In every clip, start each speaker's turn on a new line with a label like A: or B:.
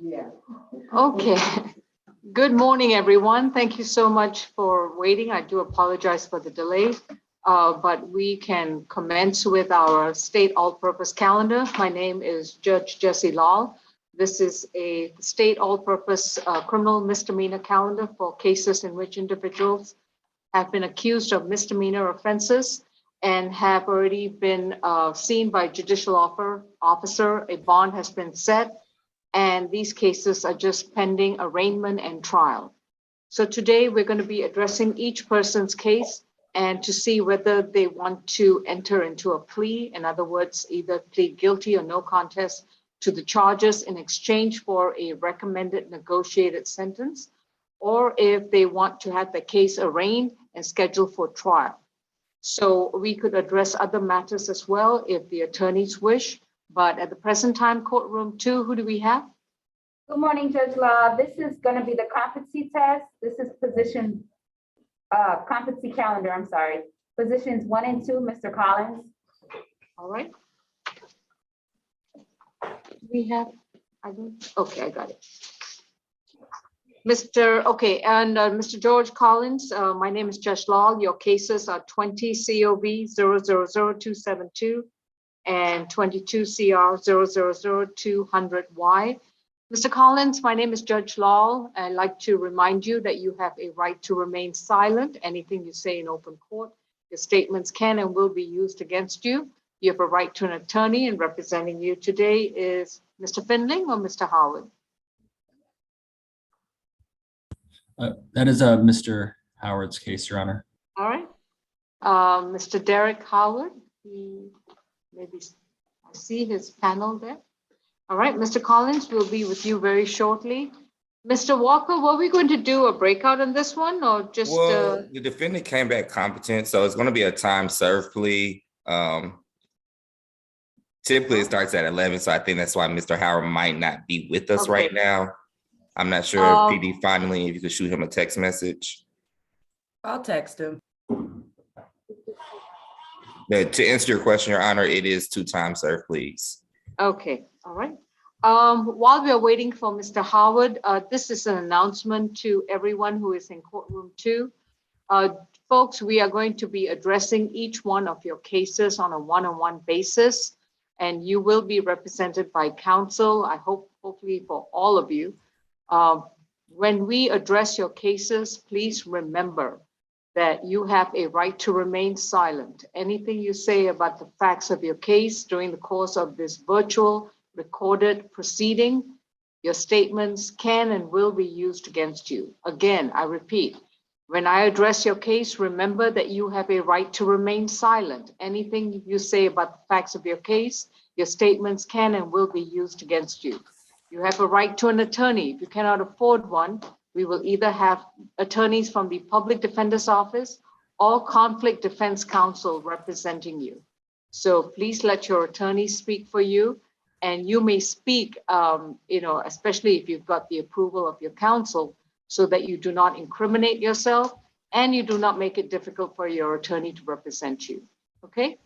A: Yeah.
B: Okay. Good morning, everyone. Thank you so much for waiting. I do apologize for the delay, but we can commence with our state all-purpose calendar. My name is Judge Jesse Lal. This is a state all-purpose criminal misdemeanor calendar for cases in which individuals have been accused of misdemeanor offenses and have already been seen by judicial officer. A bond has been set, and these cases are just pending arraignment and trial. So today we're going to be addressing each person's case and to see whether they want to enter into a plea. In other words, either plead guilty or no contest to the charges in exchange for a recommended negotiated sentence, or if they want to have the case arraigned and scheduled for trial. So we could address other matters as well if the attorneys wish. But at the present time, courtroom 2, who do we have?
C: Good morning, Judge Law. This is going to be the competency test. This is position, competency calendar, I'm sorry. Positions 1 and 2, Mr. Collins.
B: All right. We have, okay, I got it. Mr. George Collins, my name is Judge Law. Your cases are 20 COV 000272 and 22 CR 000200Y. Mr. Collins, my name is Judge Law. I'd like to remind you that you have a right to remain silent. Anything you say in open court, your statements can and will be used against you. You have a right to an attorney, and representing you today is Mr. Findling or Mr. Howard?
D: That is Mr. Howard's case, Your Honor.
B: All right. Mr. Derrick Howard, maybe I see his panel there. All right, Mr. Collins, we'll be with you very shortly. Mr. Walker, were we going to do a breakout on this one or just?
E: Well, the defendant came back competent, so it's going to be a time served plea. Typically, it starts at 11, so I think that's why Mr. Howard might not be with us right now. I'm not sure if PD finally, if you could shoot him a text message.
A: I'll text him.
E: But to answer your question, Your Honor, it is 2 times served, please.
B: Okay, all right. While we are waiting for Mr. Howard, this is an announcement to everyone who is in courtroom 2. Folks, we are going to be addressing each one of your cases on a one-on-one basis, and you will be represented by counsel, I hope, hopefully for all of you. When we address your cases, please remember that you have a right to remain silent. Anything you say about the facts of your case during the course of this virtual recorded proceeding, your statements can and will be used against you. Again, I repeat, when I address your case, remember that you have a right to remain silent. Anything you say about the facts of your case, your statements can and will be used against you. You have a right to an attorney. If you cannot afford one, we will either have attorneys from the Public Defender's Office or Conflict Defense Counsel representing you. So please let your attorney speak for you, and you may speak, especially if you've got the approval of your counsel, so that you do not incriminate yourself and you do not make it difficult for your attorney to represent you. Okay?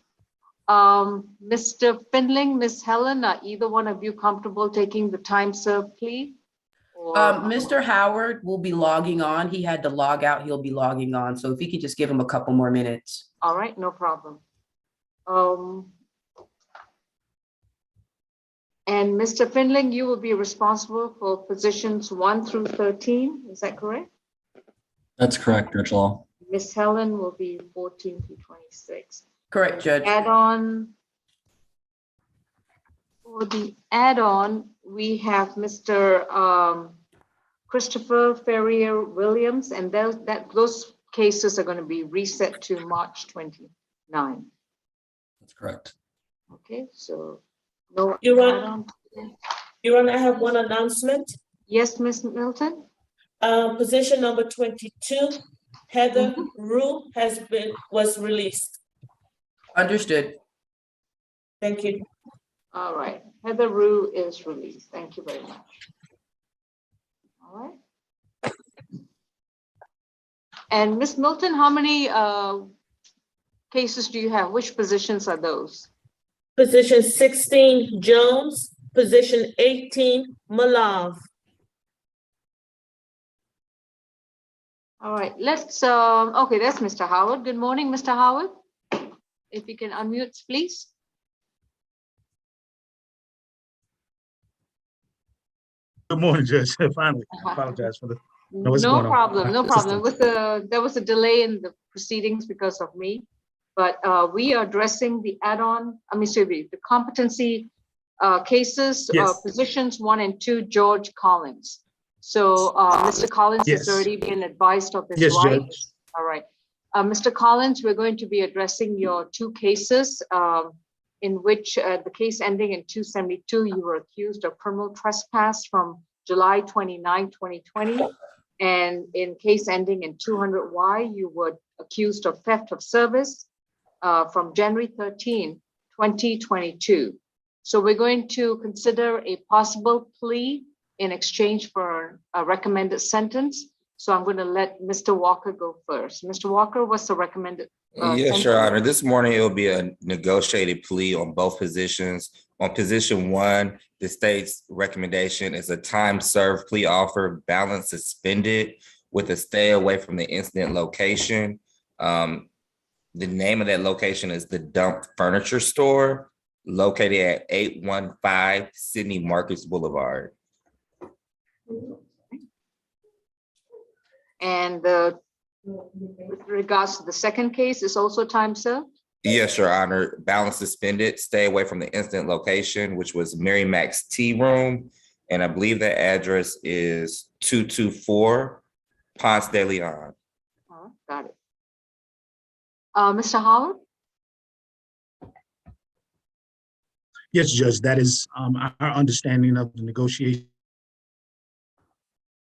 B: Mr. Findling, Ms. Helen, are either one of you comfortable taking the time served plea?
A: Mr. Howard will be logging on. He had to log out. He'll be logging on. So if you could just give him a couple more minutes.
B: All right, no problem. And Mr. Findling, you will be responsible for positions 1 through 13. Is that correct?
D: That's correct, Judge Law.
B: Ms. Helen will be 14 through 26.
A: Correct, Judge.
B: For the add-on, we have Mr. Christopher Ferrier Williams, and those cases are going to be reset to March 29.
D: That's correct.
B: Okay, so no
F: You
B: add-on.
F: want to have one announcement?
B: Yes, Ms. Milton?
F: Position number 22, Heather Rue was released.
A: Understood.
F: Thank you.
B: All right, Heather Rue is released. Thank you very much. All right. And Ms. Milton, how many cases do you have? Which positions are those?
F: Position 16, Jones, Position 18, Malav.
B: All right, okay, that's Mr. Howard. Good morning, Mr. Howard. If you can unmute, please.
G: Good morning, Judge. Finally, I apologize for the. what's
B: No
G: going on?
B: problem, no
G: My
B: problem.
G: system.
B: There was a delay in the proceedings because of me. But we are addressing the the competency cases,
G: Yes.
B: positions 1 and 2, George Collins. So Mr. Collins has
G: Yes.
B: already been advised of his
G: Yes, Judge.
B: rights. All right. Mr. Collins, we're going to be addressing your 2 cases in which the case ending in 272, you were accused of criminal trespass from July 29, 2020. And in case ending in 200Y, you were accused of theft of service from January 13, 2022. So we're going to consider a possible plea in exchange for a recommended sentence. So I'm going to let Mr. Walker go first. Mr. Walker, what's the recommended?
E: Yes, Your Honor. This morning it will be a negotiated plea on both positions. On position 1, the state's recommendation is a time served plea offer, balance suspended with a stay away from the incident location. The name of that location is the Dump Furniture Store, located at 815 Sidney Marcus Boulevard.
B: And with regards to the second case, is also time served?
E: Yes, Your Honor. Balance suspended, stay away from the incident location, which was Mary Mac's Tea Room. And I believe the address is 224 Ponce de Leon.
B: Oh, got it. Mr. Howard?
G: Yes, Judge, that is our understanding of the negotiation.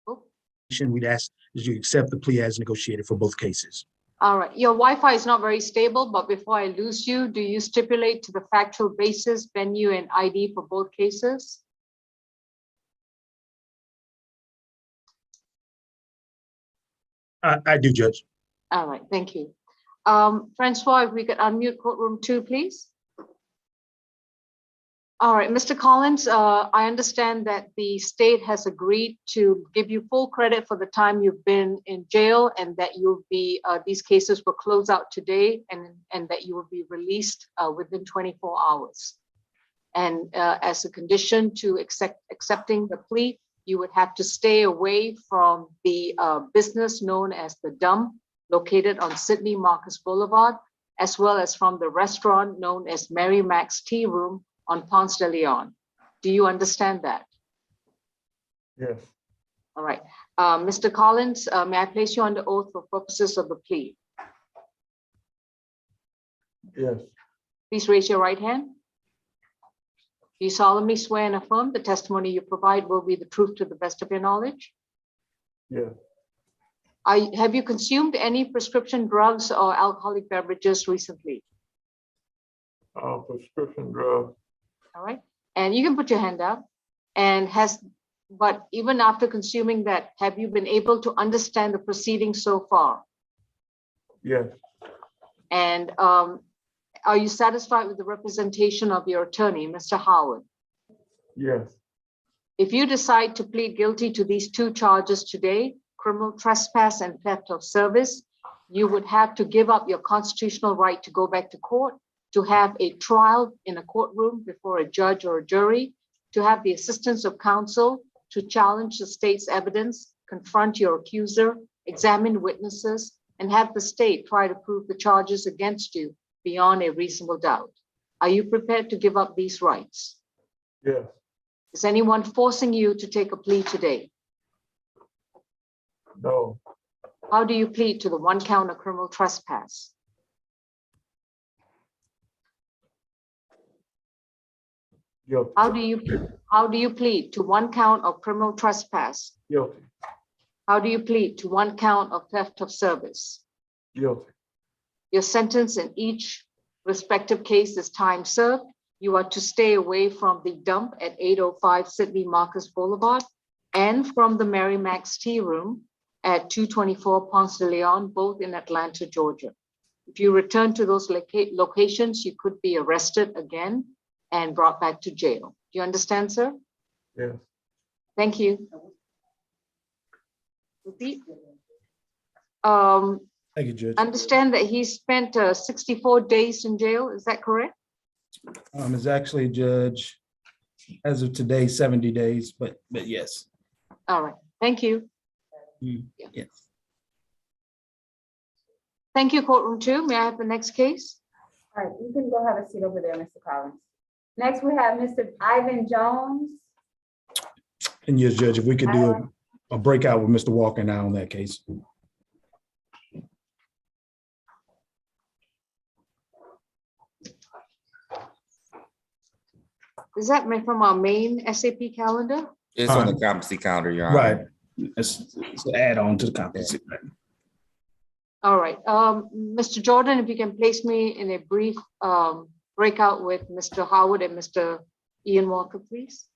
B: Oh.
G: We'd ask that you accept the plea as negotiated for both cases.
B: All right, your Wi-Fi is not very stable, but before I lose you, do you stipulate to the factual basis, venue, and ID for both cases?
G: I do, Judge.
B: All right, thank you. Francois, if we could unmute courtroom 2, please. All right, Mr. Collins, I understand that the state has agreed to give you full credit for the time you've been in jail, and that you'll be, these cases will close out today, and that you will be released within 24 hours. And as a condition to accepting the plea, you would have to stay away from the business known as the Dump, located on Sidney Marcus Boulevard, as well as from the restaurant known as Mary Mac's Tea Room on Ponce de Leon. Do you understand that?
H: Yes.
B: All right. Mr. Collins, may I place you under oath for purposes of the plea?
H: Yes.
B: Please raise your right hand. Do you solemnly swear and affirm the testimony you provide will be the truth to the best of your knowledge?
H: Yes.
B: Have you consumed any prescription drugs or alcoholic beverages recently?
H: Prescription drug.
B: All right. And you can put your hand up. And but even after consuming that, have you been able to understand the proceedings so far?
H: Yes.
B: And are you satisfied with the representation of your attorney, Mr. Howard?
H: Yes.
B: If you decide to plead guilty to these 2 charges today, criminal trespass and theft of service, you would have to give up your constitutional right to go back to court, to have a trial in a courtroom before a judge or a jury, to have the assistance of counsel, to challenge the state's evidence, confront your accuser, examine witnesses, and have the state try to prove the charges against you beyond a reasonable doubt. Are you prepared to give up these rights?
H: Yes.
B: Is anyone forcing you to take a plea today?
H: No.
B: How do you plead to the 1 count of criminal trespass?
H: Guilty.
B: How do you plead to 1 count of criminal trespass?
H: Guilty.
B: How do you plead to 1 count of theft of service?
H: Guilty.
B: Your sentence in each respective case is time served. You are to stay away from the Dump at 805 Sidney Marcus Boulevard and from the Mary Mac's Tea Room at 224 Ponce de Leon, both in Atlanta, Georgia. If you return to those locations, you could be arrested again and brought back to jail. you understand, sir?
H: Yes.
B: Thank you. Repeat. Um,
G: Thank you, Judge.
B: understand that he spent 64 days in jail, is that correct?
G: It's actually, Judge, as of today, 70 days, but yes.
B: All right, thank you.
G: Yes.
B: Thank you, courtroom 2. May I have the next case?
C: All right, you can go have a seat over there, Mr. Collins. Next, we have Mr. Ivan Jones.
G: And yes, Judge, if we could do a breakout with Mr. Walker now on that case.
B: Is that from our main SAP calendar?
E: It's on the competency calendar, Your
G: Right.
E: Honor.
G: It's an add-on to the competency.
B: All right, Mr. Jordan, if you can place me in a brief breakout with Mr. Howard and Mr. Ian Walker, please.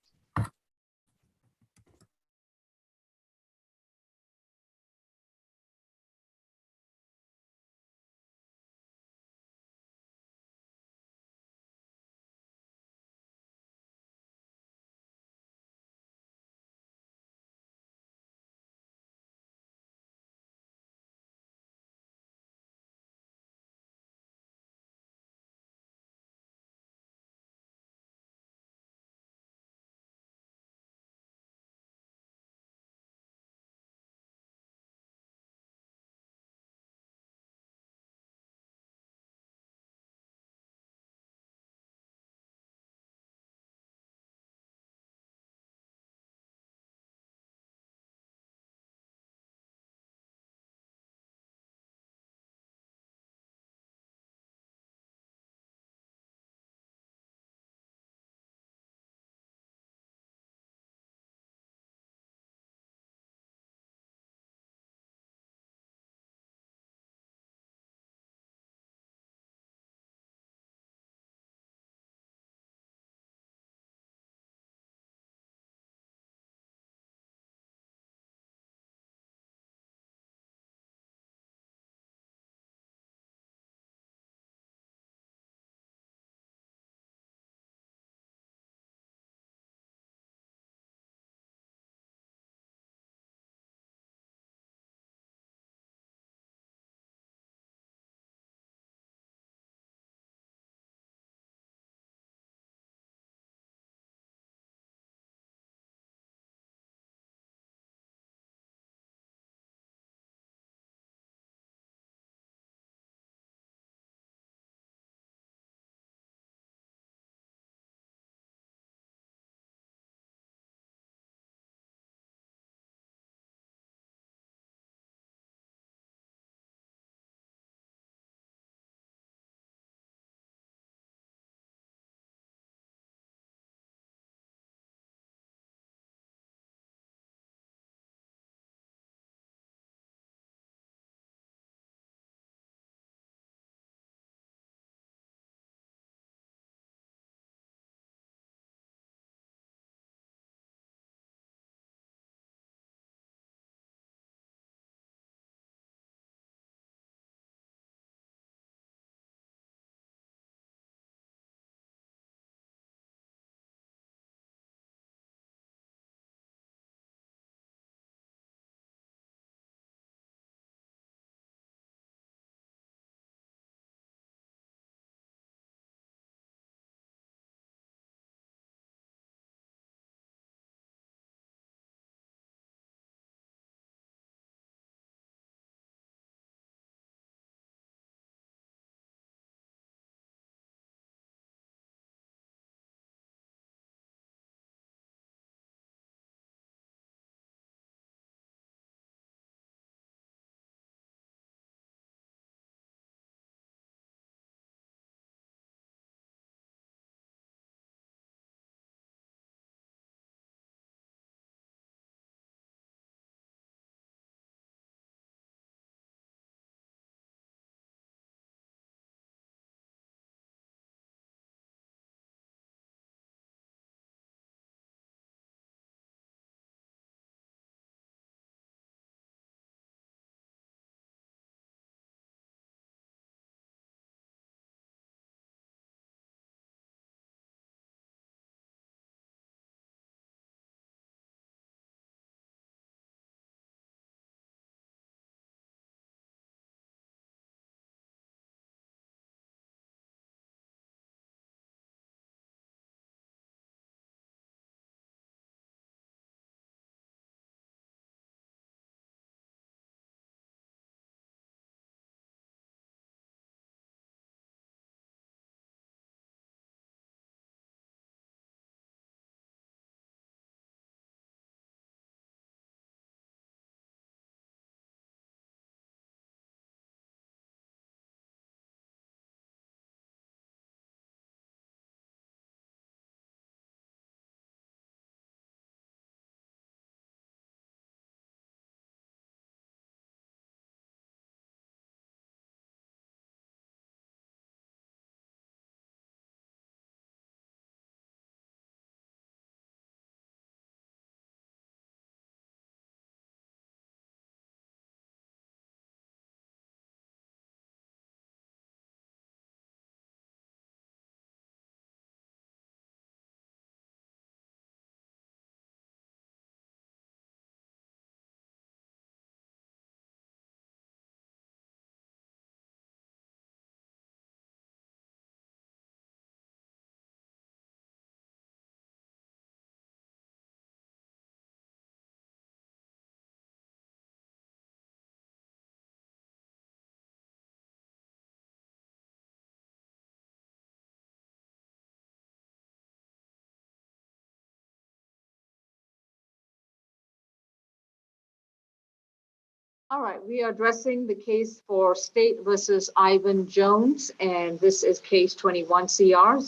B: All right, we are addressing the case for State versus Ivan Jones, and this is case 21 CR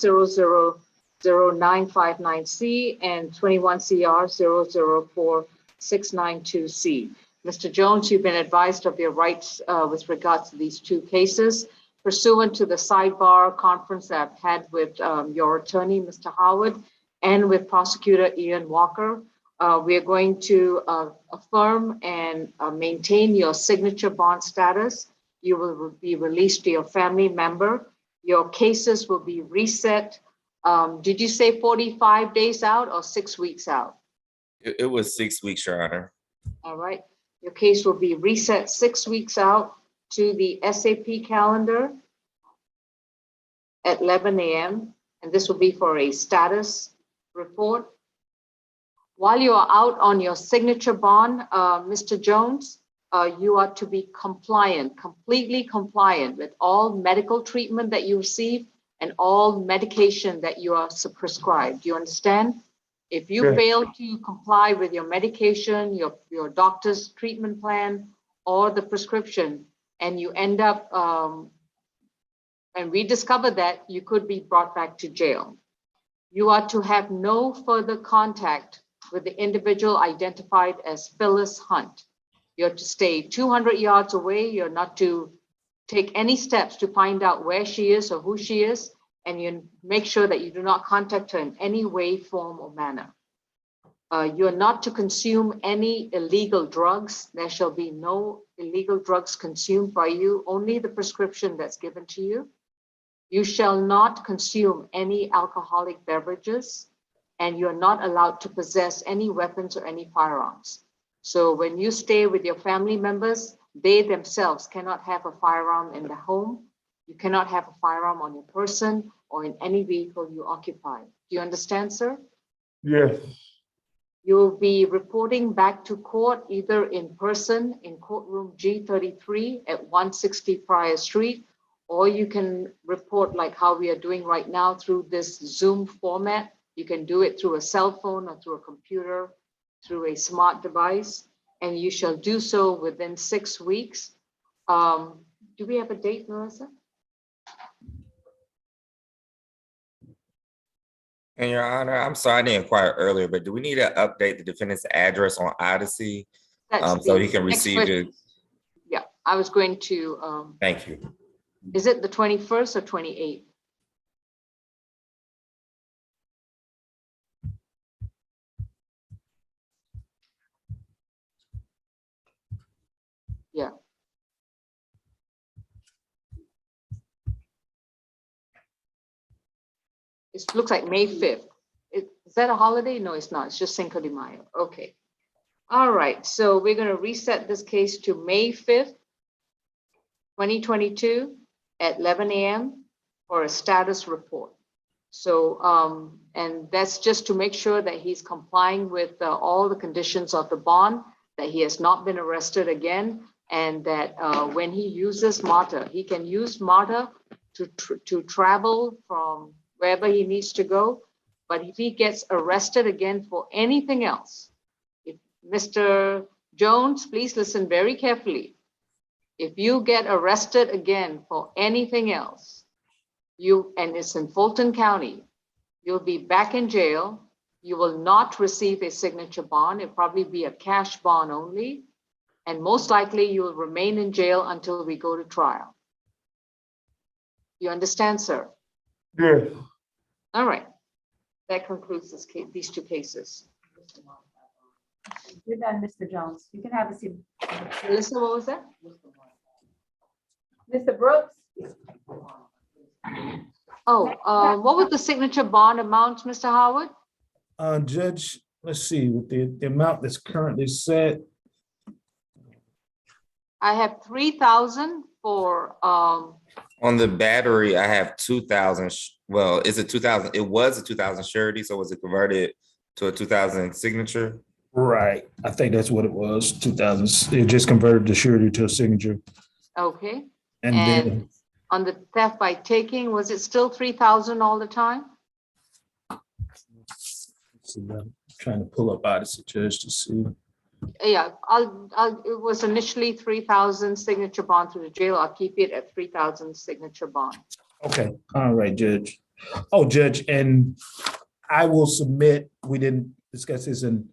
B: 000959C and 21 CR 004692C. Mr. Jones, you've been advised of your rights with regards to these two cases. Pursuant to the sidebar conference that I've had with your attorney, Mr. Howard, and with prosecutor Ian Walker, we are going to affirm and maintain your signature bond status. You will be released to your family member. Your cases will be reset. Did you say 45 days out or 6 weeks out?
E: It was 6 weeks, Your Honor.
B: All right. Your case will be reset 6 weeks out to the SAP calendar at 11 a.m. And this will be for a status report. While you are out on your signature bond, Mr. Jones, you are to be compliant, completely compliant with all medical treatment that you receive and all medication that you are prescribed. Do you understand? If you
H: Yes.
B: fail to comply with your medication, your doctor's treatment plan, or the prescription, and you end up, and we discover that, you could be brought back to jail. You are to have no further contact with the individual identified as Phyllis Hunt. You're to stay 200 yards away. You're not to take any steps to find out where she is or who she is, and you make sure that you do not contact her in any way, form, or manner. You're not to consume any illegal drugs. There shall be no illegal drugs consumed by you, only the prescription that's given to you. You shall not consume any alcoholic beverages, and you're not allowed to possess any weapons or any firearms. So when you stay with your family members, they themselves cannot have a firearm in the home. You cannot have a firearm on your person or in any vehicle you occupy. Do you understand, sir?
H: Yes.
B: You'll be reporting back to court either in person in courtroom G33 at 160 Prior Street, or you can report like how we are doing right now through this Zoom format. You can do it through a cell phone or through a computer, through a smart device, and you shall do so within 6 weeks. Do we have a date, Melissa?
E: And Your Honor, I'm sorry I didn't inquire earlier, but do we need to update the defendant's address on Odyssey
B: That's
E: so
B: the
E: he can
B: next
E: receive
B: question.
E: it?
B: Yeah, I was going to,
E: Thank you.
B: is it the 21st or 28th? Yeah. It looks like May 5th. Is that a holiday? No, it's not. It's just Cinco de Mayo. Okay. All right. So we're going to reset this case to May 5th, 2022 at 11 a.m. for a status report. So, and that's just to make sure that he's complying with all the conditions of the bond, that he has not been arrested again, and that when he uses MARTA, he can use MARTA to travel from wherever he needs to go. But if he gets arrested again for anything else, if Mr. Jones, please listen very carefully. If you get arrested again for anything else, and it's in Fulton County, you'll be back in jail. You will not receive a signature bond. It'll probably be a cash bond only. And most likely you will remain in jail until we go to trial. You understand, sir?
H: Yes.
B: All right. That concludes this case, these two cases.
C: You're done, Mr. Jones. You can have a seat.
B: Melissa, what was that?
C: Mr. Brooks?
B: Oh, what was the signature bond amount, Mr. Howard?
G: Judge, let's see, with the amount that's currently set,
B: I have 3,000 for,
E: On the battery, I have 2,000. Well, is it 2,000? It was a 2,000 surety. So was it converted to a 2,000 signature?
G: right, I think that's what it was, 2,000, it just converted the surety to a signature.
B: okay.
G: And
B: And
G: then,
B: on the theft by taking, was it still 3,000 all the time?
G: let's see, I'm trying to pull up Odyssey, Judge, to see.
B: Yeah, it was initially 3,000 signature bond through the jail. I'll keep it at 3,000 signature bond.
G: Okay, all right, Judge. Oh, Judge, and I will submit, we didn't discuss this, an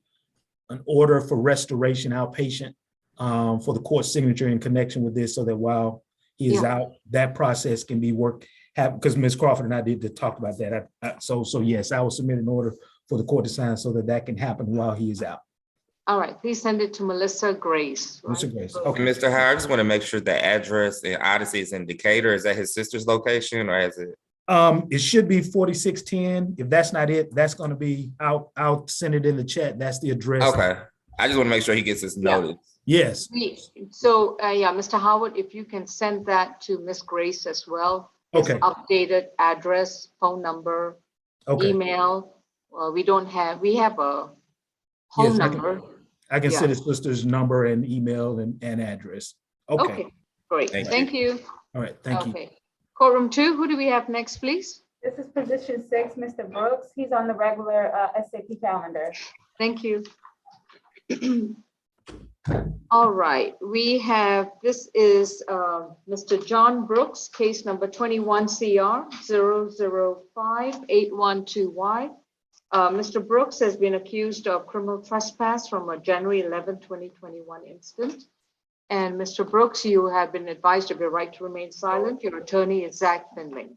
G: order for restoration outpatient for the court signature in connection with this, so that while he is
B: Yeah.
G: out, that process can be worked, because Ms. Crawford and I did to talk about that. So yes, I will submit an order for the court to sign so that that can happen while he is out.
B: All right, please send it to Melissa Grace.
G: Mr.
B: right?
G: Grace,
E: And
G: okay.
E: Mr. Howard, I just want to make sure the address in Odyssey is in Decatur. Is that his sister's location or is it?
G: It should be 4610. If that's not it, that's gonna be, I'll send it in the chat. That's the address.
E: Okay. I just want to make sure he gets his
B: Yeah.
E: notice.
G: Yes,
B: So, yeah, Mr. Howard, if you can send that to Miss Grace as well. his
G: okay,
B: Updated address, phone number,
G: okay.
B: email. Well, we have a
G: Yes,
B: home
G: I can-
B: number.
G: I can
B: Yeah.
G: send his sister's number and email and address. Okay,
B: Okay, great.
E: Thank you.
B: Thank you.
G: all right, thank you.
B: Okay. Courtroom 2, who do we have next, please?
C: This is position 6, Mr. Brooks. He's on the regular SAP calendar.
B: Thank you. All right, this is Mr. John Brooks, case number 21 CR 005-812Y. Mr. Brooks has been accused of criminal trespass from a January 11, 2021 incident. And Mr. Brooks, you have been advised of your right to remain silent. Your attorney is Zach Finley.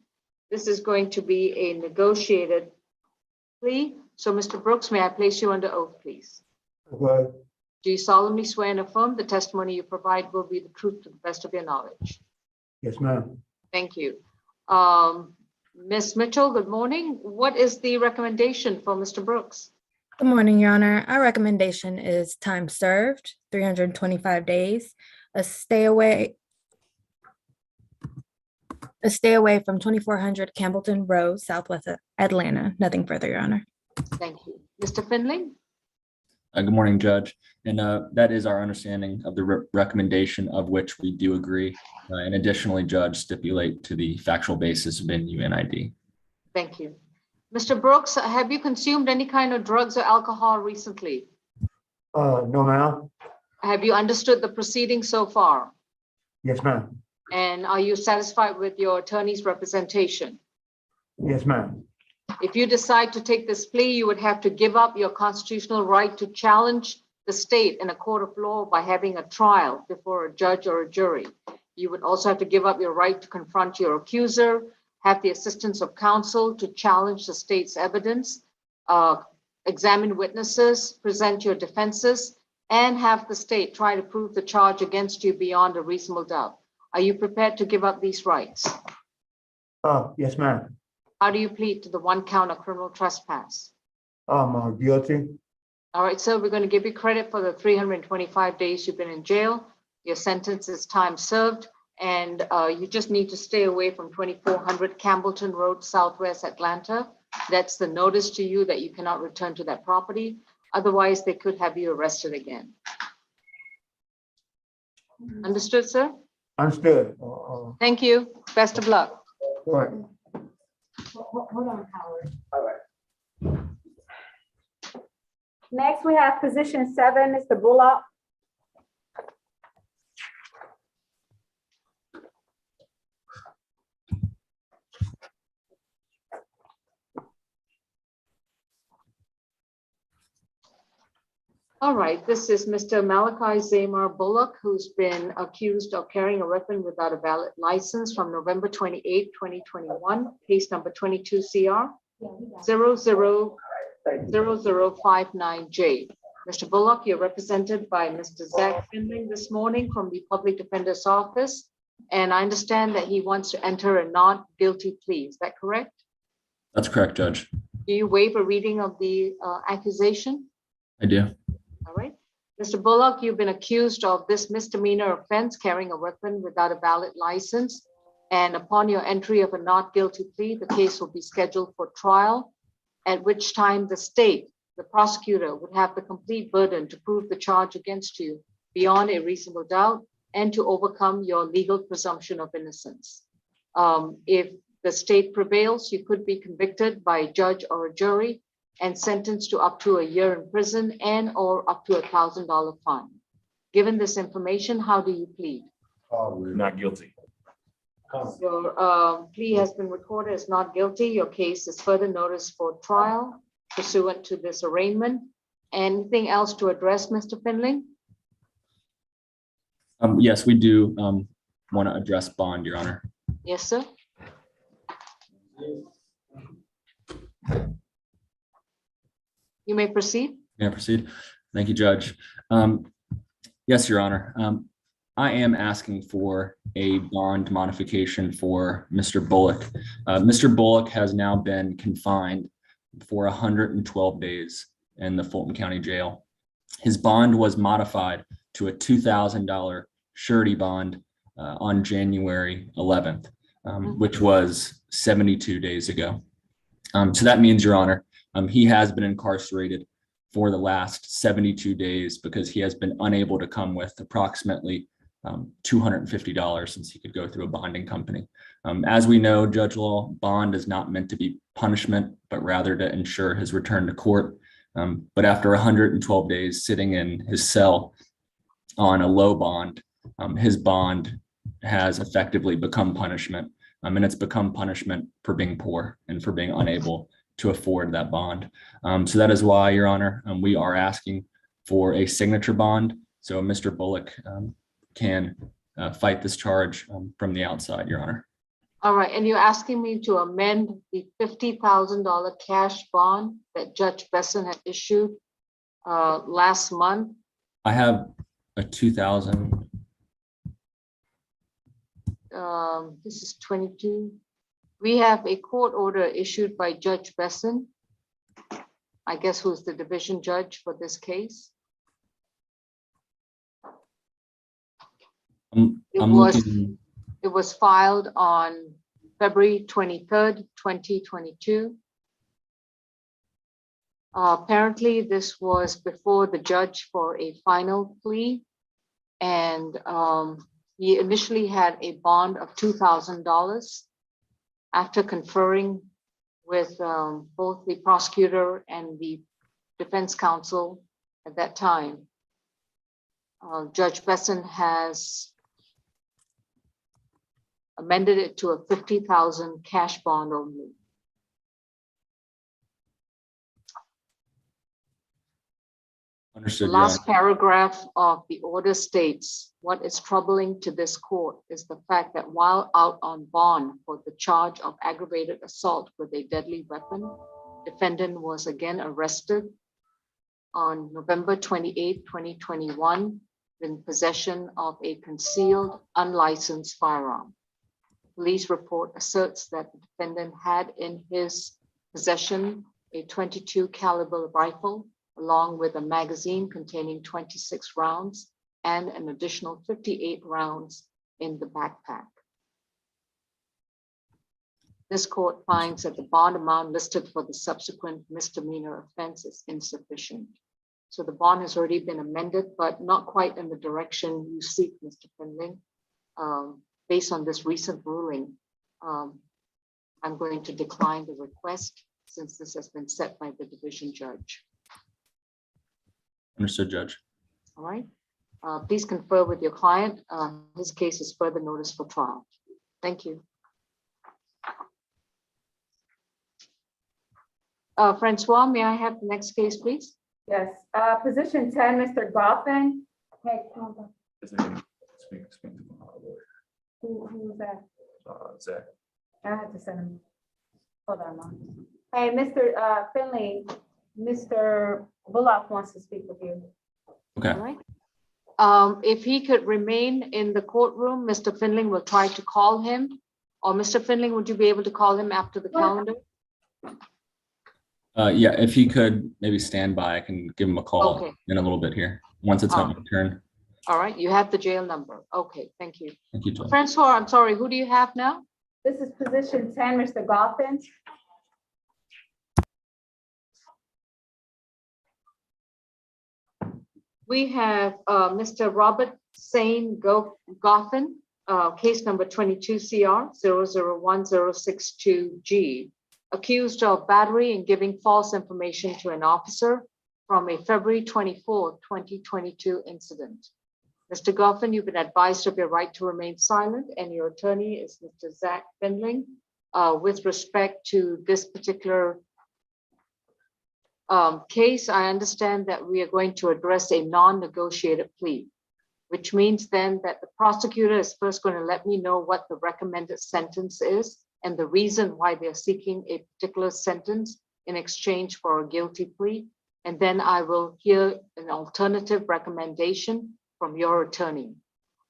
B: This is going to be a negotiated plea. So Mr. Brooks, may I place you under oath, please?
H: Okay.
B: Do you solemnly swear and affirm the testimony you provide will be the truth to the best of your knowledge?
H: Yes, ma'am.
B: Thank you. Ms. Mitchell, good morning. What is the recommendation for Mr. Brooks?
I: Good morning, Your Honor. Our recommendation is time served, 325 days, a stay away from 2400 Campbellton Road, Southwest Atlanta. Nothing further, Your Honor.
B: Thank you. Mr. Finley?
D: Good morning, Judge. And that is our understanding of the recommendation, of which we do agree. And additionally, Judge, stipulate to the factual basis of UNID.
B: Thank you. Mr. Brooks, have you consumed any kind of drugs or alcohol recently?
H: No, ma'am.
B: Have you understood the proceedings so far?
H: Yes, ma'am.
B: And are you satisfied with your attorney's representation?
H: Yes, ma'am.
B: If you decide to take this plea, you would have to give up your constitutional right to challenge the state in a court of law by having a trial before a judge or a jury. You would also have to give up your right to confront your accuser, have the assistance of counsel to challenge the state's evidence, examine witnesses, present your defenses, and have the state try to prove the charge against you beyond a reasonable doubt. Are you prepared to give up these rights?
H: Yes, ma'am.
B: How do you plead to the one count of criminal trespass?
H: Guilty.
B: All right, sir, we're going to give you credit for the 325 days you've been in jail. Your sentence is time served, and you just need to stay away from 2400 Campbellton Road, Southwest Atlanta. That's the notice to you that you cannot return to that property. Otherwise, they could have you arrested again. Understood, sir?
H: Understood.
B: Thank you. Best of luck.
H: Right.
C: Hold on, Howard. All right. Next, we have position 7, Mr. Bullock.
B: All right, this is Mr. Malachi Zamar Bullock, who's been accused of carrying a weapon without a valid license from November 28, 2021, case number 22 CR 0059J. Mr. Bullock, you're represented by Mr. Zach Finley this morning from the Public Defender's Office, and I understand that he wants to enter a not guilty plea. Is that correct?
D: That's correct, Judge.
B: Do you waive a reading of the accusation?
D: I do.
B: All right. Mr. Bullock, you've been accused of this misdemeanor offense, carrying a weapon without a valid license. And upon your entry of a not guilty plea, the case will be scheduled for trial, at which time the state, the prosecutor, would have the complete burden to prove the charge against you beyond a reasonable doubt and to overcome your legal presumption of innocence. If the state prevails, you could be convicted by a judge or a jury. and sentenced to up to a year in prison and or up to $1,000 fine. Given this information, how do you plead?
G: Not guilty.
B: Your plea has been recorded as not guilty. Your case is further noticed for trial pursuant to this arraignment. Anything else to address, Mr. Finley?
D: Yes, we do want to address bond, Your Honor.
B: Yes, sir. You may proceed.
D: May I proceed? Thank you, Judge. Yes, Your Honor. I am asking for a bond modification for Mr. Bullock. Mr. Bullock has now been confined for 112 days in the Fulton County Jail. His bond was modified to a $2,000 surety bond on January 11th, which was 72 days ago. So that means, Your Honor, he has been incarcerated for the last 72 days because he has been unable to come with approximately $250 since he could go through a bonding company. As we know, Judge Law, bond is not meant to be punishment, but rather to ensure his return to court. But after 112 days sitting in his cell on a low bond, his bond has effectively become punishment. And it's become punishment for being poor and for being unable to afford that bond. So that is why, Your Honor, we are asking for a signature bond. So Mr. Bullock can fight this charge from the outside, Your Honor.
B: All right, and you're asking me to amend the $50,000 cash bond that Judge Besson had issued last month?
D: I have a 2,000.
B: This is 22. We have a court order issued by Judge Besson, I guess who's the division judge for this case. It was filed on February 23rd, 2022. Apparently, this was before the judge for a final plea, and he initially had a bond of $2,000. After conferring with both the prosecutor and the defense counsel at that time, Judge Besson has amended it to a $50,000 cash bond only.
D: Understood.
B: The last paragraph of the order states, what is troubling to this court is the fact that while out on bond for the charge of aggravated assault with a deadly weapon, defendant was again arrested on November 28, 2021, in possession of a concealed, unlicensed firearm. Police report asserts that the defendant had in his possession a .22 caliber rifle, along with a magazine containing 26 rounds and an additional 58 rounds in the backpack. This court finds that the bond amount listed for the subsequent misdemeanor offense is insufficient. So the bond has already been amended, but not quite in the direction you seek, Mr. Finley. Based on this recent ruling, I'm going to decline the request since this has been set by the division judge.
D: Understood, Judge.
B: All right. Please confer with your client. His case is further noticed for trial. Thank you. Francois, may I have the next case, please?
C: Yes, position 10, Mr. Goffin. Hey, hold on. Who was that?
G: Zach.
C: I had to send him. Hold on, Mom. Hey, Mr. Finley, Mr. Bullock wants to speak with you.
D: Okay.
B: All right. If he could remain in the courtroom, Mr. Finley will try to call him. Or Mr. Finley, would you be able to call him after the calendar?
D: Yeah, if he could maybe stand by, I can give him a call
B: Okay.
D: in a little bit here, once it's not my turn.
B: All right, you have the jail number. Okay, thank you.
D: Thank you, Judge.
B: Francois, I'm sorry, who do you have now?
C: This is position 10, Mr. Goffin.
B: We have Mr. Robert Sane Goffin, case number 22 CR 001062G. accused of battery and giving false information to an officer from a February 24, 2022 incident. Mr. Goffin, you've been advised of your right to remain silent, and your attorney is Mr. Zach Findling. With respect to this particular case, I understand that we are going to address a non-negotiated plea, which means then that the prosecutor is first going to let me know what the recommended sentence is and the reason why they're seeking a particular sentence in exchange for a guilty plea. And then I will hear an alternative recommendation from your attorney.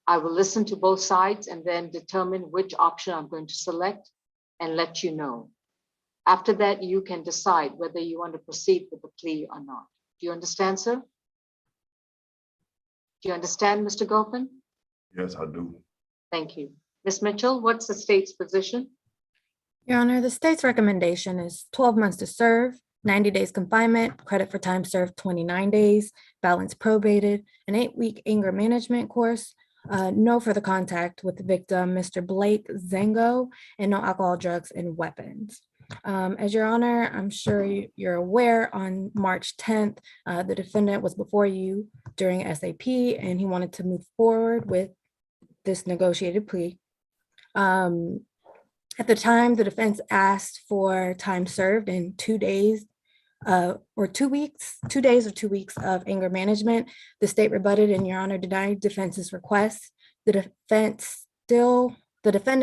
B: I will listen to both sides and then determine which option I'm going to select and let you know. After that, you can decide whether you want to proceed with the plea or not. Do you understand, sir? Do you understand, Mr. Goffin?
H: Yes, I do.
B: Thank you. Ms. Mitchell, what's the state's position?
I: Your Honor, the state's recommendation is 12 months to serve, 90 days confinement, credit for time served 29 days, balance probated, an 8-week anger management course, no further contact with the victim, Mr. Blake Zango, and no alcohol, drugs, and weapons. As Your Honor, I'm sure you're aware, on March 10th, the defendant was before you during SAP, and he wanted to move forward with this negotiated plea. At the time, the defense asked for time served in 2 days or 2 weeks, 2 days or 2 weeks of anger management. The state rebutted and Your Honor denied defense's request. The defendant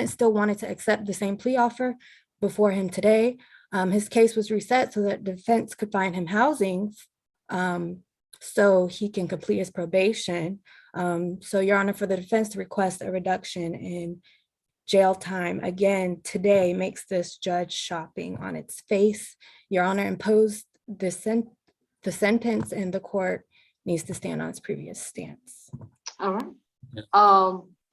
I: still wanted to accept the same plea offer before him today. His case was reset so that defense could find him housing so he can complete his probation. So Your Honor, for the defense to request a reduction in jail time, again, today makes this judge shopping on its face. Your Honor imposed the sentence and the court needs to stand on its previous stance.
B: All right.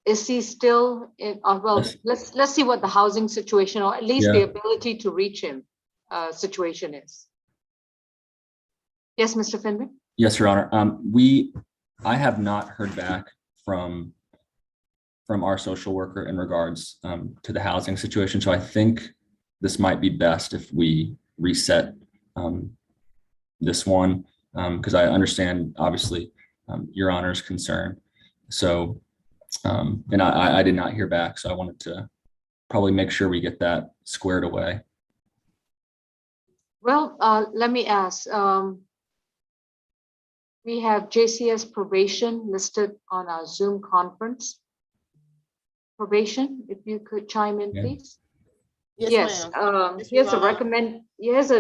B: Is he still in, well,
D: Yes.
B: let's see what the housing situation, or at least the
D: Yeah.
B: ability to reach him situation is. Yes, Mr. Finley?
D: Yes, Your Honor. I have not heard back from our social worker in regards to the housing situation. So I think this might be best if we reset this one, because I understand, obviously, Your Honor's concern. So, and I did not hear back, so I wanted to probably make sure we get that squared away.
B: Well, let me ask. We have JCS probation listed on our Zoom conference. Probation, if you could chime in,
D: Yeah.
B: please.
F: Yes, ma'am.
B: Here's a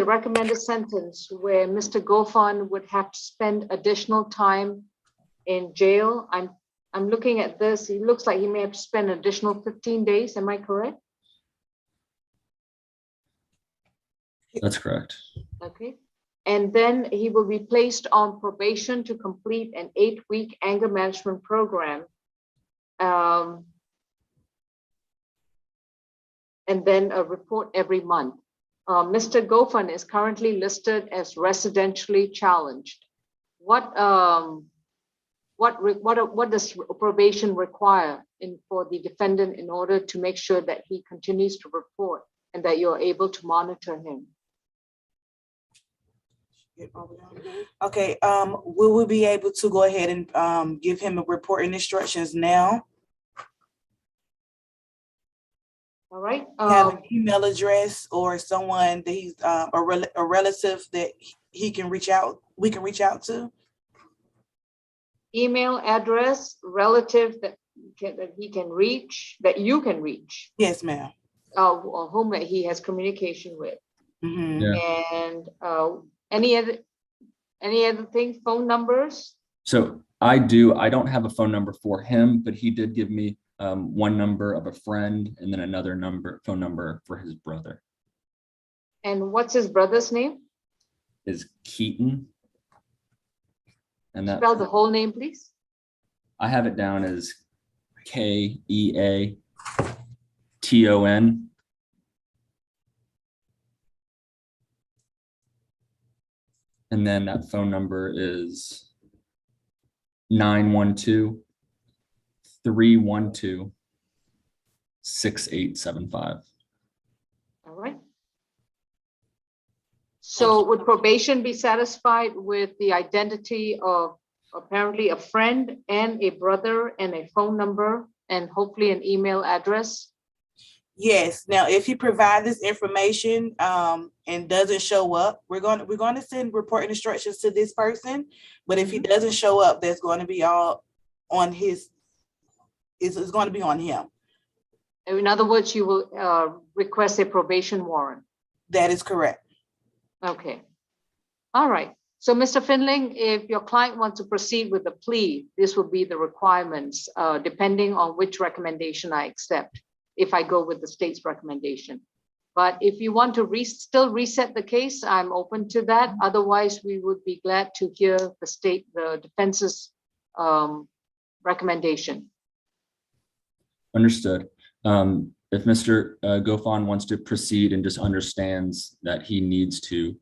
B: recommended sentence where Mr. Gofan would have to spend additional time in jail. I'm looking at this. He looks like he may have to spend an additional 15 days. Am I correct?
D: That's correct.
B: Okay. And then he will be placed on probation to complete an 8-week anger management program. And then a report every month. Mr. Gofan is currently listed as residentially challenged. What does probation require for the defendant in order to make sure that he continues to report and that you're able to monitor him?
J: Okay, will we be able to go ahead and give him a reporting instructions now?
B: All right.
J: Have an email address or someone that he's a relative that he can reach out, we can reach out to?
B: Email address, relative that he can reach, that you can reach,
J: Yes, ma'am.
B: or whom that he has communication with.
J: Mhm.
D: Yeah.
B: And any other thing, phone numbers?
D: So I don't have a phone number for him, but he did give me one number of a friend and then another phone number for his brother.
B: And what's his brother's name?
D: Is Keaton. And that
B: Spell the whole name, please.
D: I have it down as Keaton. And then that phone number is 912-312-6875.
B: All right. So would probation be satisfied with the identity of apparently a friend and a brother and a phone number and hopefully an email address?
J: Yes, now if he provide this information and doesn't show up, we're going to send reporting instructions to this person. But if he doesn't show up, that's going to be all on his, it's going to be on him.
B: In other words, you will request a probation warrant.
J: That is correct.
B: Okay. All right. So Mr. Finling, if your client wants to proceed with the plea, this will be the requirements, depending on which recommendation I accept, if I go with the state's recommendation. But if you want to still reset the case, I'm open to that. Otherwise, we would be glad to hear the defense's recommendation.
D: Understood. If Mr. Gofan wants to proceed and just understands that he needs to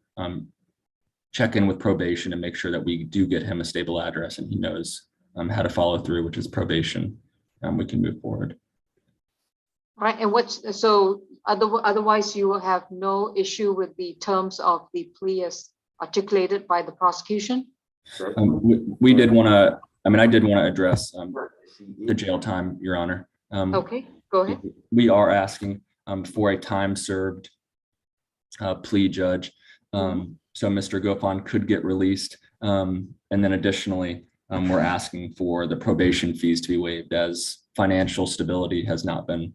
D: check in with probation and make sure that we do get him a stable address and he knows how to follow through, which is probation, we can move forward.
B: All right, and so otherwise you will have no issue with the terms of the plea as articulated by the prosecution?
D: We did want to, I did want to address the jail time, Your Honor.
B: Okay, go ahead.
D: We are asking for a time served plea, Judge. So Mr. Gofan could get released. And then additionally, we're asking for the probation fees to be waived, as financial stability has not been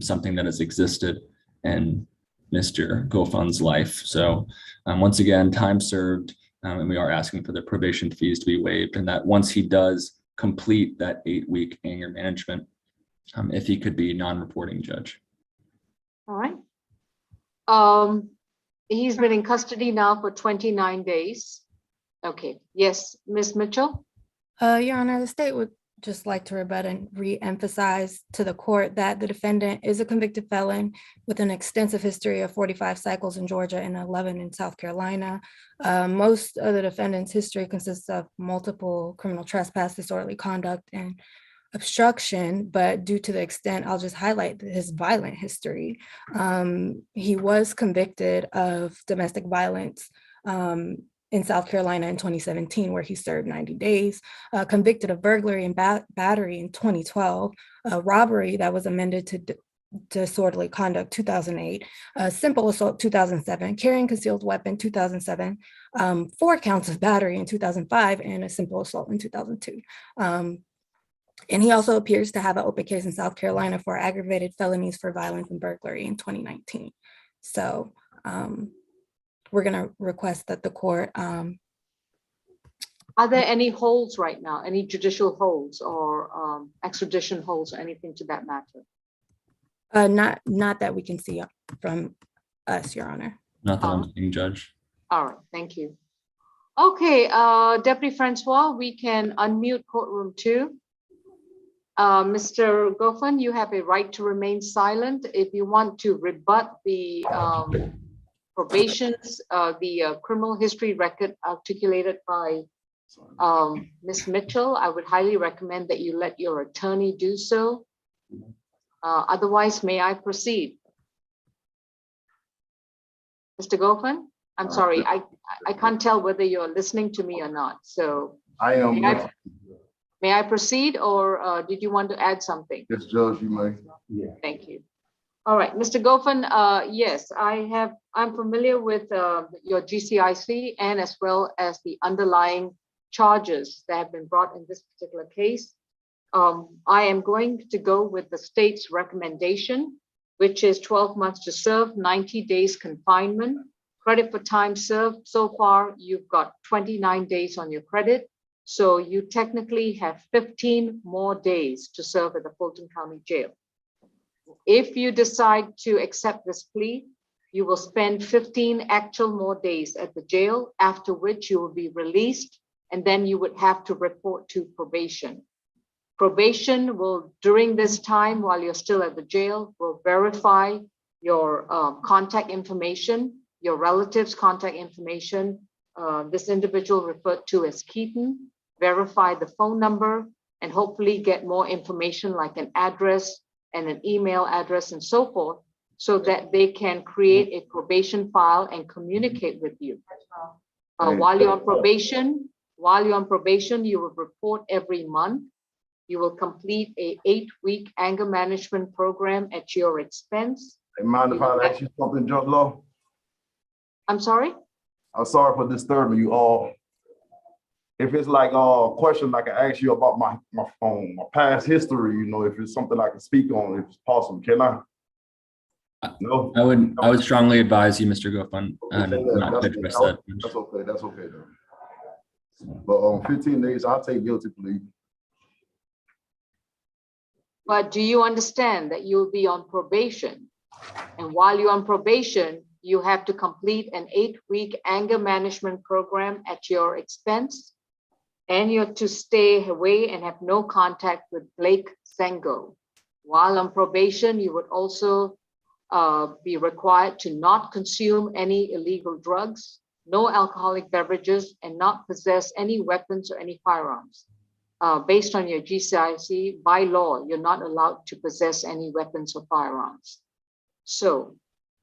D: something that has existed in Mr. Gofan's life. So once again, time served, and we are asking for the probation fees to be waived, and that once he does complete that 8-week anger management, if he could be non-reporting, Judge.
B: All right. He's been in custody now for 29 days. Okay, yes, Ms. Mitchell?
I: Your Honor, the state would just like to rebut and re-emphasize to the court that the defendant is a convicted felon with an extensive history of 45 cycles in Georgia and 11 in South Carolina. Most of the defendant's history consists of multiple criminal trespass, disorderly conduct, and obstruction, but due to the extent, I'll just highlight his violent history. He was convicted of domestic violence in South Carolina in 2017, where he served 90 days, convicted of burglary and battery in 2012, robbery that was amended to disorderly conduct 2008, simple assault 2007, carrying concealed weapon 2007, 4 counts of battery in 2005, and a simple assault in 2002. And he also appears to have an open case in South Carolina for aggravated felonies for violence and burglary in 2019. So we're going to request that the court.
B: Are there any holds right now, any judicial holds or extradition holds or anything to that matter?
I: Not that we can see from us, Your Honor.
D: Not that I'm seeing, Judge.
B: All right, thank you. Okay, Deputy Francois, we can unmute courtroom 2. Mr. Gofan, you have a right to remain silent. If you want to rebut the probations, the criminal history record articulated by Ms. Mitchell, I would highly recommend that you let your attorney do so. Otherwise, may I proceed? Mr. Gofan, I'm sorry, I can't tell whether you're listening to me or not. So
K: I am.
B: May I proceed, or did you want to add something?
K: Yes, Judge, you may.
H: Yeah.
B: Thank you. All right, Mr. Gofan, yes, I'm familiar with your GCIC and as well as the underlying charges that have been brought in this particular case. I am going to go with the state's recommendation, which is 12 months to serve, 90 days confinement, credit for time served. So far, you've got 29 days on your credit. So you technically have 15 more days to serve at the Fulton County Jail. If you decide to accept this plea, you will spend 15 actual more days at the jail, after which you will be released, and then you would have to report to probation. Probation will, during this time, while you're still at the jail, will verify your contact information, your relatives' contact information. This individual referred to as Keaton, verify the phone number, and hopefully get more information like an address and an email address and so forth. so that they can create a probation file and communicate with you. While you're on probation, you will report every month. You will complete a 8-week anger management program at your expense.
K: Hey, mind if I ask you something, Judge Law?
B: I'm sorry?
K: I'm sorry for disturbing you all. If it's like a question I can ask you about my past history, you know, if it's something I can speak on, if it's possible, can I? No?
D: I would strongly advise you, Mr. Goffin, not to address that.
K: That's okay, that's okay then. But 15 days, I'll take guilty plea.
B: But do you understand that you'll be on probation? And while you're on probation, you have to complete an 8-week anger management program at your expense. And you're to stay away and have no contact with Blake Sengo. While on probation, you would also be required to not consume any illegal drugs, no alcoholic beverages, and not possess any weapons or any firearms. Based on your GCIC, by law, you're not allowed to possess any weapons or firearms. So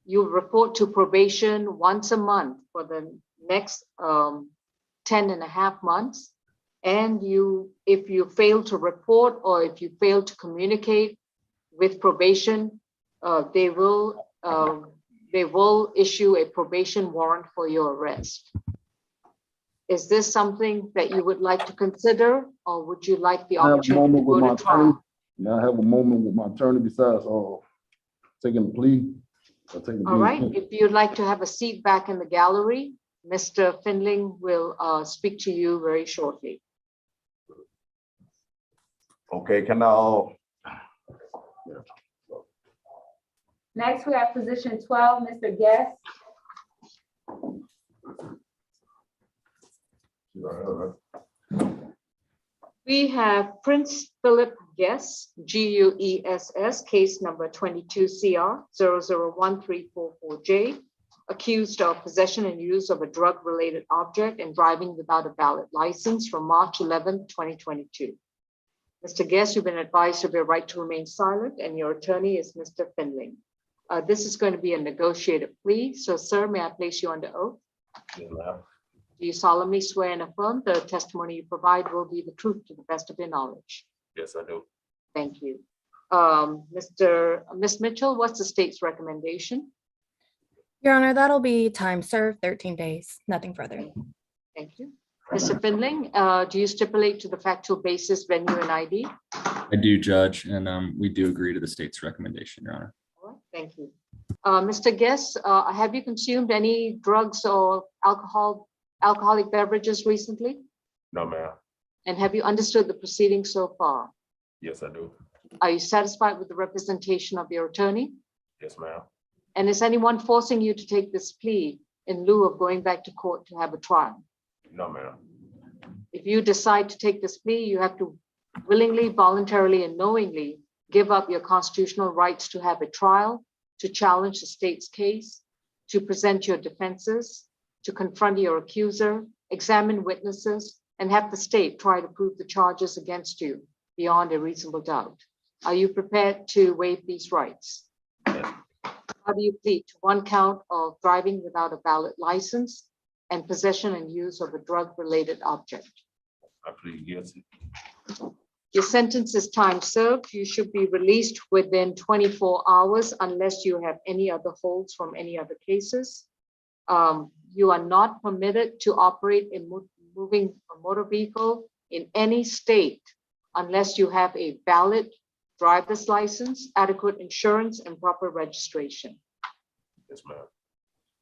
B: you report to probation once a month for the next 10.5 months. And if you fail to report or if you fail to communicate with probation, they will issue a probation warrant for your arrest. Is this something that you would like to consider, or would you like the opportunity to go to trial?
K: Now I have a moment with my attorney besides taking the plea.
B: All right, if you'd like to have a seat back in the gallery, Mr. Findling will speak to you very shortly.
K: Okay, can I?
C: Next, we have position 12, Mr. Guest.
B: We have Prince Philip Guess, Guess, case number 22 CR 001344J, accused of possession and use of a drug-related object and driving without a valid license from March 11, 2022. Mr. Guess, you've been advised of your right to remain silent, and your attorney is Mr. Findling. This is going to be a negotiated plea. So, sir, may I place you under oath?
K: Yes, ma'am.
B: Do you solemnly swear and affirm the testimony you provide will be the truth to the best of your knowledge?
K: Yes, I do.
B: Thank you. Ms. Mitchell, what's the state's recommendation?
I: Your Honor, that'll be time served, 13 days, nothing further.
B: Thank you. Mr. Findling, do you stipulate to the factual basis, venue, and ID?
D: I do, Judge, and we do agree to the state's recommendation, Your Honor.
B: All right, thank you. Mr. Guest, have you consumed any drugs or alcoholic beverages recently?
K: No, ma'am.
B: And have you understood the proceedings so far?
K: Yes, I do.
B: Are you satisfied with the representation of your attorney?
K: Yes, ma'am.
B: And is anyone forcing you to take this plea in lieu of going back to court to have a trial?
K: No, ma'am.
B: If you decide to take this plea, you have to willingly, voluntarily, and knowingly give up your constitutional rights to have a trial, to challenge the state's case, to present your defenses, to confront your accuser, examine witnesses, and have the state try to prove the charges against you beyond a reasonable doubt. Are you prepared to waive these rights? How do you plead to one count of driving without a valid license and possession and use of a drug-related object?
K: I plead guilty.
B: Your sentence is time served. You should be released within 24 hours unless you have any other holds from any other cases. You are not permitted to operate a motor vehicle in any state unless you have a valid driver's license, adequate insurance, and proper registration.
K: Yes, ma'am.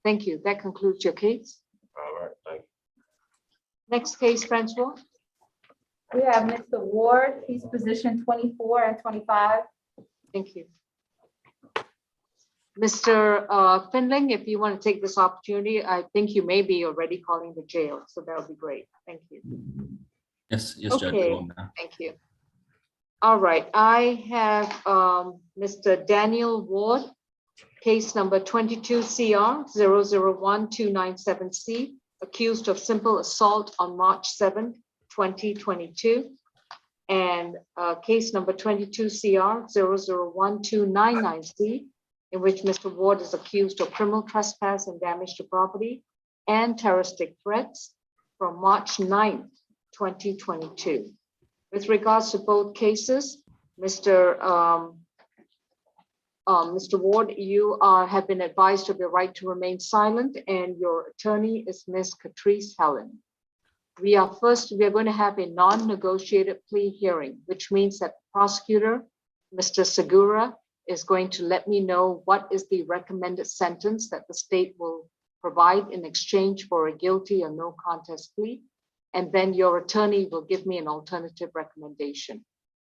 B: Thank you. That concludes your case.
K: All right, thank you.
B: Next case, Francois.
C: We have Mr. Ward, he's position 24 and 25.
B: Thank you. Mr. Findling, if you want to take this opportunity, I think you may be already calling the jail, so that would be great. Thank you.
D: Yes, Judge.
B: Okay.
D: I will now.
B: Thank you. All right, I have Mr. Daniel Ward, case number 22 CR 001297C, accused of simple assault on March 7th, 2022. And case number 22 CR 001299C, in which Mr. Ward is accused of criminal trespass and damage to property and terroristic threats from March 9th, 2022. With regards to both cases, Mr. Ward, you have been advised of your right to remain silent, and your attorney is Ms. Catrice Helen. We are going to have a non-negotiated plea hearing, which means that the prosecutor, Mr. Segura, is going to let me know what is the recommended sentence that the state will provide in exchange for a guilty or no contest plea. And then your attorney will give me an alternative recommendation.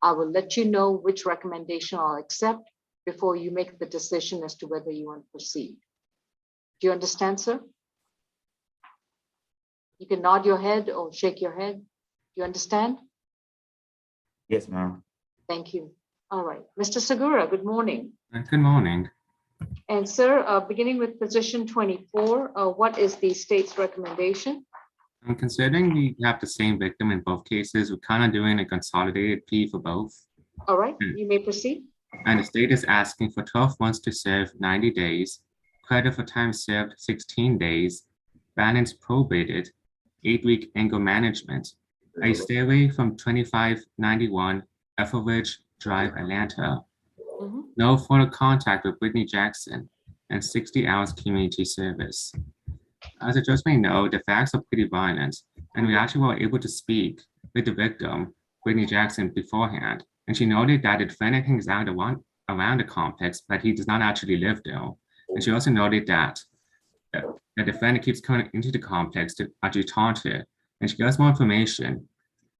B: I will let you know which recommendation I'll accept before you make the decision as to whether you want to proceed. Do you understand, sir? You can nod your head or shake your head. Do you understand?
H: Yes, ma'am.
B: Thank you. All right. Mr. Segura, good morning.
L: Good morning.
B: And sir, beginning with position 24, what is the state's recommendation?
L: Considering we have the same victim in both cases, we're kind of doing a consolidated plea for both.
B: All right, you may proceed.
L: And the state is asking for 12 months to serve 90 days, credit for time served 16 days, balance probated, 8-week anger management, a stay away from 2591 Etheridge Drive, Atlanta, no further contact with Brittany Jackson, and 60 hours community service. As the judge may know, the facts are pretty violent, and we actually were able to speak with the victim, Brittany Jackson, beforehand, and she noted that the defendant hangs out around the complex, but he does not actually live there. And she also noted that the defendant keeps coming into the complex to actually taunt her, and she gives more information.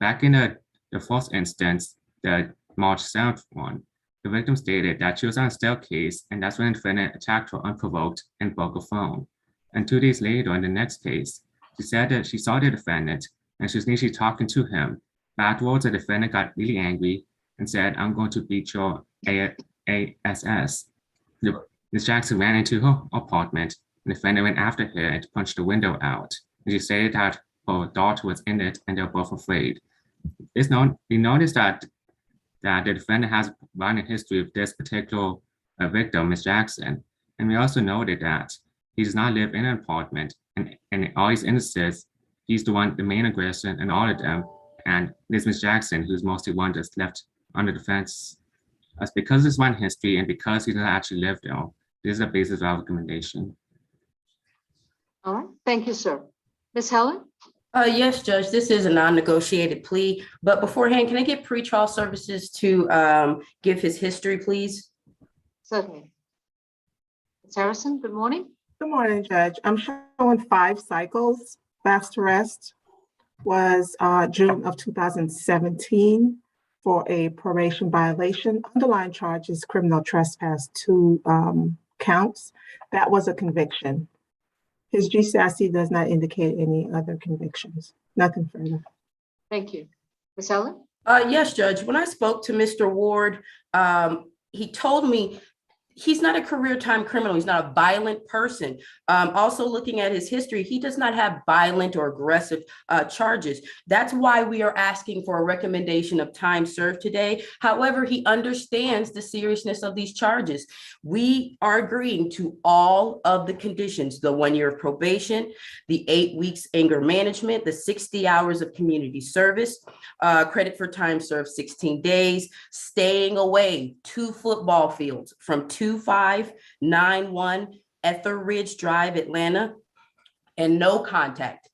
L: Back in the first instance, the March 7th one, the victim stated that she was on a staircase, and that's when the defendant attacked her unprovoked and broke her phone. And 2 days later, in the next case, she said that she saw the defendant and she was initially talking to him. Afterwards, the defendant got really angry and said, "I'm going to beat your ASS." Ms. Jackson ran into her apartment, and the defendant went after her and punched the window out. And she said that her daughter was in it and they were both afraid. We noticed that the defendant has a violent history of this particular victim, Ms. Jackson. And we also noted that he does not live in an apartment, and in all these instances, he's the main aggressor in all of them. And it's Ms. Jackson who's mostly one that's left under the fence. That's because of his violent history and because he doesn't actually live there. This is the basis of our recommendation.
B: All right, thank you, sir. Ms. Helen?
A: Yes, Judge, this is a non-negotiated plea, but beforehand, can I get pretrial services to give his history, please?
B: Certainly. Ms. Harrison, good morning.
F: Good morning, Judge. I'm showing 5 cycles. Last arrest was June of 2017 for a probation violation. Underlying charge is criminal trespass, 2 counts. That was a conviction. His GCIC does not indicate any other convictions. Nothing further.
B: Thank you. Ms. Helen?
A: Yes, Judge. When I spoke to Mr. Ward, he told me he's not a career time criminal. He's not a violent person. Also looking at his history, he does not have violent or aggressive charges. That's why we are asking for a recommendation of time served today. However, he understands the seriousness of these charges. We are agreeing to all of the conditions, the 1 year of probation, the 8 weeks anger management, the 60 hours of community service, credit for time served 16 days, staying away 2 football fields from 2591 Etheridge Drive, Atlanta, and no contact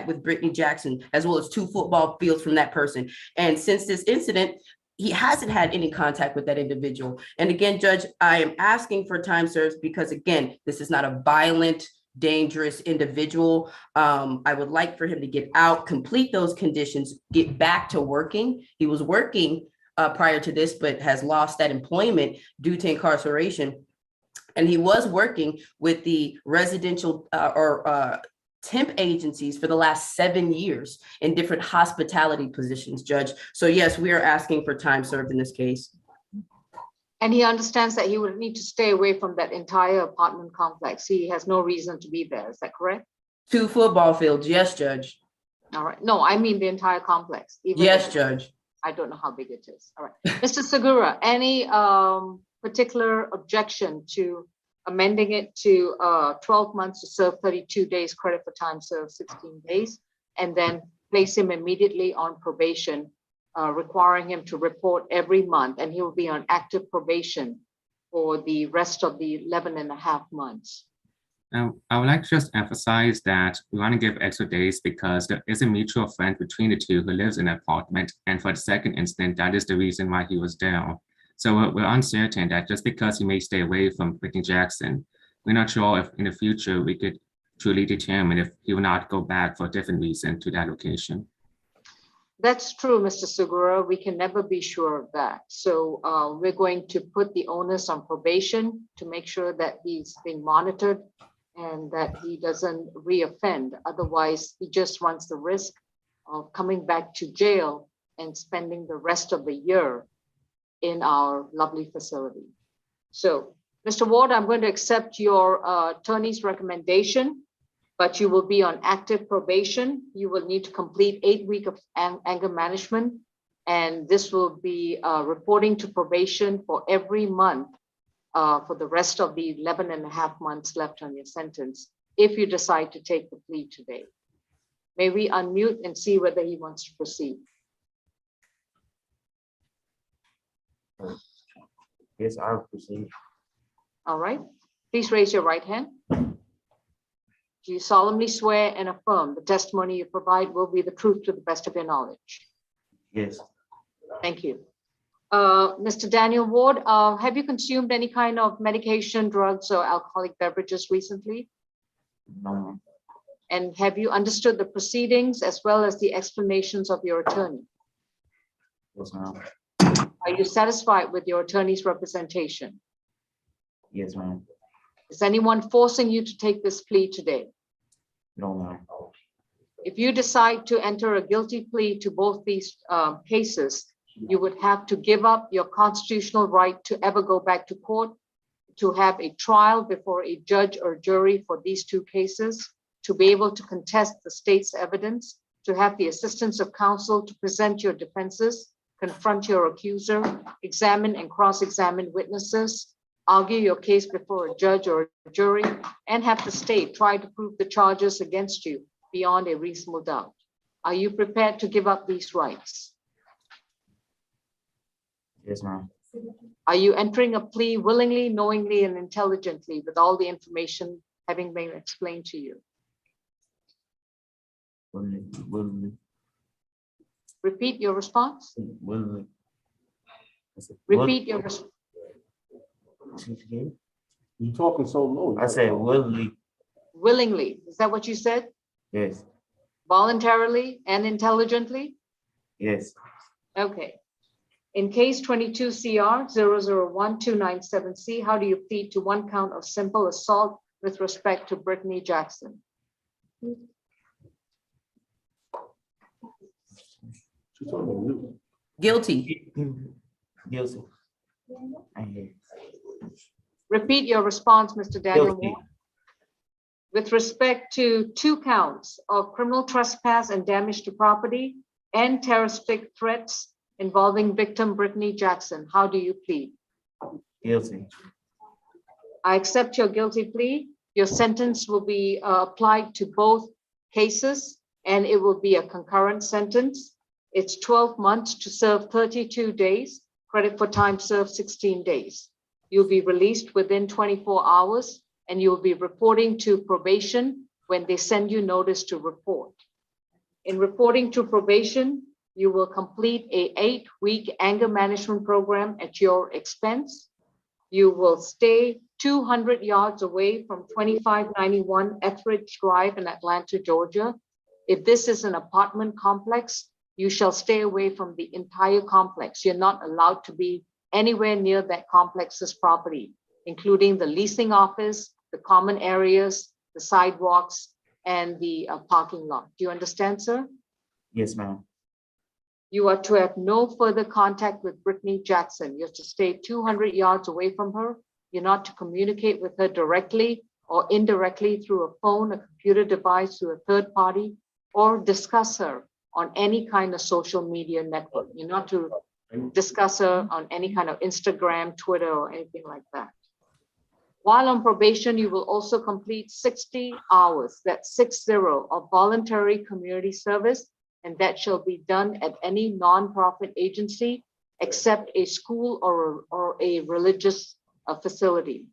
A: with Brittany Jackson, as well as 2 football fields from that person. And since this incident, he hasn't had any contact with that individual. And again, Judge, I am asking for time served because, again, this is not a violent, dangerous individual. I would like for him to get out, complete those conditions, get back to working. He was working prior to this, but has lost that employment due to incarceration. And he was working with the residential temp agencies for the last 7 years in different hospitality positions, Judge. So yes, we are asking for time served in this case.
B: And he understands that he would need to stay away from that entire apartment complex. He has no reason to be there. Is that correct?
A: 2 football fields. Yes, Judge.
B: All right. No, I mean the entire complex.
A: Yes, Judge.
B: I don't know how big it is. All right. Mr. Segura, any particular objection to amending it to 12 months to serve 32 days, credit for time served 16 days, and then place him immediately on probation, requiring him to report every month, and he will be on active probation for the rest of the 11 and a half months.
L: I would like to just emphasize that we want to give extra days because there is a mutual friend between the two who lives in an apartment. And for the second incident, that is the reason why he was there. So we're uncertain that just because he may stay away from Brittany Jackson, we're not sure if in the future we could truly determine if he will not go back for a different reason to that location.
B: That's true, Mr. Segura. We can never be sure of that. So we're going to put the onus on probation to make sure that he's being monitored and that he doesn't reoffend. Otherwise, he just runs the risk of coming back to jail and spending the rest of the year in our lovely facility. So, Mr. Ward, I'm going to accept your attorney's recommendation, but you will be on active probation. You will need to complete 8 weeks of anger management, and this will be reporting to probation for every month for the rest of the 11 and a half months left on your sentence, if you decide to take the plea today. May we unmute and see whether he wants to proceed?
H: Yes, I'll proceed.
B: All right, please raise your right hand. Do you solemnly swear and affirm the testimony you provide will be the truth to the best of your knowledge?
H: Yes.
B: Thank you. Mr. Daniel Ward, have you consumed any kind of medication, drugs, or alcoholic beverages recently?
H: No.
B: And have you understood the proceedings as well as the explanations of your attorney?
H: Yes, ma'am.
B: Are you satisfied with your attorney's representation?
H: Yes, ma'am.
B: Is anyone forcing you to take this plea today?
H: No, ma'am.
B: If you decide to enter a guilty plea to both these cases, you would have to give up your constitutional right to ever go back to court, to have a trial before a judge or jury for these two cases, to be able to contest the state's evidence, to have the assistance of counsel to present your defenses, confront your accuser, examine and cross-examine witnesses, argue your case before a judge or a jury, and have the state try to prove the charges against you beyond a reasonable doubt. Are you prepared to give up these rights?
H: Yes, ma'am.
B: Are you entering a plea willingly, knowingly, and intelligently with all the information having been explained to you?
H: Willingly.
B: Repeat your response.
H: Willingly.
B: Repeat your response.
K: You talking so low.
H: I said willingly.
B: Willingly. Is that what you said?
H: Yes.
B: Voluntarily and intelligently?
H: Yes.
B: Okay. In case 22 CR 001297C, how do you plead to one count of simple assault with respect to Brittany Jackson?
A: Guilty.
H: Guilty.
B: Repeat your response, Mr. Daniel
H: Guilty.
B: Ward. With respect to 2 counts of criminal trespass and damage to property and terroristic threats involving victim Brittany Jackson, how do you plead?
H: Guilty.
B: I accept your guilty plea. Your sentence will be applied to both cases, and it will be a concurrent sentence. It's 12 months to serve 32 days, credit for time served 16 days. You'll be released within 24 hours, and you'll be reporting to probation when they send you notice to report. In reporting to probation, you will complete a 8-week anger management program at your expense. You will stay 200 yards away from 2591 Etheridge Drive in Atlanta, Georgia. If this is an apartment complex, you shall stay away from the entire complex. You're not allowed to be anywhere near that complex's property, including the leasing office, the common areas, the sidewalks, and the parking lot. Do you understand, sir?
H: Yes, ma'am.
B: You are to have no further contact with Brittany Jackson. You're to stay 200 yards away from her. You're not to communicate with her directly or indirectly through a phone, a computer device, through a third party, or discuss her on any kind of social media network. You're not to discuss her on any kind of Instagram, Twitter, or anything like that. While on probation, you will also complete 60 hours, that's 60, of voluntary community service, and that shall be done at any nonprofit agency except a school or a religious facility.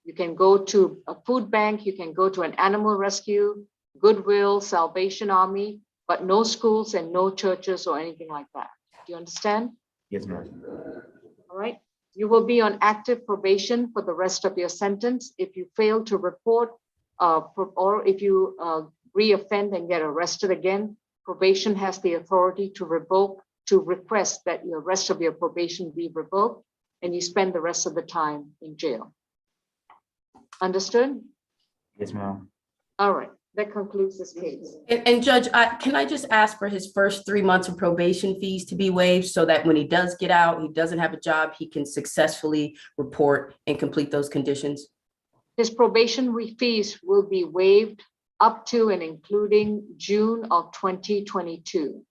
B: You can go to a food bank, you can go to an animal rescue, Goodwill, Salvation Army, but no schools and no churches or anything like that. Do you understand?
H: Yes, ma'am.
B: All right. You will be on active probation for the rest of your sentence. If you fail to report or if you reoffend and get arrested again, probation has the authority to request that the rest of your probation be revoked and you spend the rest of the time in jail. Understood?
H: Yes, ma'am.
B: All right. That concludes this case.
A: And Judge, can I just ask for his first 3 months of probation fees to be waived so that when he does get out, he doesn't have a job, he can successfully report and complete those conditions?
B: His probation fees will be waived up to and including June of 2022.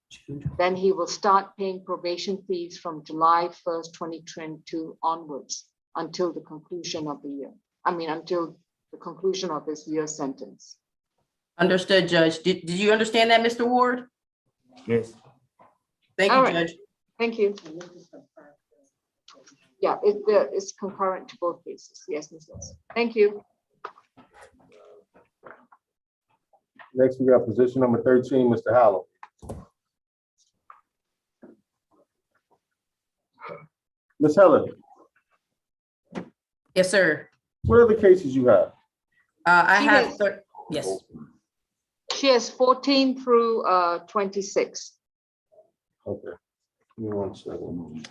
B: Then he will start paying probation fees from July 1st, 2022 onwards until the conclusion of the year. Until the conclusion of his year sentence.
A: Understood, Judge. Did you understand that, Mr. Ward?
H: Yes.
A: Thank
B: All
A: you,
B: right.
A: Judge.
B: Thank you. Yeah, it's concurrent to both cases. Yes, Ms. Wilson. Thank you.
M: Next, we got position number 13, Mr. Hallow. Ms. Helen,
A: Yes, sir.
M: what are the cases you have?
A: I
B: She
A: have,
B: has-
A: yes.
B: She has 14 through 26.
M: Okay. Give me 1 second.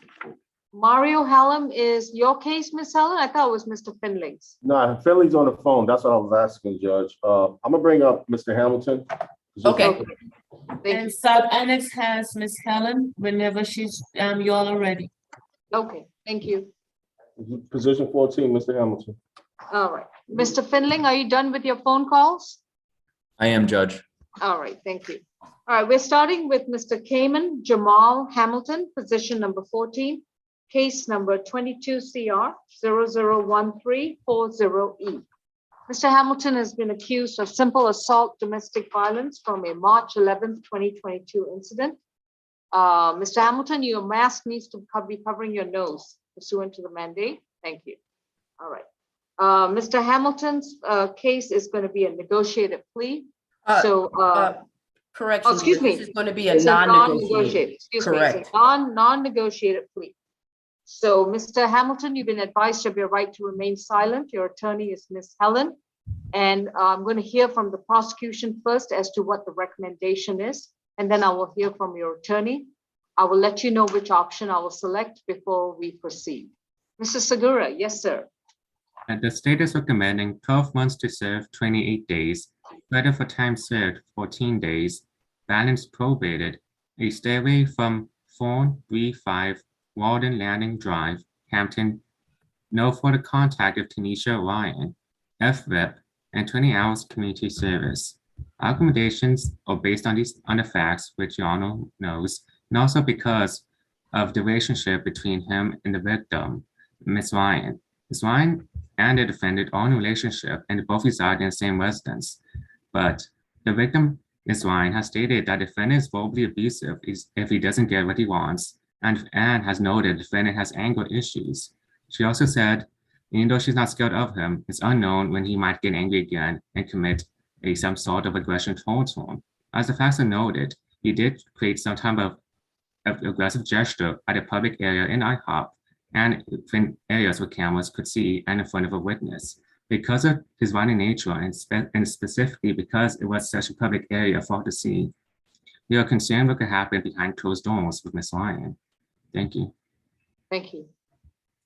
B: Mario Hallam is your case, Ms. Helen? I thought it was Mr. Finley's.
M: Nah, Finley's on the phone. That's what I was asking, Judge. I'm gonna bring up Mr. Hamilton.
A: Okay.
B: Thank you.
N: And sub-annex has Miss Helen whenever she's, you all are ready.
B: Okay, thank you.
M: Position 14, Mr. Hamilton.
B: All right. Mr. Finling, are you done with your phone calls?
D: I am, Judge.
B: All right, thank you. All right, we're starting with Mr. Cayman Jamal Hamilton, position number 14, case number 22 CR 001340E. Mr. Hamilton has been accused of simple assault domestic violence from a March 11th, 2022 incident. Mr. Hamilton, your mask needs to be covering your nose pursuant to the mandate. Thank you. All right. Mr. Hamilton's case is going to be a negotiated plea.
A: Correction.
B: Excuse me.
A: This is going to be a
B: It's
A: non-negotiated.
B: Excuse me,
A: Correct.
B: it's a non-negotiated plea. So, Mr. Hamilton, you've been advised of your right to remain silent. Your attorney is Ms. Helen. And I'm going to hear from the prosecution first as to what the recommendation is, and then I will hear from your attorney. I will let you know which option I will select before we proceed. Mr. Segura, yes, sir.
L: And the state is recommending 12 months to serve 28 days, credit for time served 14 days, balance probated, a stay away from 435 Walden Landing Drive, Hampton, no further contact of Tanisha Ryan, FREP, and 20 hours community service. Our recommendations are based on the facts, which you all knows, and also because of the relationship between him and the victim, Ms. Ryan. Ms. Ryan and the defendant are in a relationship and both reside in the same residence. But the victim, Ms. Ryan, has stated that the defendant is verbally abusive if he doesn't get what he wants, and has noted the defendant has anger issues. She also said, even though she's not scared of him, it's unknown when he might get angry again and commit some sort of aggression towards him. As the facts are noted, he did create some type of aggressive gesture at a public area in IHOP and in areas where cameras could see and in front of a witness. Because of his violent nature and specifically because it was such a public area for her to see, we are concerned what could happen behind closed doors with Ms. Ryan. Thank you.
B: Thank you.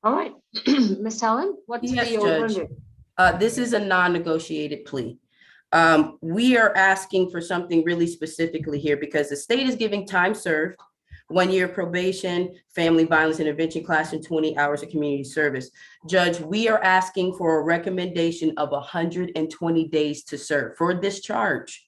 B: All right, Ms. Helen, what's
A: Yes,
B: the
A: Judge. This is a non-negotiated plea. We are asking for something really specifically here because the state is giving time served, 1 year probation, family violence intervention class, and 20 hours of community service. Judge, we are asking for a recommendation of 120 days to serve for this charge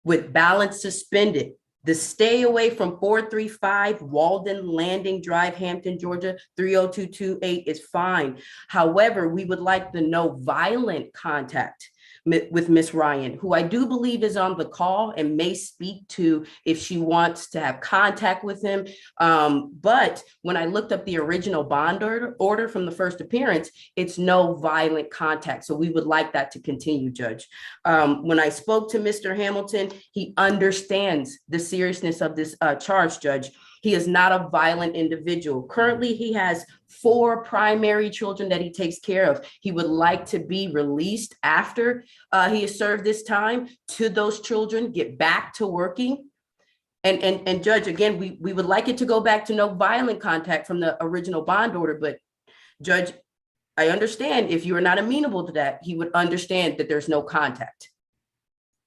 A: with balance suspended The stay away from 435 Walden Landing Drive, Hampton, Georgia, 30228 is fine. However, we would like the no violent contact with Miss Ryan, who I do believe is on the call and may speak to if she wants to have contact with him. But when I looked up the original bond order from the first appearance, it's no violent contact. So we would like that to continue, Judge. When I spoke to Mr. Hamilton, he understands the seriousness of this charge, Judge. He is not a violent individual. Currently, he has 4 primary children that he takes care of. He would like to be released after he has served this time to those children, get back to working. And Judge, again, we would like it to go back to no violent contact from the original bond order. But Judge, I understand if you are not amenable to that, he would understand that there's no contact.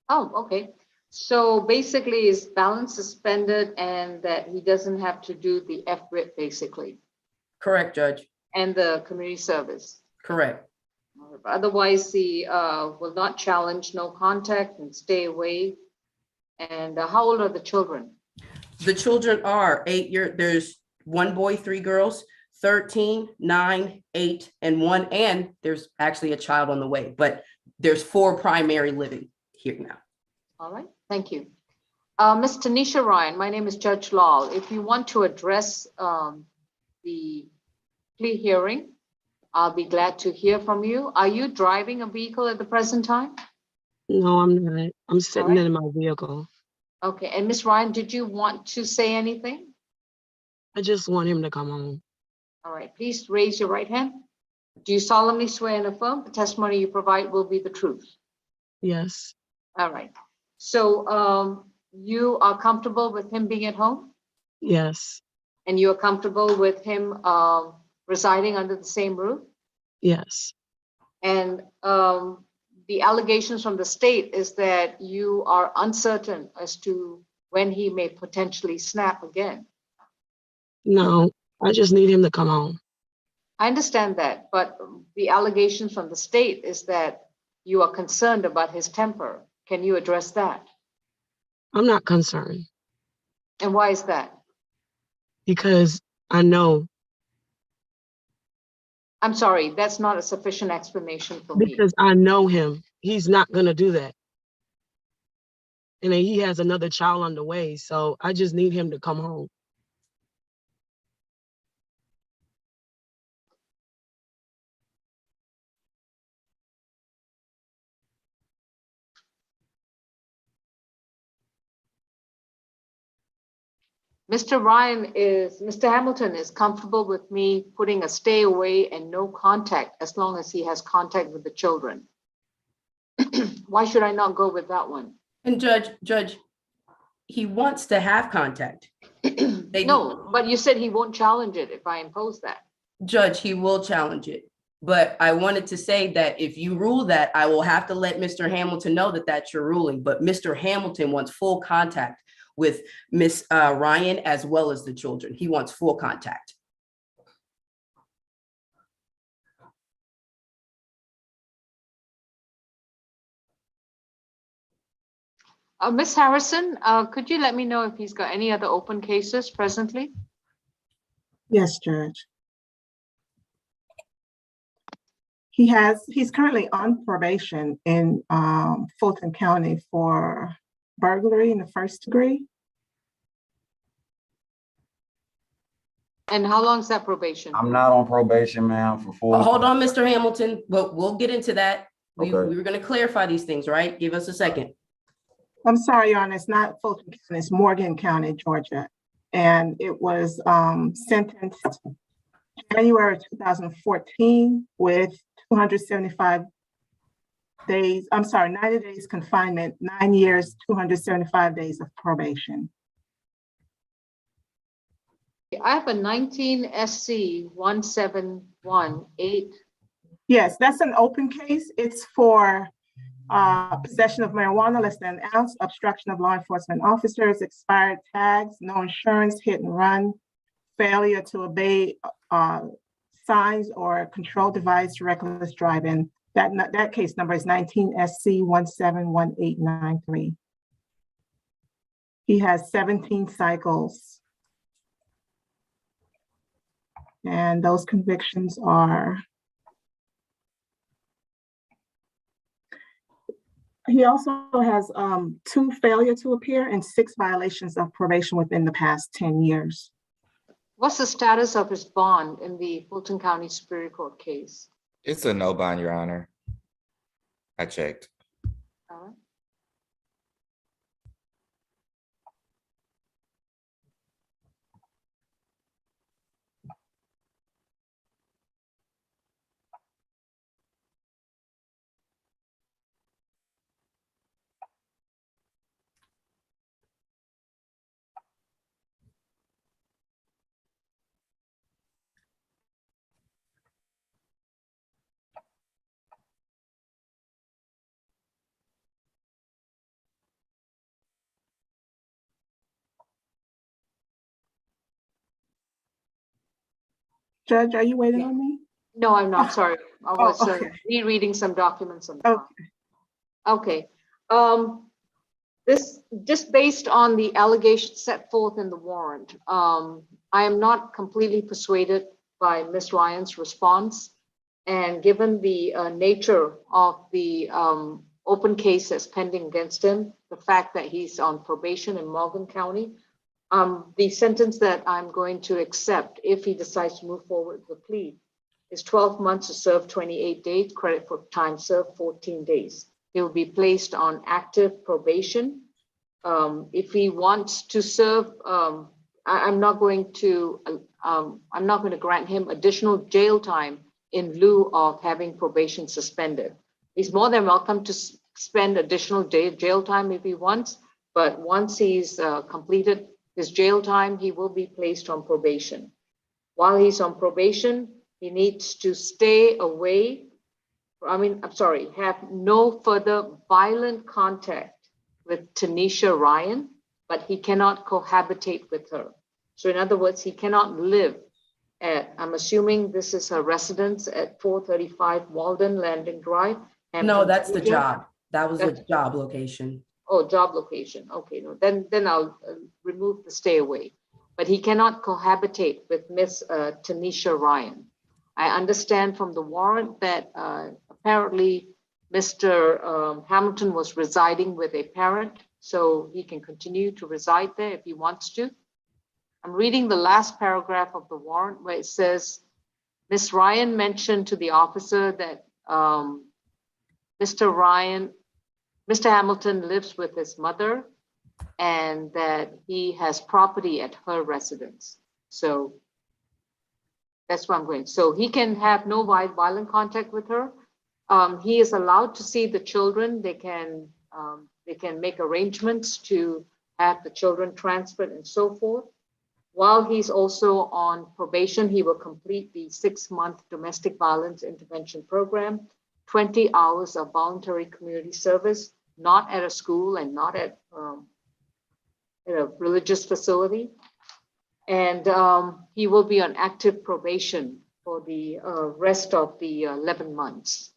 B: Oh, okay. So basically is balance suspended and that he doesn't have to do the FRIP basically.
A: Correct, Judge.
B: And the community service.
A: Correct.
B: Otherwise, he will not challenge no contact and stay away. And how old are the children?
A: The children are 8 years. There's 1 boy, 3 girls, 13, 9, 8, and 1. And there's actually a child on the way, but there's 4 primary living here now.
B: All right, thank you. Ms. Tanisha Ryan, my name is Judge Lal. If you want to address the plea hearing, I'll be glad to hear from you. Are you driving a vehicle at the present time?
O: No, I'm not. I'm sitting in my vehicle.
B: Okay, and Ms. Ryan, did you want to say anything?
O: I just want him to come home.
B: All right, please raise your right hand. Do you solemnly swear and affirm the testimony you provide will be the truth?
O: Yes.
B: All right. So you are comfortable with him being at home?
O: Yes.
B: And you're comfortable with him residing under the same roof?
O: Yes.
B: And the allegations from the state is that you are uncertain as to when he may potentially snap again.
O: No, I just need him to come home.
B: I understand that, but the allegations from the state is that you are concerned about his temper. Can you address that?
O: I'm not concerned.
B: And why is that?
O: Because I know.
B: I'm sorry, that's not a sufficient explanation for me.
O: Because I know him. He's not going to do that. And then he has another child on the way. So I just need him to come home.
B: Mr. Hamilton is comfortable with me putting a stay away and no contact as long as he has contact with the children. Why should I not go with that one?
A: And Judge, he wants to have contact.
B: No, but you said he won't challenge it if I impose that.
A: Judge, he will challenge it. But I wanted to say that if you rule that, I will have to let Mr. Hamilton know that that's your ruling. But Mr. Hamilton wants full contact with Miss Ryan as well as the children. He wants full contact.
B: Ms. Harrison, could you let me know if he's got any other open cases presently?
F: Yes, Judge. He's currently on probation in Fulton County for burglary in the 1st degree.
B: And how long is that probation?
H: I'm not on probation, ma'am, for 4
A: Hold on, Mr. Hamilton. We'll get into that. We
H: Okay.
A: were going to clarify these things, right? Give us a second.
F: I'm sorry, Your Honor, it's not Fulton County, it's Morgan County, Georgia. And it was sentenced January 2014 with 275 days, 90 days confinement, 9 years, 275 days of probation.
B: I have a 19 SC 1718.
F: Yes, that's an open case. It's for possession of marijuana less than an ounce, obstruction of law enforcement officers, expired tags, no insurance, hit and run, failure to obey signs or control device, reckless driving. That case number is 19 SC 171893. He has 17 cycles. And those convictions are, he also has 2 failure to appear and 6 violations of probation within the past 10 years.
B: What's the status of his bond in the Fulton County Superior Court case?
E: It's a no bond, Your Honor. I checked.
B: All right.
F: Judge, are you waiting on me?
B: No, I'm not, sorry. I was
F: okay.
B: rereading some documents on the
F: Okay.
B: file. Okay. This, just based on the allegations set forth in the warrant, I am not completely persuaded by Ms. Ryan's response. And given the nature of the open case that's pending against him, the fact that he's on probation in Morgan County, the sentence that I'm going to accept if he decides to move forward with the plea is 12 months to serve 28 days, credit for time served 14 days. He will be placed on active probation. If he wants to serve, I'm not going to grant him additional jail time in lieu of having probation suspended. He's more than welcome to spend additional jail time if he wants, but once he's completed his jail time, he will be placed on probation. While he's on probation, he needs to stay away. Have no further violent contact with Tanisha Ryan, but he cannot cohabitate with her. So in other words, he cannot live at, I'm assuming this is her residence at 435 Walden Landing Drive.
A: No, that's the
B: Georgia.
A: job. That was the job location.
B: Oh, job location. Okay, no, then I'll remove the stay away. But he cannot cohabitate with Miss Tanisha Ryan. I understand from the warrant that apparently Mr. Hamilton was residing with a parent, so he can continue to reside there if he wants to. I'm reading the last paragraph of the warrant where it says, Miss Ryan mentioned to the officer that Mr. Hamilton lives with his mother and that he has property at her residence. So that's where I'm going. So he can have no violent contact with her. He is allowed to see the children. They can make arrangements to have the children transferred and so forth. While he's also on probation, he will complete the 6-month domestic violence intervention program, 20 hours of voluntary community service, not at a school and not at a religious facility. And he will be on active probation for the rest of the 11 months.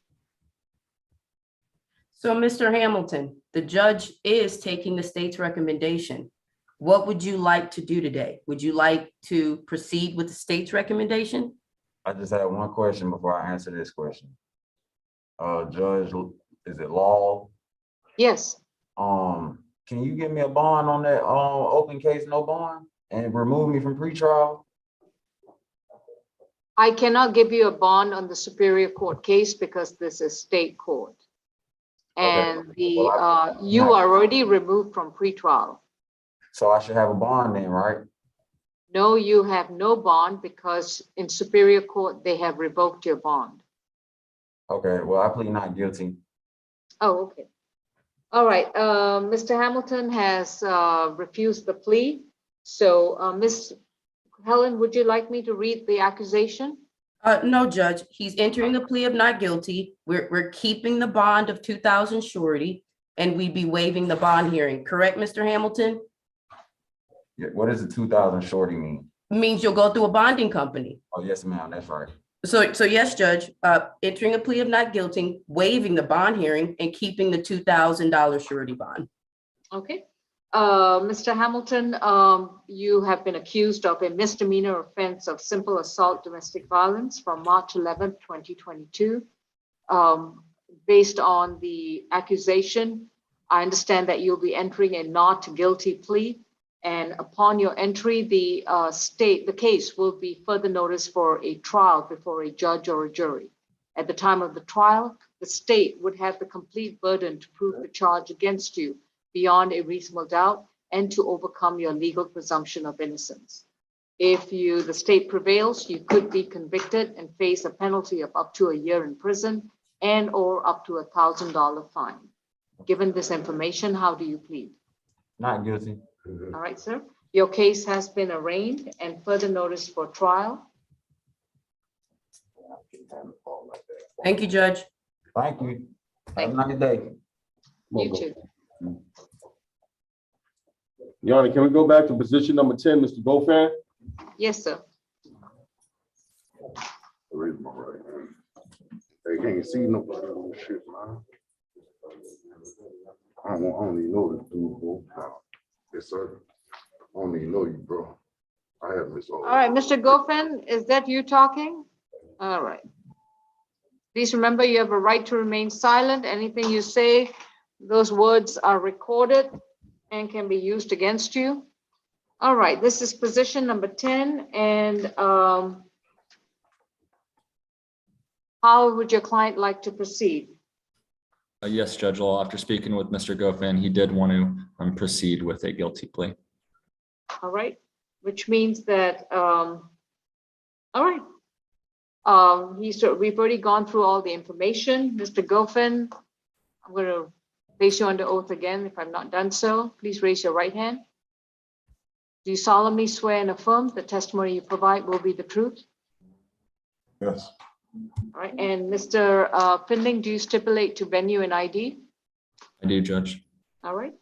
A: So, Mr. Hamilton, the judge is taking the state's recommendation. What would you like to do today? Would you like to proceed with the state's recommendation?
H: I just have one question before I answer this question. Judge, is it law?
B: Yes.
H: Can you give me a bond on that open case, no bond, and remove me from pretrial?
B: I cannot give you a bond on the Superior Court case because this is state court. And
H: Okay.
B: you are already removed from pretrial.
H: So I should have a bond then, right?
B: No, you have no bond because in Superior Court, they have revoked your bond.
H: Okay, well, I plead not guilty.
B: Oh, okay. All right, Mr. Hamilton has refused the plea. So Ms. Helen, would you like me to read the accusation?
A: No, Judge, he's entering the plea of not guilty. We're keeping the bond of 2,000 surety and we'd be waiving the bond hearing. Correct, Mr. Hamilton?
H: Yeah, what does the 2,000 shorty mean?
A: It means you'll go through a bonding company.
H: Oh, yes, ma'am, that's right.
A: So yes, Judge, entering a plea of not guilty, waiving the bond hearing and keeping the $2,000 surety bond.
B: Okay. Mr. Hamilton, you have been accused of a misdemeanor offense of simple assault domestic violence from March 11th, 2022. Based on the accusation, I understand that you'll be entering a not guilty plea. And upon your entry, the case will be further noticed for a trial before a judge or a jury. At the time of the trial, the state would have the complete burden to prove the charge against you beyond a reasonable doubt and to overcome your legal presumption of innocence. If the state prevails, you could be convicted and face a penalty of up to a year in prison and or up to $1,000 fine. Given this information, how do you plead?
H: Not guilty.
B: All right, sir. Your case has been arraigned and further notice for trial.
A: Thank you, Judge.
H: Thank you. Have a nice day.
B: You too.
M: Your Honor, can we go back to position number 10, Mr. Gofan?
B: Yes, sir.
K: Raise my right hand. Hey, can't see nobody on this shit, man. I don't even know this dude, bro. Yes, sir. I don't even know you, bro. I have Miss
B: All right, Mr. Goffin, is that you talking? All right. Please remember you have a right to remain silent. Anything you say, those words are recorded and can be used against you. All right, this is position number 10. And how would your client like to proceed?
D: Yes, Judge Law, after speaking with Mr. Goffin, he did want to proceed with a guilty plea.
B: All right, which means that, all right. We've already gone through all the information. Mr. Goffin, I'm going to place you under oath again if I've not done so. Please raise your right hand. Do you solemnly swear and affirm the testimony you provide will be the truth?
K: Yes.
B: All right, and Mr. Findling, do you stipulate to venue and ID?
D: I do, Judge.
B: All right,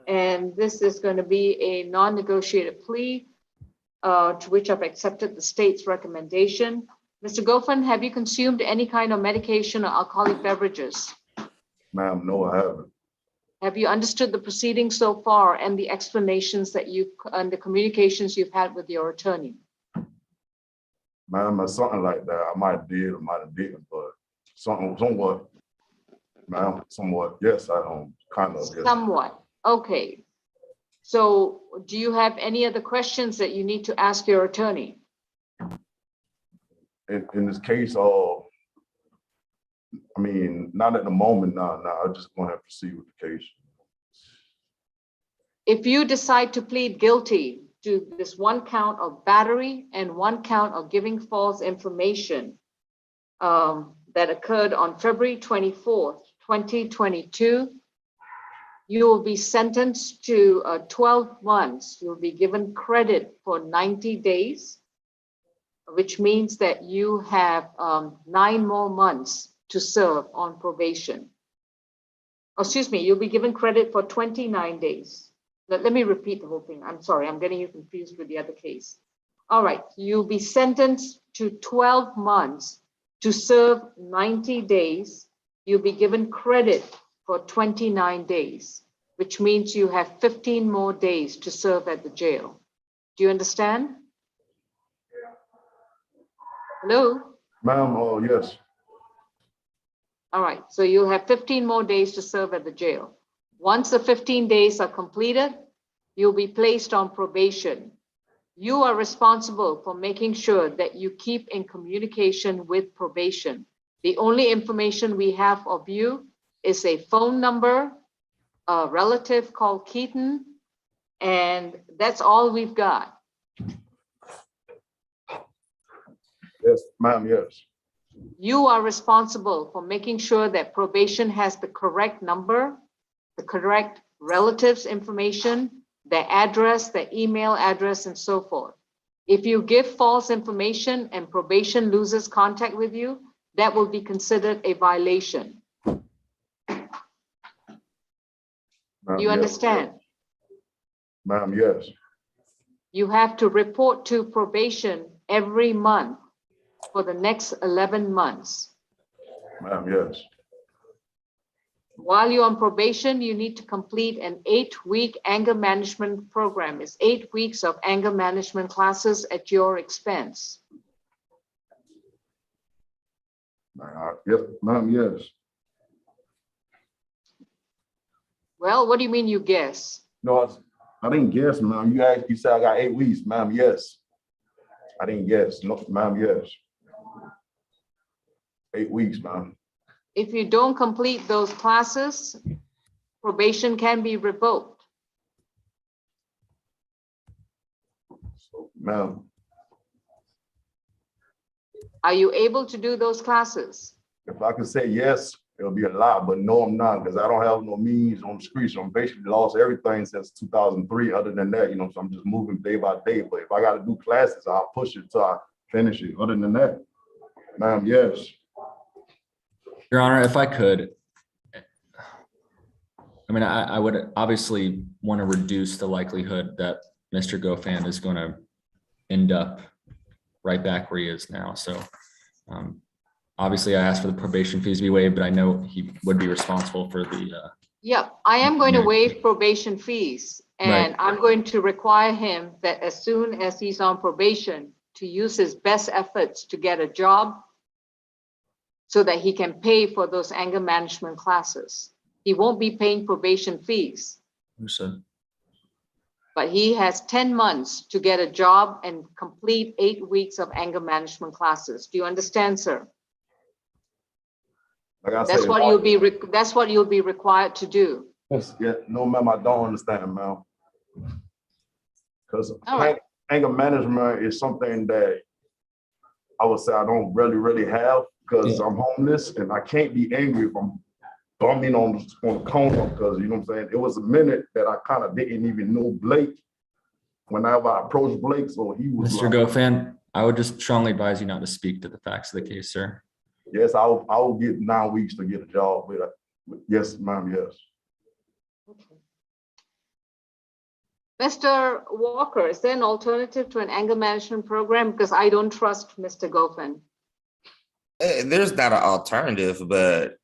B: and this is going to be a non-negotiated plea to which I've accepted the state's recommendation. Mr. Goffin, have you consumed any kind of medication or alcoholic beverages?
K: Ma'am, no, I haven't.
B: Have you understood the proceedings so far and the explanations that and the communications you've had with your attorney?
K: Ma'am, something like that. I might have did or might have didn't, but somewhat. Ma'am, somewhat. Yes, I kind of. Yes.
B: Somewhat. Okay. So do you have any other questions that you need to ask your attorney?
K: In this case, I mean, not at the moment, no, I'm just gonna have to proceed with the case.
B: If you decide to plead guilty to this one count of battery and one count of giving false information that occurred on February 24th, 2022, you will be sentenced to 12 months. You'll be given credit for 90 days, which means that you have 9 more months to serve on probation. Oh, excuse me, you'll be given credit for 29 days. Let me repeat the whole thing. I'm sorry, I'm getting you confused with the other case. All right, you'll be sentenced to 12 months to serve 90 days. You'll be given credit for 29 days, which means you have 15 more days to serve at the jail. Do you understand? Hello?
K: Ma'am, yes.
B: All right, so you'll have 15 more days to serve at the jail. Once the 15 days are completed, you'll be placed on probation. You are responsible for making sure that you keep in communication with probation. The only information we have of you is a phone number, a relative called Keaton, and that's all we've got.
K: Yes, ma'am, yes.
B: You are responsible for making sure that probation has the correct number, the correct relatives information, their address, their email address, and so forth. If you give false information and probation loses contact with you, that will be considered a violation. You understand?
K: Ma'am, yes.
B: You have to report to probation every month for the next 11 months.
K: Ma'am, yes.
B: While you're on probation, you need to complete an 8-week anger management program. It's 8 weeks of anger management classes at your expense.
K: Yes, ma'am, yes.
B: Well, what do you mean you guess?
K: No, I didn't guess, ma'am. You said I got 8 weeks, ma'am, yes. I didn't guess, no, ma'am, yes. 8 weeks, ma'am.
B: If you don't complete those classes, probation can be revoked.
K: So, ma'am,
B: Are you able to do those classes?
K: if I could say yes, it'll be a lot, but no, I'm not, because I don't have no means on the streets. So I'm basically lost everything since 2003. Other than that, so I'm just moving day by day. But if I got to do classes, I'll push it till I finish it. Other than that, ma'am, yes.
D: Your Honor, if I could, I mean, I would obviously want to reduce the likelihood that Mr. Gofan is going to end up right back where he is now. So obviously I asked for the probation fees to be waived, but I know he would be responsible for the.
B: Yeah, I am going to waive probation fees, and I'm going to require him that as soon as he's on probation to use his best efforts to get a job so that he can pay for those anger management classes. He won't be paying probation fees,
D: Understood.
B: but he has 10 months to get a job and complete 8 weeks of anger management classes. Do you understand, sir?
K: Like I
B: That's
K: said,
B: what you'll be required to do.
K: yeah, no, ma'am, I don't understand, ma'am. Because
B: All right.
K: anger management is something that I would say I don't really have, because I'm homeless and I can't be angry if I'm bumming on the corner, because you know what I'm saying? It was a minute that I kind of didn't even know Blake. Whenever I approached Blake, so he was
D: Mr. Gofan, I would just strongly advise you not to speak to the facts of the case, sir.
K: Yes, I will get 9 weeks to get a job, but yes, ma'am, yes.
B: Mr. Walker, is there an alternative to an anger management program? Because I don't trust Mr. Gofan.
E: There's not an alternative, but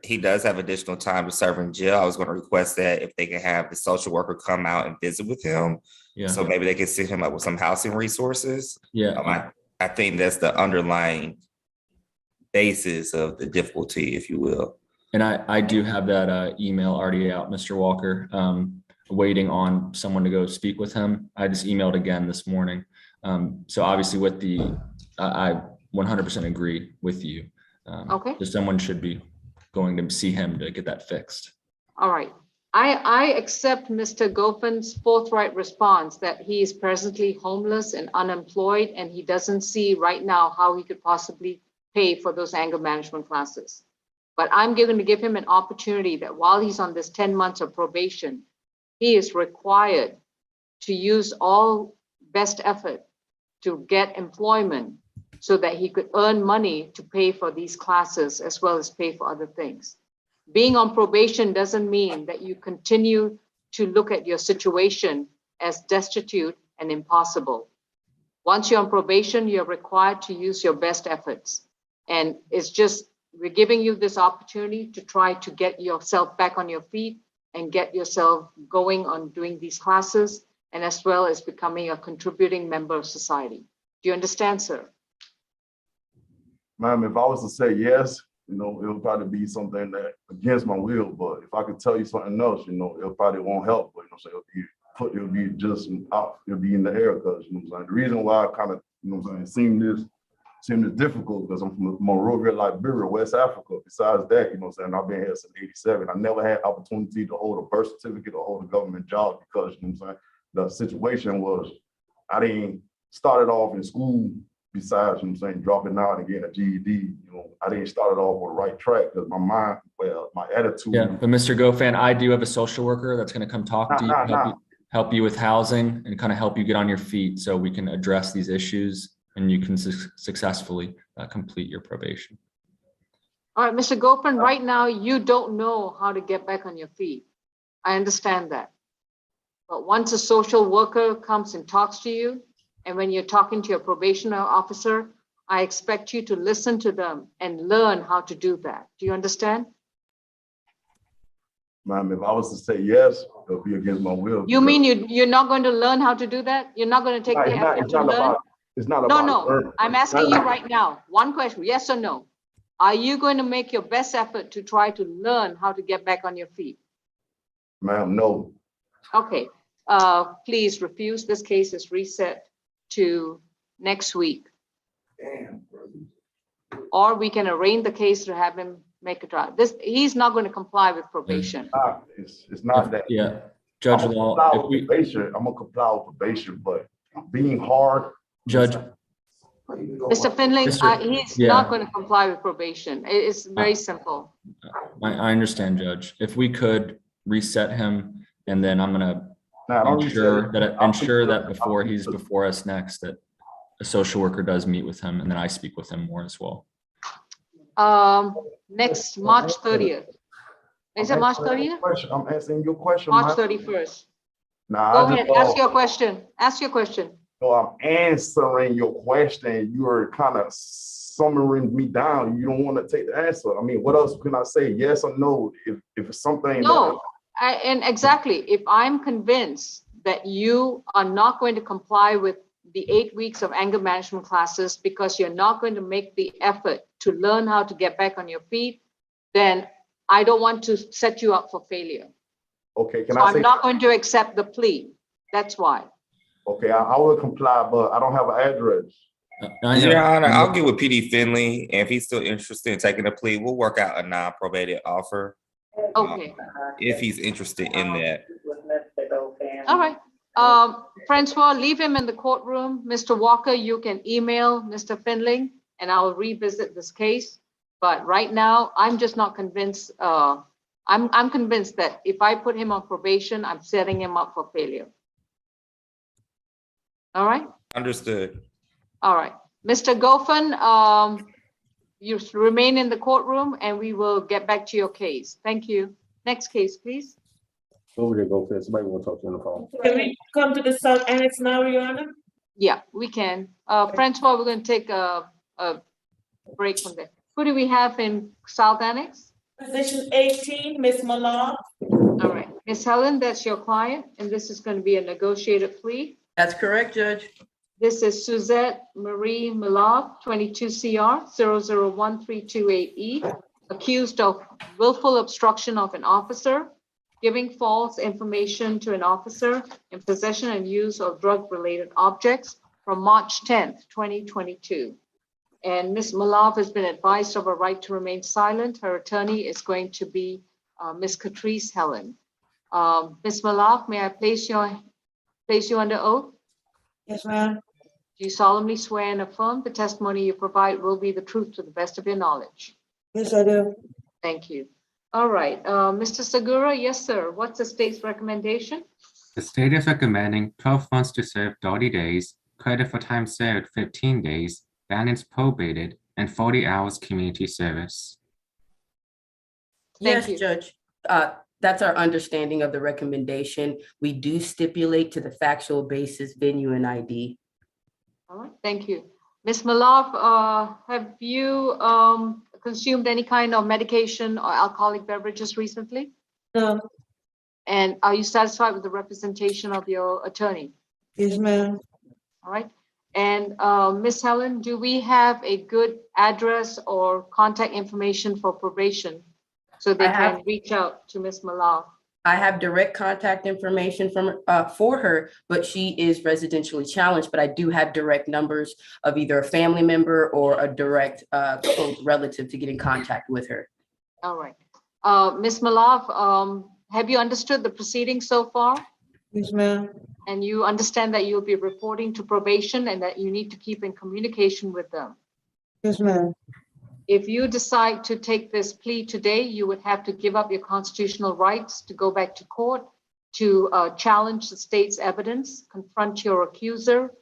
E: he does have additional time to serve in jail. I was going to request that if they can have the social worker come out and visit with him.
D: Yeah.
E: So maybe they can set him up with some housing resources.
D: Yeah.
E: I think that's the underlying basis of the difficulty, if you will.
D: And I do have that email already out, Mr. Walker, waiting on someone to go speak with him. I just emailed again this morning. So obviously with I 100% agree with you.
B: Okay.
D: So someone should be going to see him to get that fixed.
B: All right. I accept Mr. Gofan's forthright response that he is presently homeless and unemployed, and he doesn't see right now how he could possibly pay for those anger management classes. But I'm going to give him an opportunity that while he's on this 10 months of probation, he is required to use all best effort to get employment so that he could earn money to pay for these classes as well as pay for other things. Being on probation doesn't mean that you continue to look at your situation as destitute and impossible. Once you're on probation, you're required to use your best efforts. And it's just, we're giving you this opportunity to try to get yourself back on your feet and get yourself going on doing these classes, and as well as becoming a contributing member of society. Do you understand, sir?
K: Ma'am, if I was to say yes, it'll probably be something that against my will, but if I could tell you something else, it probably won't help, but it'll be just out, it'll be in the air, because the reason why I kind of seem this difficult, because I'm from Monrovia, Liberia, West Africa. Besides that, I've been here since '87. I never had opportunity to hold a birth certificate or hold a government job, because the situation was I didn't started off in school. Besides, dropping out and getting a GED, I didn't start it off on the right track, because my attitude.
D: Yeah, but Mr. Gofan, I do have a social worker that's going to come talk to you, help you with housing and kind of help you get on your feet so we can address these issues and you can successfully complete your probation.
B: All right, Mr. Gofan, right now, you don't know how to get back on your feet. I understand that. But once a social worker comes and talks to you, and when you're talking to your probation officer, I expect you to listen to them and learn how to do that. Do you understand?
K: Ma'am, if I was to say yes, it'll be against my will.
B: You mean you're not going to learn how to do that? You're not going to take the effort
K: It's
B: to
K: not
B: learn?
K: about, it's not
B: No,
K: about.
B: no, I'm asking you right now, one question, yes or no? Are you going to make your best effort to try to learn how to get back on your feet?
K: Ma'am, no.
B: Okay, please refuse. This case is reset to next week. Or we can arrange the case to have him make a trial. He's not going to comply with probation.
K: It's not that.
D: Yeah, Judge
K: I'm gonna
D: Law,
K: comply
D: if
K: with
D: we,
K: probation. I'm gonna comply with probation, but being hard.
D: Judge,
B: Mr. Finley, he's
D: yeah.
B: not going to comply with probation. It's very simple.
D: I understand, Judge. If we could reset him, and then I'm gonna ensure that before he's before us next, that a social worker does meet with him, and then I speak with him more as well.
B: Next March 30th. Is it March 30th?
K: I'm answering your question.
B: March 31st.
K: Nah,
B: Go ahead, ask your question. Ask your question.
K: So I'm answering your question. You are kind of summering me down. You don't want to take the answer. I mean, what else can I say? Yes or no? If it's something.
B: No, and exactly. If I'm convinced that you are not going to comply with the 8 weeks of anger management classes because you're not going to make the effort to learn how to get back on your feet, then I don't want to set you up for failure.
K: Okay,
B: So I'm not going to accept the plea. That's why.
K: Okay, I will comply, but I don't have an address.
E: Your Honor, I'll get with PD Finley, and if he's still interested in taking a plea, we'll work out a non-probated offer.
B: Okay.
E: If he's interested in that.
B: All right. Francois, leave him in the courtroom. Mr. Walker, you can email Mr. Finley, and I'll revisit this case. But right now, I'm just not convinced. I'm convinced that if I put him on probation, I'm setting him up for failure. All right.
E: Understood.
B: All right. Mr. Goffin, you remain in the courtroom and we will get back to your case. Thank you. Next case, please.
M: Over there, go first. Somebody want to talk to you on the phone.
N: Can we come to the South Annex now, Your Honor?
B: Yeah, we can. Francois, we're going to take a break from there. Who do we have in South Annex?
N: Position 18, Ms. Malone.
B: All right. Ms. Helen, that's your client, and this is going to be a negotiated plea.
A: That's correct, Judge.
B: This is Suzette Marie Milov, 22 CR 001328E, accused of willful obstruction of an officer, giving false information to an officer, in possession and use of drug-related objects from March 10th, 2022. And Ms. Milov has been advised of her right to remain silent. Her attorney is going to be Ms. Catrice Helen. Ms. Milov, may I place you under oath?
N: Yes, ma'am.
B: Do you solemnly swear and affirm the testimony you provide will be the truth to the best of your knowledge?
N: Yes, I do.
B: Thank you. All right, Mr. Segura, yes, sir. What's the state's recommendation?
L: The state is recommending 12 months to serve 30 days, credit for time served 15 days, balance probated, and 40 hours community service.
A: Yes, Judge. That's our understanding of the recommendation. We do stipulate to the factual basis, venue, and ID.
B: All right, thank you. Ms. Milov, have you consumed any kind of medication or alcoholic beverages recently?
N: No.
B: And are you satisfied with the representation of your attorney?
N: Yes, ma'am.
B: All right. And Ms. Helen, do we have a good address or contact information for probation so they can reach out to Ms. Milov?
A: I have direct contact information from for her, but she is residentially challenged. But I do have direct numbers of either a family member or a direct close relative to get in contact with her.
B: All right. Ms. Milov, have you understood the proceedings so far?
N: Yes, ma'am.
B: And you understand that you'll be reporting to probation and that you need to keep in communication with them?
N: Yes, ma'am.
B: If you decide to take this plea today, you would have to give up your constitutional rights to go back to court, to challenge the state's evidence, confront your accuser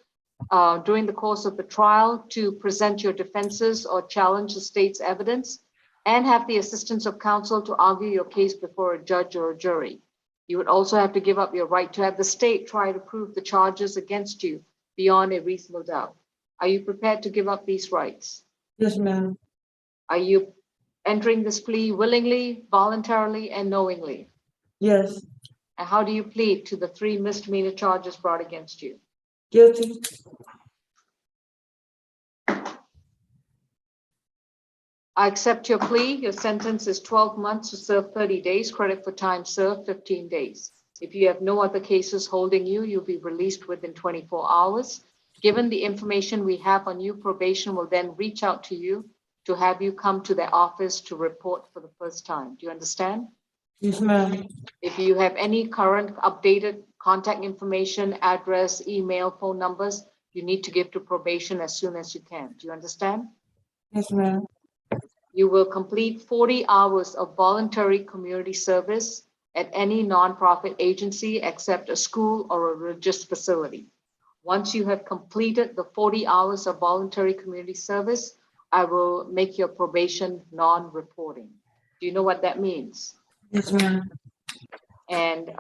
B: during the course of the trial, to present your defenses or challenge the state's evidence, and have the assistance of counsel to argue your case before a judge or a jury. You would also have to give up your right to have the state try to prove the charges against you beyond a reasonable doubt. Are you prepared to give up these rights?
N: Yes, ma'am.
B: Are you entering this plea willingly, voluntarily, and knowingly?
A: Yes.
B: And how do you plead to the 3 misdemeanor charges brought against you?
A: Guilty.
B: I accept your plea. Your sentence is 12 months to serve 30 days, credit for time served 15 days. If you have no other cases holding you, you'll be released within 24 hours. Given the information we have on you, probation will then reach out to you to have you come to their office to report for the first time. Do you understand?
A: Yes, ma'am.
B: If you have any current updated contact information, address, email, phone numbers, you need to give to probation as soon as you can. Do you understand?
A: Yes, ma'am.
B: You will complete 40 hours of voluntary community service at any nonprofit agency except a school or a religious facility. Once you have completed the 40 hours of voluntary community service, I will make your probation non-reporting. Do you know what that means?
A: Yes, ma'am.
B: And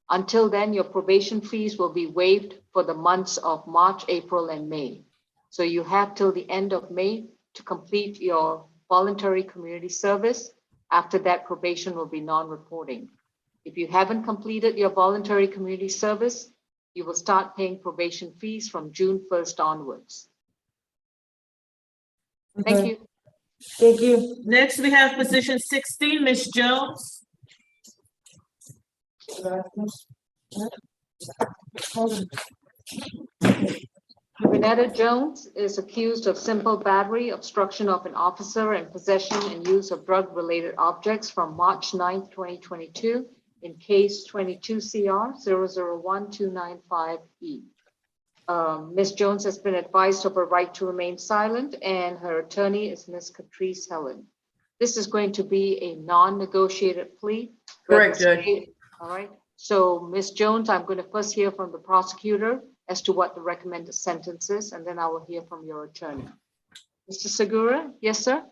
B: until then, your probation fees will be waived for the months of March, April, and May. So you have till the end of May to complete your voluntary community service. After that, probation will be non-reporting. If you haven't completed your voluntary community service, you will start paying probation fees from June 1st onwards. Thank you.
A: Thank you.
N: Next, we have position 16, Ms. Jones.
B: Renetta Jones is accused of simple battery, obstruction of an officer, and possession and use of drug-related objects from March 9th, 2022 in case 22 CR 001295E. Ms. Jones has been advised of her right to remain silent, and her attorney is Ms. Catrice Helen. This is going to be a non-negotiated plea.
A: Correct, Judge.
B: All right. So, Ms. Jones, I'm going to first hear from the prosecutor as to what the recommended sentence is, and then I will hear from your attorney. Mr. Segura, yes, sir?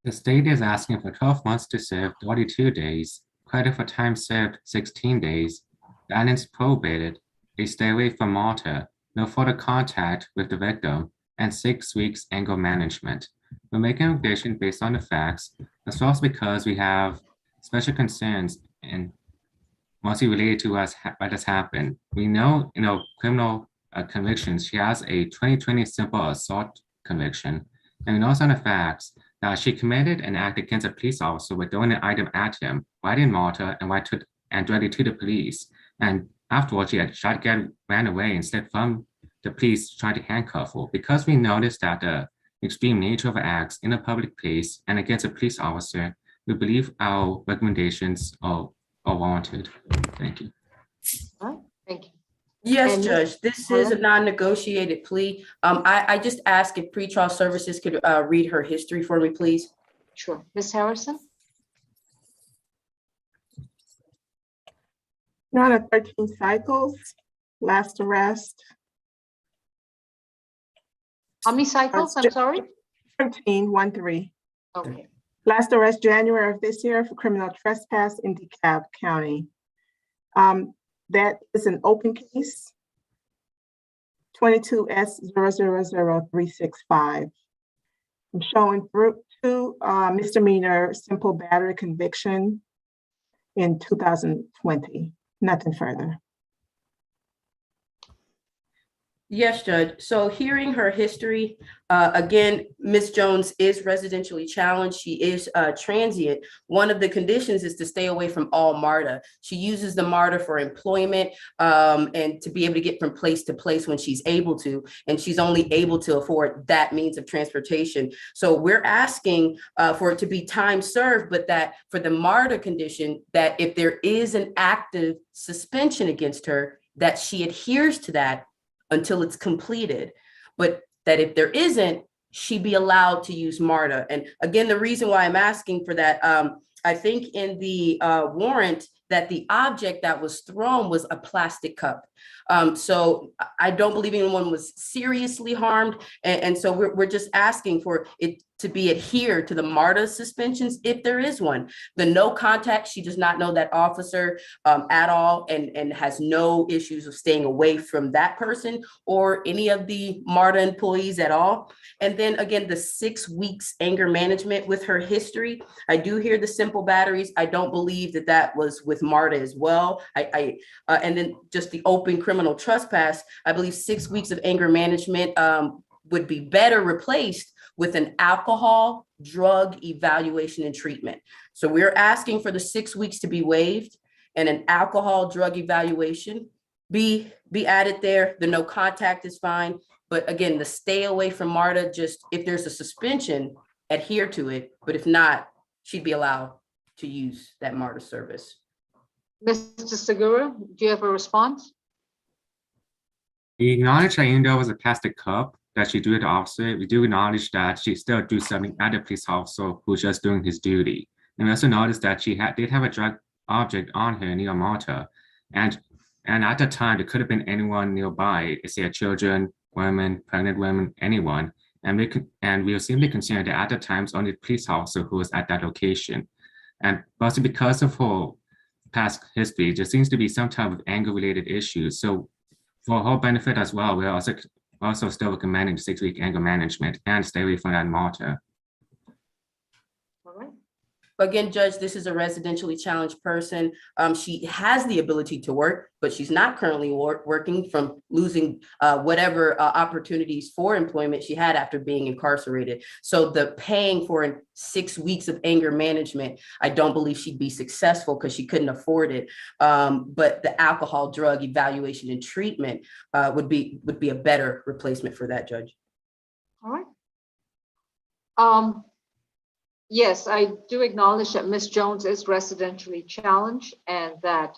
L: The state is asking for 12 months to serve 42 days, credit for time served 16 days, balance probated, a stay away from Malta, no further contact with the victim, and 6 weeks anger management. We're making a recommendation based on the facts, as well as because we have special concerns and mostly related to what has happened. We know, criminal convictions. She has a 2020 simple assault conviction, and we know on the facts that she committed an act against a police officer with throwing an item at him, right in Malta, and directly to the police. And afterwards, she had shot again, ran away, and slipped from the police trying to handcuff her. Because we noticed that the extreme nature of acts in a public place and against a police officer, we believe our recommendations are warranted. Thank you.
B: All right, thank you.
A: Yes,
B: And
A: Judge, this is a non-negotiated plea. I just ask if pretrial services could read her history for me, please.
B: Sure. Ms. Harrison?
F: Not at 13 cycles, last arrest.
B: How many cycles? I'm sorry?
F: 13.
B: Okay.
F: Last arrest January of this year for criminal trespass in DeKalb County. That is an open case, 22S000365. I'm showing through two misdemeanor simple battery conviction in 2020. Nothing further.
A: Yes, Judge. So hearing her history, again, Ms. Jones is residentially challenged. She is transient. One of the conditions is to stay away from all MARTA. She uses the MARTA for employment and to be able to get from place to place when she's able to, and she's only able to afford that means of transportation. So we're asking for it to be time served, but that for the MARTA condition, that if there is an active suspension against her, that she adheres to that until it's completed, but that if there isn't, she be allowed to use MARTA. And again, the reason why I'm asking for that, I think in the warrant that the object that was thrown was a plastic cup. So I don't believe anyone was seriously harmed. And so we're just asking for it to be adhered to the MARTA suspensions, if there is one. The no contact, she does not know that officer at all and has no issues of staying away from that person or any of the MARTA employees at all. And then again, the 6 weeks anger management with her history. I do hear the simple batteries. I don't believe that that was with MARTA as well. And then just the open criminal trespass, I believe 6 weeks of anger management would be better replaced with an alcohol drug evaluation and treatment. So we're asking for the 6 weeks to be waived and an alcohol drug evaluation be added there. The no contact is fine. But again, the stay away from MARTA, just if there's a suspension, adhere to it. But if not, she'd be allowed to use that MARTA service.
B: Mr. Segura, do you have a response?
L: We acknowledge that even though it was a plastic cup that she threw at the officer, we do acknowledge that she still do something at the police officer who's just doing his duty. And we also noticed that she did have a drug object on her near Malta. And at the time, there could have been anyone nearby, say children, women, pregnant women, anyone. And we were simply concerned that at the time, it's only the police officer who was at that location. And also because of her past history, there seems to be some type of anger-related issues. So for her benefit as well, we're also still recommending 6 week anger management and stay away from that Malta.
B: All right.
A: Again, Judge, this is a residentially challenged person. She has the ability to work, but she's not currently working from losing whatever opportunities for employment she had after being incarcerated. So the paying for 6 weeks of anger management, I don't believe she'd be successful because she couldn't afford it. But the alcohol drug evaluation and treatment would be a better replacement for that, Judge.
B: All right. Yes, I do acknowledge that Ms. Jones is residentially challenged and that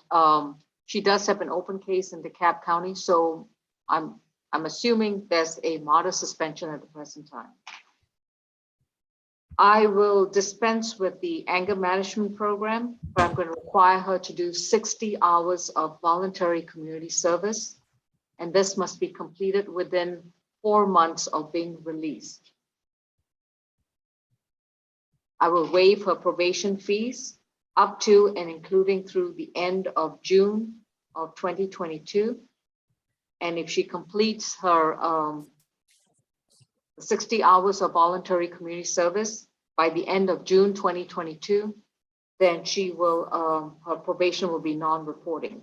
B: she does have an open case in DeKalb County. So I'm assuming there's a MARTA suspension at the present time. I will dispense with the anger management program, but I'm going to require her to do 60 hours of voluntary community service. And this must be completed within 4 months of being released. I will waive her probation fees up to and including through the end of June of 2022. And if she completes her 60 hours of voluntary community service by the end of June 2022, then she will, her probation will be non-reporting.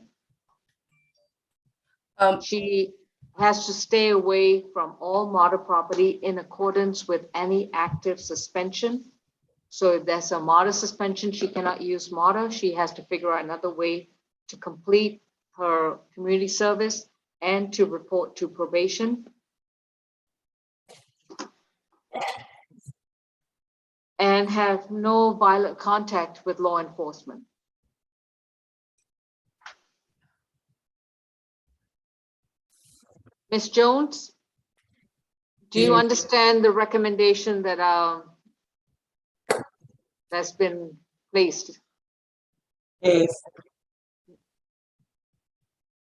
B: She has to stay away from all MARTA property in accordance with any active suspension. So if there's a MARTA suspension, she cannot use MARTA. She has to figure out another way to complete her community service and to report to probation. And have no violent contact with law enforcement. Ms. Jones, do you understand the recommendation that that's been placed?
P: Yes.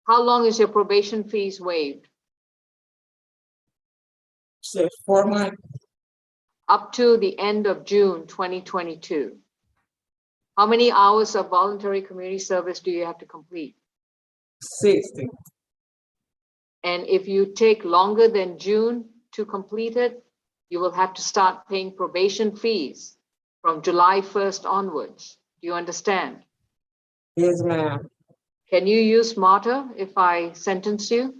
B: How long is your probation fees waived?
P: So 4 months.
B: Up to the end of June 2022. How many hours of voluntary community service do you have to complete?
P: 60.
B: And if you take longer than June to complete it, you will have to start paying probation fees from July 1st onwards. Do you understand?
P: Yes, ma'am.
B: Can you use MARTA if I sentence you?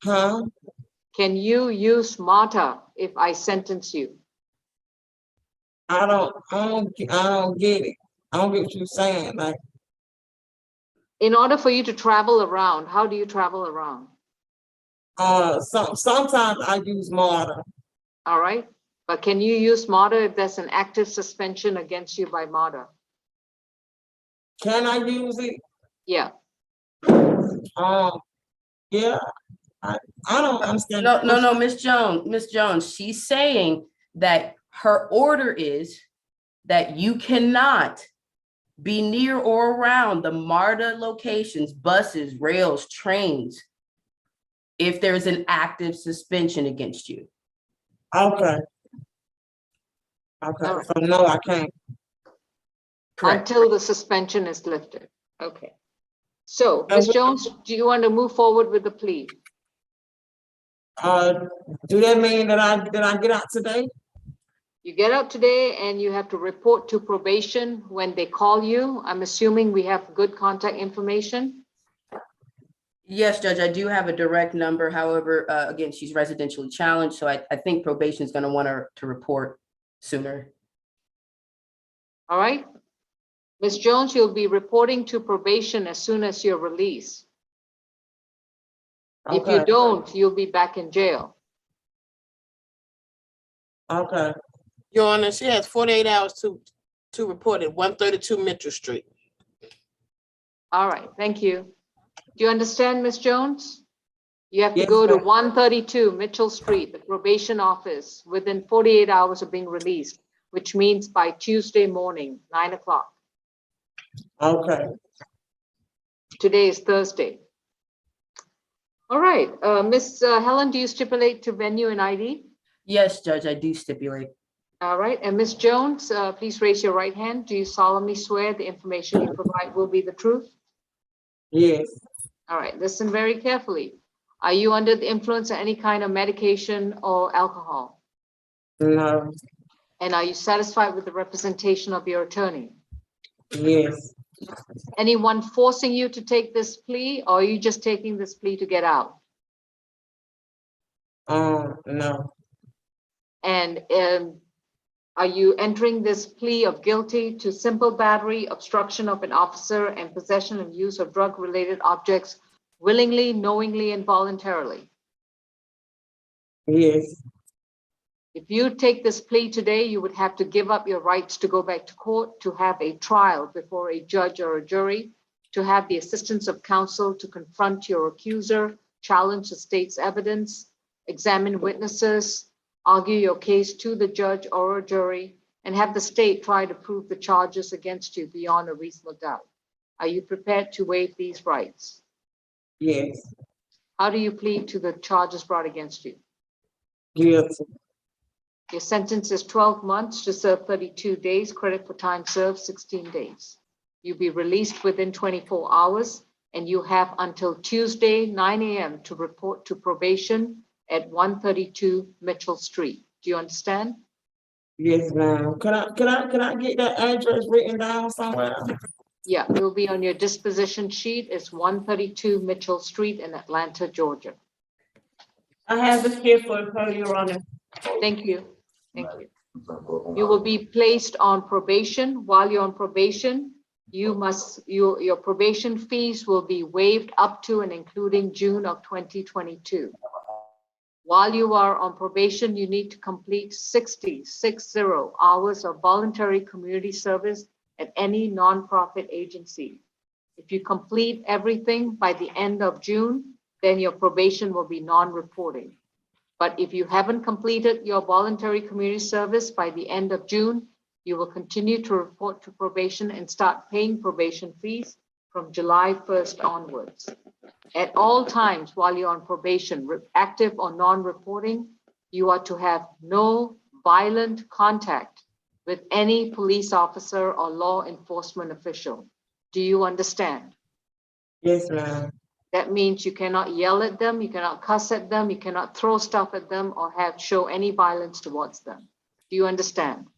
P: Huh?
B: Can you use MARTA if I sentence you?
P: I don't get it. I don't get what you're saying. Like,
B: In order for you to travel around, how do you travel around?
P: sometimes I use MARTA.
B: All right, but can you use MARTA if there's an active suspension against you by MARTA?
P: Can I use it?
B: Yeah.
P: Yeah. I don't understand.
A: No, Ms. Jones, she's saying that her order is that you cannot be near or around the MARTA locations, buses, rails, trains, if there's an active suspension against you.
P: Okay. Okay, so no, I can't.
A: Correct.
B: Until the suspension is lifted. Okay. So, Ms. Jones, do you want to move forward with the plea?
P: Do that mean that I get out today?
B: You get out today and you have to report to probation when they call you. I'm assuming we have good contact information.
A: Yes, Judge, I do have a direct number. However, again, she's residentially challenged, so I think probation is going to want her to report sooner.
B: All right. Ms. Jones, you'll be reporting to probation as soon as you're released. If you
P: Okay.
B: don't, you'll be back in jail.
P: Okay.
Q: Your Honor, she has 48 hours to report at 132 Mitchell Street.
B: All right, thank you. Do you understand, Ms. Jones? You have to
P: Yes,
B: go to
P: ma'am.
B: 132 Mitchell Street, the probation office, within 48 hours of being released, which means by Tuesday morning, 9 o'clock.
P: Okay.
B: Today is Thursday. All right, Ms. Helen, do you stipulate to venue and ID?
A: Yes, Judge, I do stipulate.
B: All right, and Ms. Jones, please raise your right hand. Do you solemnly swear the information you provide will be the truth?
P: Yes.
B: All right, listen very carefully. Are you under the influence of any kind of medication or alcohol?
P: No.
B: And are you satisfied with the representation of your attorney?
P: Yes.
B: Anyone forcing you to take this plea, or are you just taking this plea to get out?
P: No.
B: And are you entering this plea of guilty to simple battery, obstruction of an officer, and possession and use of drug-related objects willingly, knowingly, and voluntarily?
P: Yes.
B: If you take this plea today, you would have to give up your rights to go back to court, to have a trial before a judge or a jury, to have the assistance of counsel to confront your accuser, challenge the state's evidence, examine witnesses, argue your case to the judge or a jury, and have the state try to prove the charges against you beyond a reasonable doubt. Are you prepared to waive these rights?
P: Yes.
B: How do you plead to the charges brought against you?
P: Guilty.
B: Your sentence is 12 months to serve 32 days, credit for time served 16 days. You'll be released within 24 hours, and you have until Tuesday, 9 a.m. to report to probation at 132 Mitchell Street. Do you understand?
P: Yes, ma'am. Can I get that address written down somewhere?
B: Yeah, it will be on your disposition sheet. It's 132 Mitchell Street in Atlanta, Georgia.
N: I have it here for her, Your Honor.
B: Thank you. Thank you. You will be placed on probation. While you're on probation, your probation fees will be waived up to and including June of 2022. While you are on probation, you need to complete 60 hours of voluntary community service at any nonprofit agency. If you complete everything by the end of June, then your probation will be non-reporting. But if you haven't completed your voluntary community service by the end of June, you will continue to report to probation and start paying probation fees from July 1st onwards. At all times while you're on probation, active or non-reporting, you are to have no violent contact with any police officer or law enforcement official. Do you understand?
P: Yes, ma'am.
B: That means you cannot yell at them, you cannot cuss at them, you cannot throw stuff at them or show any violence towards them. Do you understand?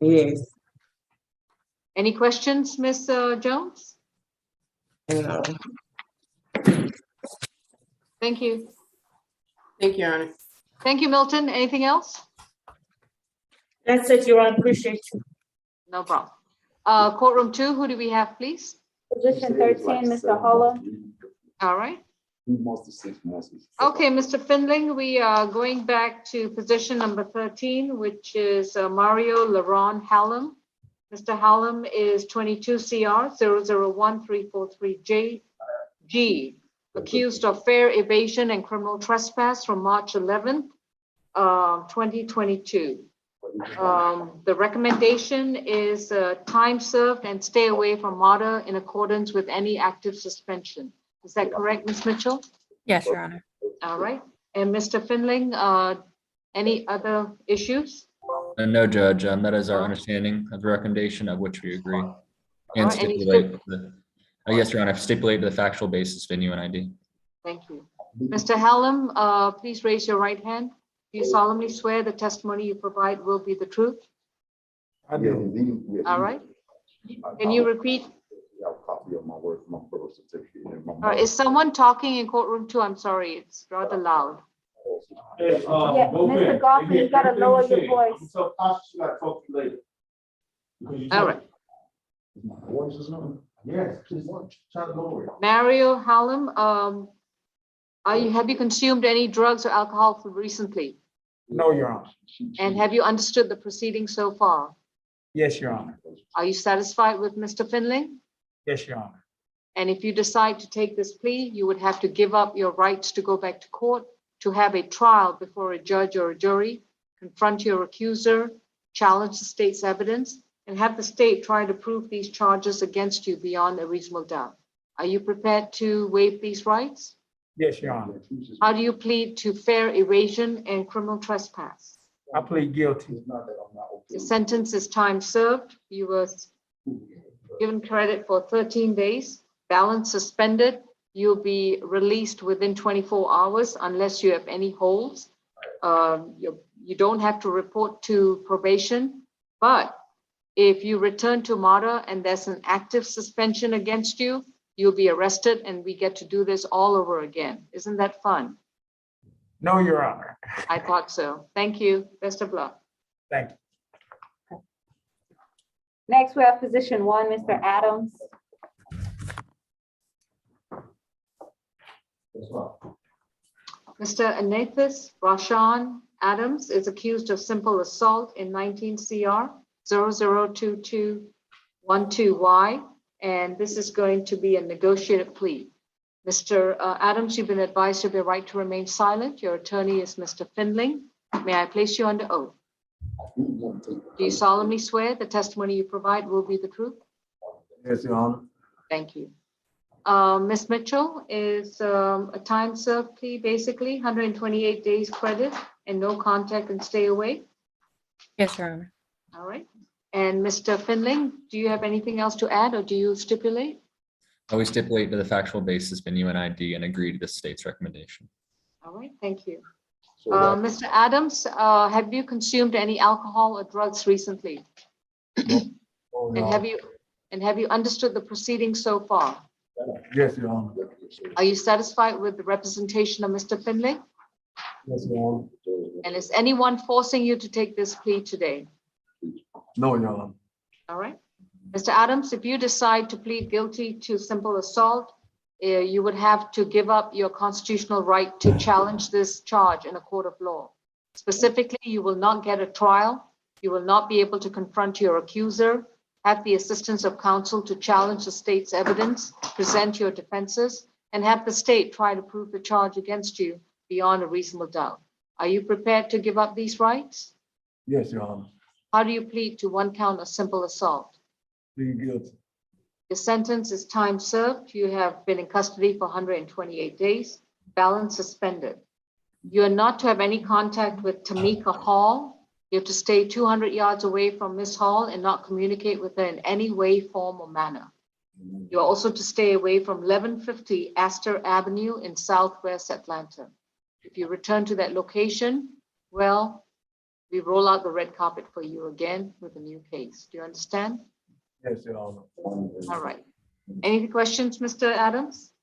P: Yes.
B: Any questions, Ms. Jones?
P: No.
B: Thank you.
A: Thank you, Your Honor.
B: Thank you, Milton. Anything else?
N: That's it, Your Honor. Appreciate you.
B: No problem. Courtroom 2, who do we have, please?
C: Position 13, Mr. Holler.
B: All right. Okay, Mr. Findling, we are going back to position number 13, which is Mario Laron Hallam. Mr. Hallam is 22 CR 001343G, accused of fare evasion and criminal trespass from March 11th, 2022. The recommendation is time served and stay away from MARTA in accordance with any active suspension. Is that correct, Ms. Mitchell?
I: Yes, Your Honor.
B: All right. And Mr. Finling, any other issues?
D: No, Judge, that is our understanding of the recommendation of which we agree. And
B: Alright, any
D: stipulate the, yes, Your Honor, stipulate the factual basis, venue and ID.
B: Thank you. Mr. Hallam, please raise your right hand. Do you solemnly swear the testimony you provide will be the truth?
K: I do.
B: All right. Can you repeat?
K: Yeah, a copy of my work, my birth certificate. And my
B: All right. Is someone talking in courtroom too? I'm sorry, it's rather loud.
C: Yeah, Mr. Goffin, you gotta lower your voice.
B: All right.
K: My voice is on? Yes, please, try to lower it.
B: Mario Hallam, have you consumed any drugs or alcohol recently?
G: No, Your Honor.
B: And have you understood the proceedings so far?
G: Yes, Your Honor.
B: Are you satisfied with Mr. Finling?
G: Yes, Your Honor.
B: And if you decide to take this plea, you would have to give up your rights to go back to court, to have a trial before a judge or a jury, confront your accuser, challenge the state's evidence, and have the state try to prove these charges against you beyond a reasonable doubt. Are you prepared to waive these rights?
G: Yes, Your Honor.
B: How do you plead to fair evasion and criminal trespass?
G: I plead guilty.
B: The sentence is time served. You were given credit for 13 days, balance suspended. You'll be released within 24 hours unless you have any holds. You don't have to report to probation, but if you return to MARTA and there's an active suspension against you, you'll be arrested and we get to do this all over again. Isn't that fun?
G: No, Your Honor.
B: I thought so. Thank you. Best of luck.
G: Thank you.
C: Next, we have position 1, Mr. Adams.
B: Mr. Anathis Rashan Adams is accused of simple assault in 19 CR 002212Y, and this is going to be a negotiated plea. Mr. Adams, you've been advised of your right to remain silent. Your attorney is Mr. Finling. May I place you under oath? Do you solemnly swear the testimony you provide will be the truth?
K: Yes, Your Honor.
B: Thank you. Ms. Mitchell is a time served plea, basically 128 days credit and no contact and stay away.
I: Yes, Your Honor.
B: All right. And Mr. Finling, do you have anything else to add or do you stipulate?
D: We stipulate to the factual basis, venue and ID, and agree to the state's recommendation.
B: All right, thank you. Mr. Adams, have you consumed any alcohol or drugs recently? And have you understood the proceedings so far?
K: Yes, Your Honor.
B: Are you satisfied with the representation of Mr. Finlay?
K: Yes, Your Honor.
B: And is anyone forcing you to take this plea today?
K: No, Your Honor.
B: All right. Mr. Adams, if you decide to plead guilty to simple assault, you would have to give up your constitutional right to challenge this charge in a court of law. Specifically, you will not get a trial. You will not be able to confront your accuser, have the assistance of counsel to challenge the state's evidence, present your defenses, and have the state try to prove the charge against you beyond a reasonable doubt. Are you prepared to give up these rights?
K: Yes, Your Honor.
B: How do you plead to one count of simple assault?
K: Plead guilty.
B: Your sentence is time served. You have been in custody for 128 days, balance suspended. You are not to have any contact with Tamika Hall. You have to stay 200 yards away from Miss Hall and not communicate with her in any way, form, or manner. You are also to stay away from 1150 Astor Avenue in Southwest Atlanta. If you return to that location, well, we roll out the red carpet for you again with a new case. Do you understand?
K: Yes, Your Honor.
B: All right. Any questions, Mr. Adams?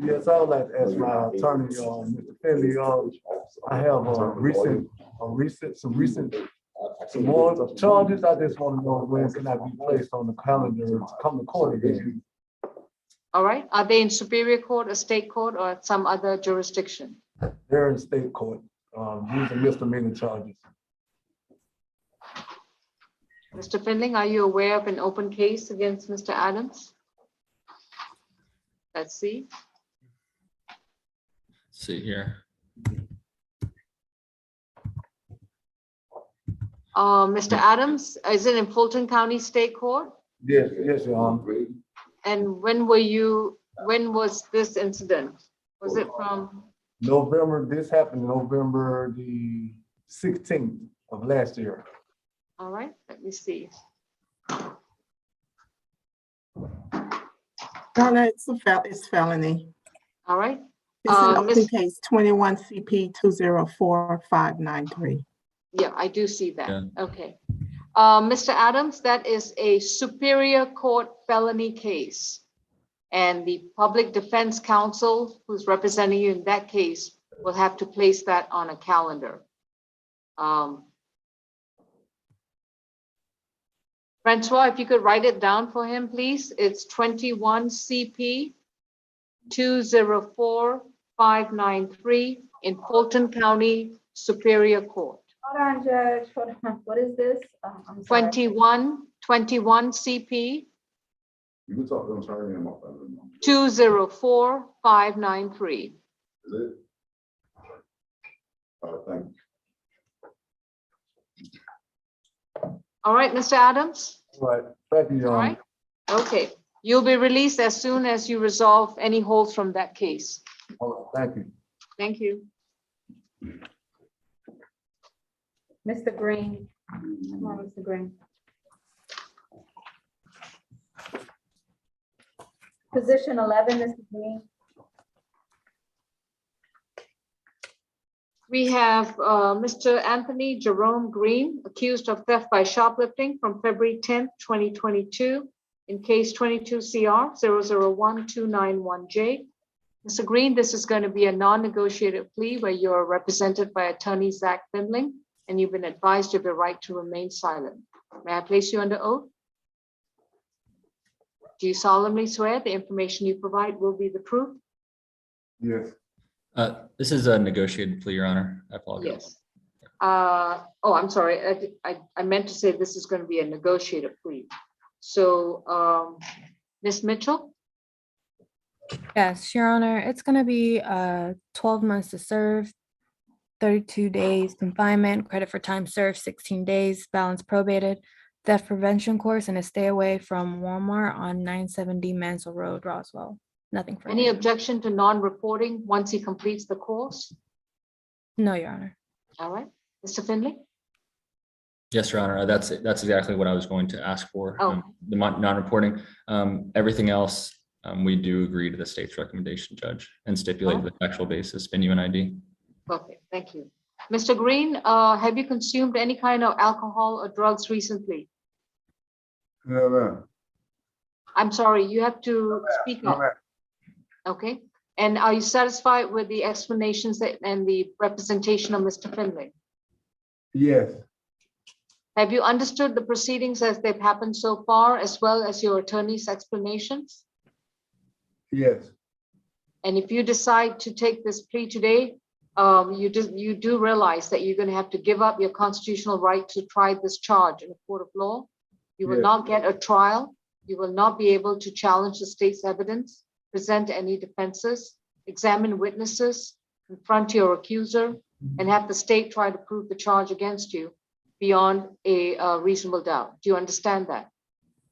K: Yes, I would like to ask my attorney, Mr. Finley, I have some more of charges. I just want to know when can I be placed on the calendar to come to court again?
B: All right. Are they in Superior Court, a state court, or some other jurisdiction?
K: They're in state court. These are misdemeanor charges.
B: Mr. Finling, are you aware of an open case against Mr. Adams? Let's see.
D: See here.
B: Mr. Adams, is it in Fulton County State Court?
K: Yes, yes, Your Honor.
B: And when was this incident? Was it from,
K: November, this happened November the 16th of last year.
B: all right, let me see.
F: Donna, it's felony.
B: All right.
F: It's an open
B: Miss-
F: case 21 CP 204593.
B: Yeah, I do see that.
D: Yeah.
B: Okay. Mr. Adams, that is a Superior Court felony case. And the Public Defense Counsel, who's representing you in that case, will have to place that on a calendar. Francois, if you could write it down for him, please. It's 21 CP 204593 in Fulton County Superior Court.
C: Hold on, Judge, hold on. What is this? I'm sorry.
B: 21 CP
K: You can talk to them, sorry, I'm off.
B: 204593.
K: Is it? Thank you.
B: All right, Mr. Adams?
K: All right, thank you, Your
B: All
K: Honor.
B: right. Okay, you'll be released as soon as you resolve any holds from that case.
K: All right, thank you.
B: Thank you.
C: Mr. Green. Come on, Mr. Green. Position 11, Mr. Green.
B: We have Mr. Anthony Jerome Green, accused of theft by shoplifting from February 10th, 2022, in case 22 CR 001291J. Mr. Green, this is going to be a non-negotiated plea where you're represented by attorney Zach Findling, and you've been advised of the right to remain silent. May I place you under oath? Do you solemnly swear the information you provide will be the truth?
K: Yes.
D: This is a negotiated plea, Your Honor. I apologize.
B: Yes. Oh, I'm sorry. I meant to say this is going to be a negotiated plea. So, Ms. Mitchell?
I: Yes, Your Honor, it's going to be 12 months to serve, 32 days confinement, credit for time served, 16 days, balance probated, theft prevention course, and a stay away from Walmart on 970 Mansell Road, Roswell. Nothing further.
B: Any objection to non-reporting once he completes the course?
I: No, Your Honor.
B: All right. Mr. Finley?
D: Yes, Your Honor. That's exactly what I was going to ask for.
B: Oh.
D: The non-reporting. Everything else, we do agree to the state's recommendation, Judge, and stipulate the factual basis, venue and ID.
B: Okay, thank you. Mr. Green, have you consumed any kind of alcohol or drugs recently?
K: No, ma'am.
B: I'm sorry, you have to speak
K: No,
B: up.
K: ma'am.
B: Okay, and are you satisfied with the explanations and the representation of Mr. Finley?
K: Yes.
B: Have you understood the proceedings as they've happened so far, as well as your attorney's explanations?
K: Yes.
B: And if you decide to take this plea today, you do realize that you're going to have to give up your constitutional right to try this charge in a court of law. You will
K: Yes.
B: not get a trial. You will not be able to challenge the state's evidence, present any defenses, examine witnesses, confront your accuser, and have the state try to prove the charge against you beyond a reasonable doubt. Do you understand that?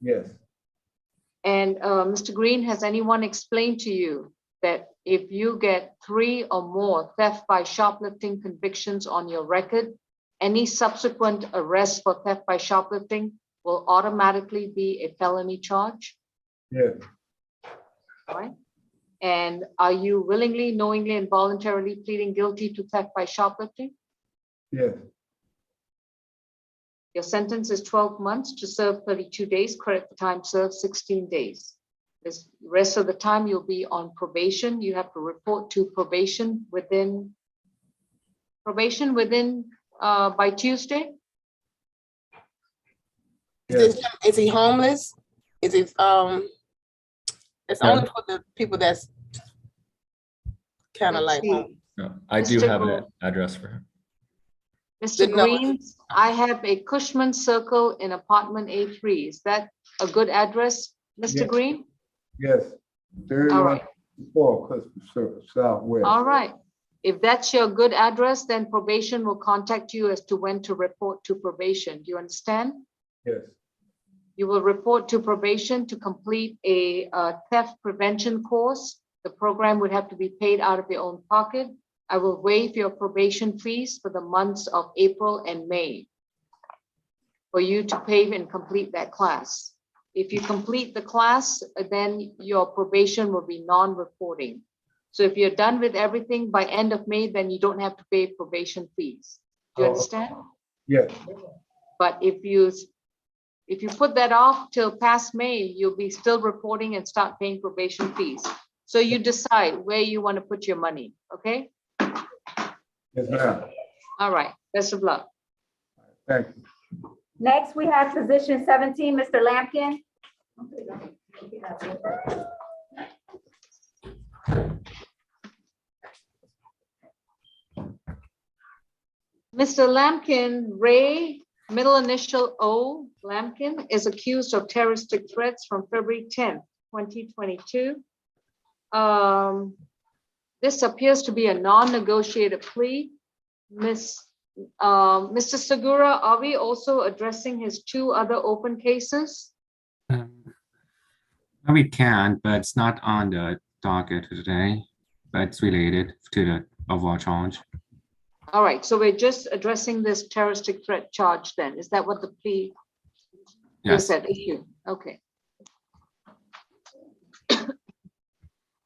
K: Yes.
B: And Mr. Green, has anyone explained to you that if you get 3 or more theft by shoplifting convictions on your record, any subsequent arrest for theft by shoplifting will automatically be a felony charge?
K: Yes.
B: All right. And are you willingly, knowingly, and voluntarily pleading guilty to theft by shoplifting?
K: Yes.
B: Your sentence is 12 months to serve 32 days, credit for time served 16 days. The rest of the time you'll be on probation. You have to report to probation within by Tuesday.
J: Is he homeless? Is it it's only for the people that's kind of like home.
D: No, I do
B: Mr.
D: have an
B: Green.
D: address for him.
B: Mr.
J: No.
B: Green, I have a Cushman Circle in apartment A3. Is that a good address, Mr.
K: Yes.
B: Green?
K: Yes.
B: All right.
K: 31 Cushman Circle, Southwest.
B: All right. If that's your good address, then probation will contact you as to when to report to probation. Do you understand?
K: Yes.
B: You will report to probation to complete a theft prevention course. The program would have to be paid out of your own pocket. I will waive your probation fees for the months of April and May for you to pay and complete that class. If you complete the class, then your probation will be non-reporting. So if you're done with everything by end of May, then you don't have to pay probation fees. Do you understand?
K: Yes.
B: But if you put that off till past May, you'll be still reporting and start paying probation fees. So you decide where you want to put your money, okay?
K: Yes, ma'am.
B: All right, best of luck.
K: Thank you.
C: Next, we have position 17, Mr. Lampkin.
B: Mr. Lampkin, Ray, middle initial O, Lampkin, is accused of terroristic threats from February 10th, 2022. This appears to be a non-negotiated plea. Mr. Segura, are we also addressing his 2 other open cases?
L: We can, but it's not on the docket today, but it's related to the overall charge.
B: All right, so we're just addressing this terroristic threat charge then. Is that what the plea is at issue? Okay.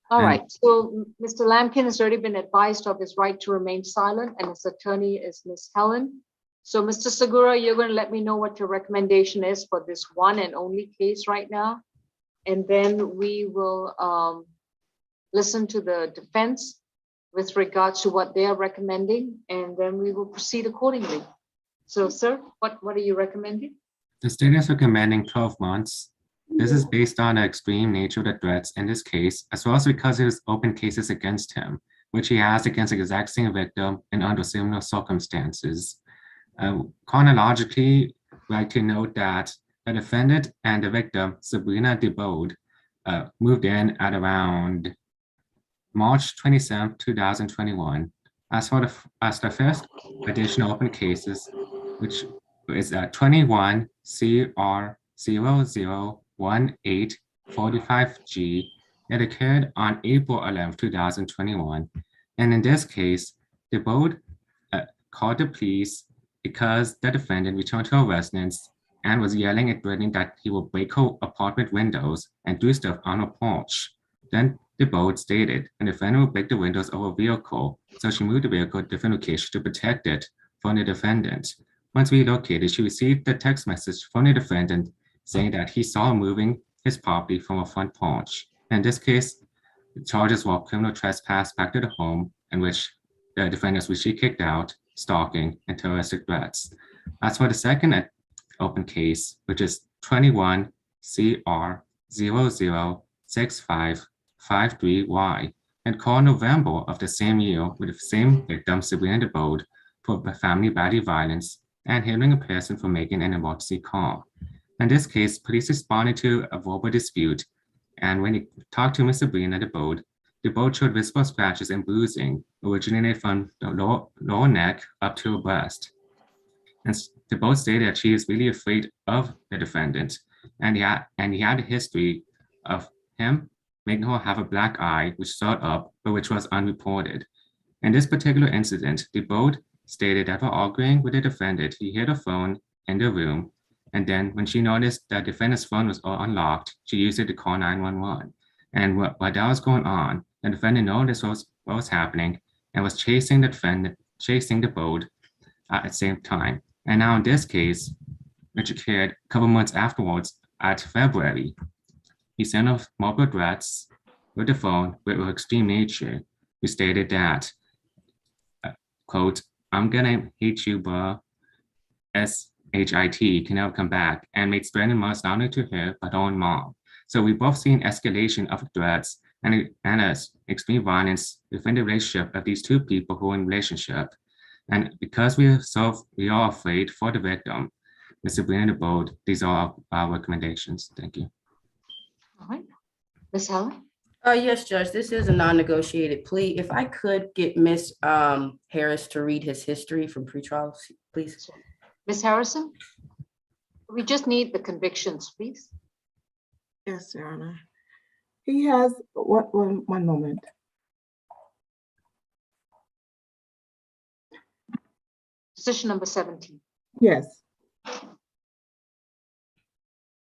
B: All right, so Mr. Lampkin has already been advised of his right to remain silent, and his attorney is Ms. Helen. So Mr. Segura, you're going to let me know what your recommendation is for this one and only case right now. And then we will listen to the defense with regards to what they are recommending, and then we will proceed accordingly. So sir, what are you recommending?
L: The state is recommending 12 months. This is based on the extreme nature of the threats in this case, as well as because there's open cases against him, which he has against the exact same victim and under similar circumstances. Chronologically, I'd like to note that the defendant and the victim, Sabrina DeBode, moved in at around March 27, 2021. As the first additional open cases, which is 21 CR 001845G, it occurred on April 11, 2021. And in this case, DeBode called the police because the defendant returned to her residence and was yelling and threatening that he will break her apartment windows and do stuff on her porch. Then DeBode stated the defendant will break the windows of her vehicle, so she moved the vehicle to a different location to protect it from the defendant. Once relocated, she received the text message from the defendant saying that he saw her moving his property from a front porch. In this case, the charges were criminal trespass back to the home in which the defendants was kicked out, stalking, and terroristic threats. As for the second open case, which is 21 CR 006553Y, and called November of the same year with the same victim, Sabrina DeBode, for family body violence and hindering a person from making an emergency call. In this case, police responded to a verbal dispute, and when he talked to Ms. Sabrina DeBode, DeBode showed visible scratches and bruising originated from the lower neck up to her breast. And DeBode stated that she is really afraid of the defendant, and he had a history of him making her have a black eye, which showed up, but which was unreported. In this particular incident, DeBode stated that while arguing with the defendant, he hid her phone in the room, and then when she noticed that the defendant's phone was unlocked, she used it to call 911. And while that was going on, the defendant noticed what was happening and was chasing the DeBode at the same time. And now in this case, which occurred a couple months afterwards at February, he sent off multiple threats with the phone with extreme nature. He stated that, quote, "I'm gonna hate you, bro. SHIT can never come back," and made threatening remarks not only to her, but her own mom. So we both seen escalation of threats and extreme violence within the relationship of these two people who are in relationship. And because we are afraid for the victim, Ms. Sabrina DeBode, these are our recommendations. Thank you.
B: All right, Ms. Helen?
A: Yes, Judge, this is a non-negotiated plea. If I could get Ms. Harris to read his history from pretrial, please.
B: Ms. Harrison? We just need the convictions, please.
F: Yes, Your Honor. He has, one moment.
B: Position number 17.
F: Yes.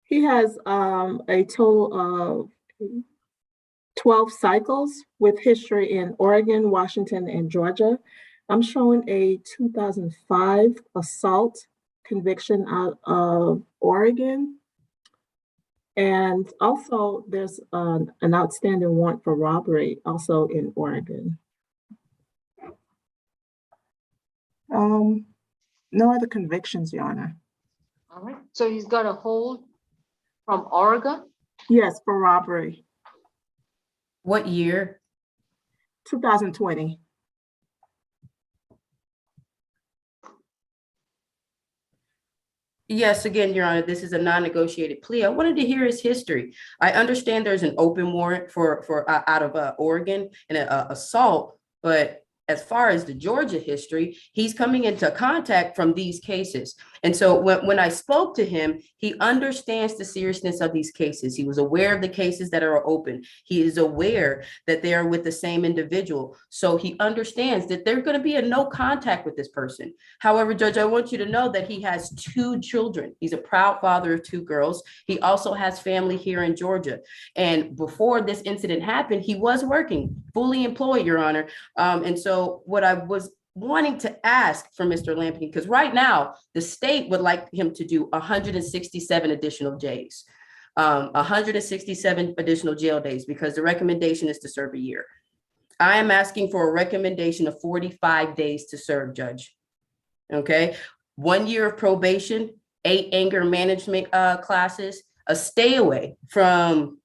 F: He has a total of 12 cycles with history in Oregon, Washington, and Georgia. I'm showing a 2005 assault conviction out of Oregon. And also there's an outstanding warrant for robbery also in Oregon. No other convictions, Your Honor.
B: All right, so he's got a hold from Oregon?
F: Yes, for robbery.
A: What year?
F: 2020.
A: Yes, again, Your Honor, this is a non-negotiated plea. I wanted to hear his history. I understand there's an open warrant for out of Oregon and an assault, but as far as the Georgia history, he's coming into contact from these cases. And so when I spoke to him, he understands the seriousness of these cases. He was aware of the cases that are open. He is aware that they are with the same individual. So he understands that there's going to be a no contact with this person. However, Judge, I want you to know that he has 2 children. He's a proud father of 2 girls. He also has family here in Georgia. And before this incident happened, he was working, fully employed, Your Honor. And so what I was wanting to ask for Mr. Lampkin, because right now the state would like him to do 167 additional days, 167 additional jail days, because the recommendation is to serve a year. I am asking for a recommendation of 45 days to serve, Judge. Okay, 1 year of probation, 8 anger management classes, a stay away from,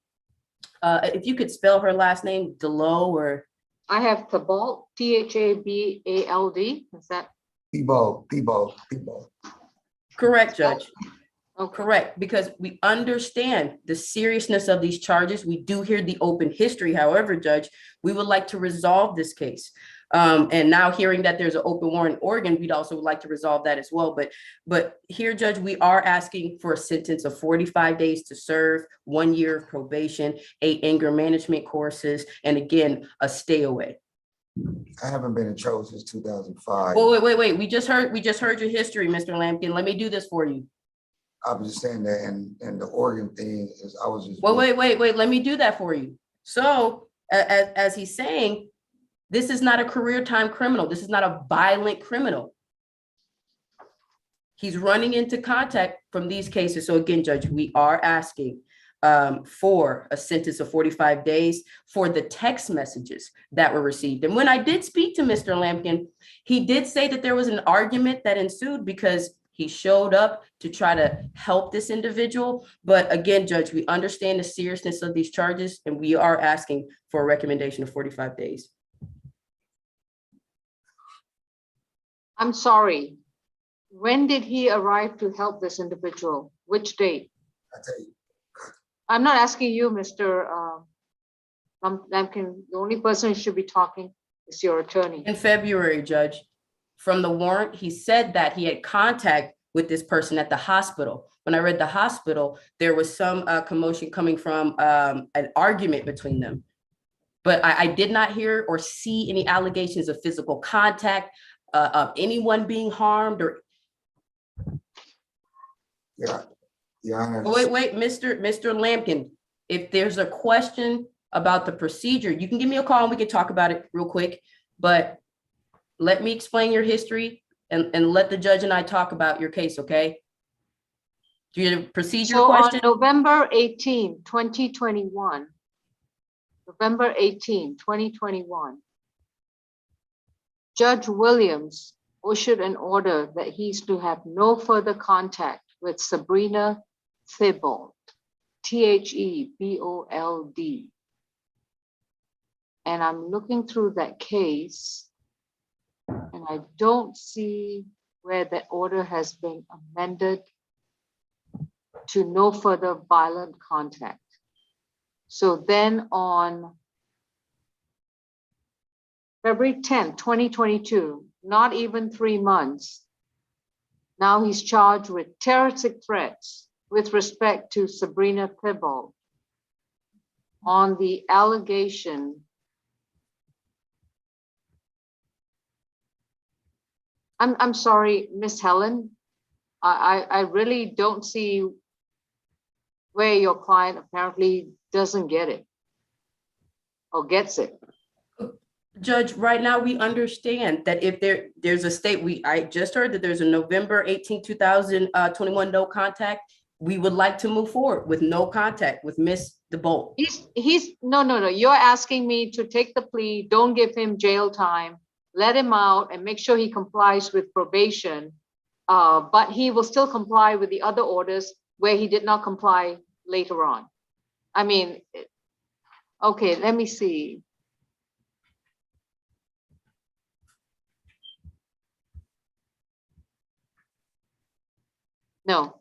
A: if you could spell her last name, Delo, or
B: I have Thabald, Thabald. Is that?
R: Thabald.
A: Correct, Judge. Oh, correct, because we understand the seriousness of these charges. We do hear the open history. However, Judge, we would like to resolve this case. And now hearing that there's an open warrant in Oregon, we'd also like to resolve that as well. But here, Judge, we are asking for a sentence of 45 days to serve, 1 year of probation, 8 anger management courses, and again, a stay away.
R: I haven't been in trouble since 2005.
A: Oh, wait. We just heard your history, Mr. Lampkin. Let me do this for you.
R: I was just saying that, and the Oregon thing is, I was just.
A: Well, wait. Let me do that for you. So as he's saying, this is not a career time criminal. This is not a violent criminal. He's running into contact from these cases. So again, Judge, we are asking for a sentence of 45 days for the text messages that were received. And when I did speak to Mr. Lampkin, he did say that there was an argument that ensued because he showed up to try to help this individual. But again, Judge, we understand the seriousness of these charges, and we are asking for a recommendation of 45 days.
B: I'm sorry. When did he arrive to help this individual? Which date?
R: I tell you.
B: I'm not asking you, Mr. Lampkin. The only person who should be talking is your attorney.
A: In February, Judge, from the warrant, he said that he had contact with this person at the hospital. When I read the hospital, there was some commotion coming from an argument between them. But I did not hear or see any allegations of physical contact, of anyone being harmed or.
R: Yeah.
A: Wait, Mr. Lampkin, if there's a question about the procedure, you can give me a call and we can talk about it real quick, but let me explain your history and let the judge and I talk about your case, okay? Do you have a procedure question?
B: On November 18, 2021, November 18, 2021, Judge Williams issued an order that he's to have no further contact with Sabrina Thebold, Thebold. And I'm looking through that case and I don't see where that order has been amended to no further violent contact. So then on February 10th, 2022, not even 3 months. Now he's charged with terroristic threats with respect to Sabrina Thibault on the allegation. I'm sorry, Miss Helen. I really don't see where your client apparently doesn't get it or gets it.
A: Judge, right now we understand that if there's a state, I just heard that there's a November 18, 2021 no contact. We would like to move forward with no contact with Miss DeBolt.
B: No. You're asking me to take the plea, don't give him jail time, let him out and make sure he complies with probation. But he will still comply with the other orders where he did not comply later on. I mean, okay, let me see. No,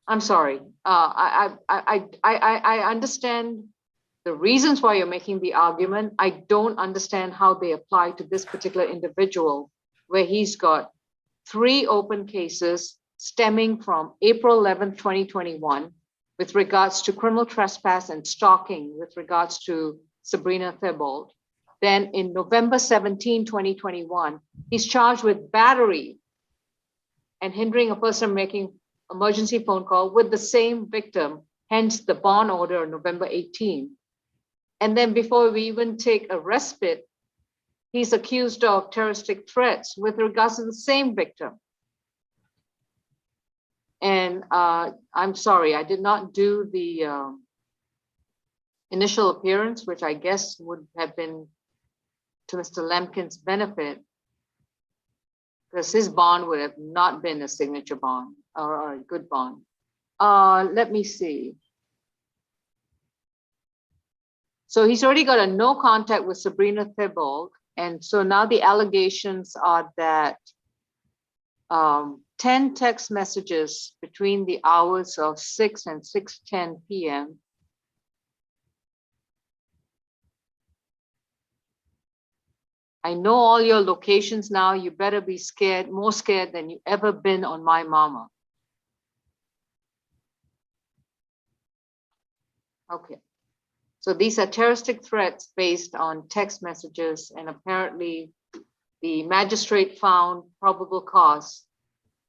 B: I'm sorry. I understand the reasons why you're making the argument. I don't understand how they apply to this particular individual, where he's got 3 open cases stemming from April 11th, 2021, with regards to criminal trespass and stalking with regards to Sabrina Thibault. Then in November 17, 2021, he's charged with battery and hindering a person making emergency phone call with the same victim, hence the bond order on November 18. And then before we even take a respite, he's accused of terroristic threats with regards to the same victim. And I'm sorry, I did not do the initial appearance, which I guess would have been to Mr. Lemkin's benefit, because his bond would have not been a signature bond or a good bond. Let me see. So he's already got a no contact with Sabrina Thibault. And so now the allegations are that 10 text messages between the hours of 6 and 6:10 p.m. I know all your locations now. You better be scared, more scared than you ever been on my mama. Okay. So these are terroristic threats based on text messages, and apparently the magistrate found probable cause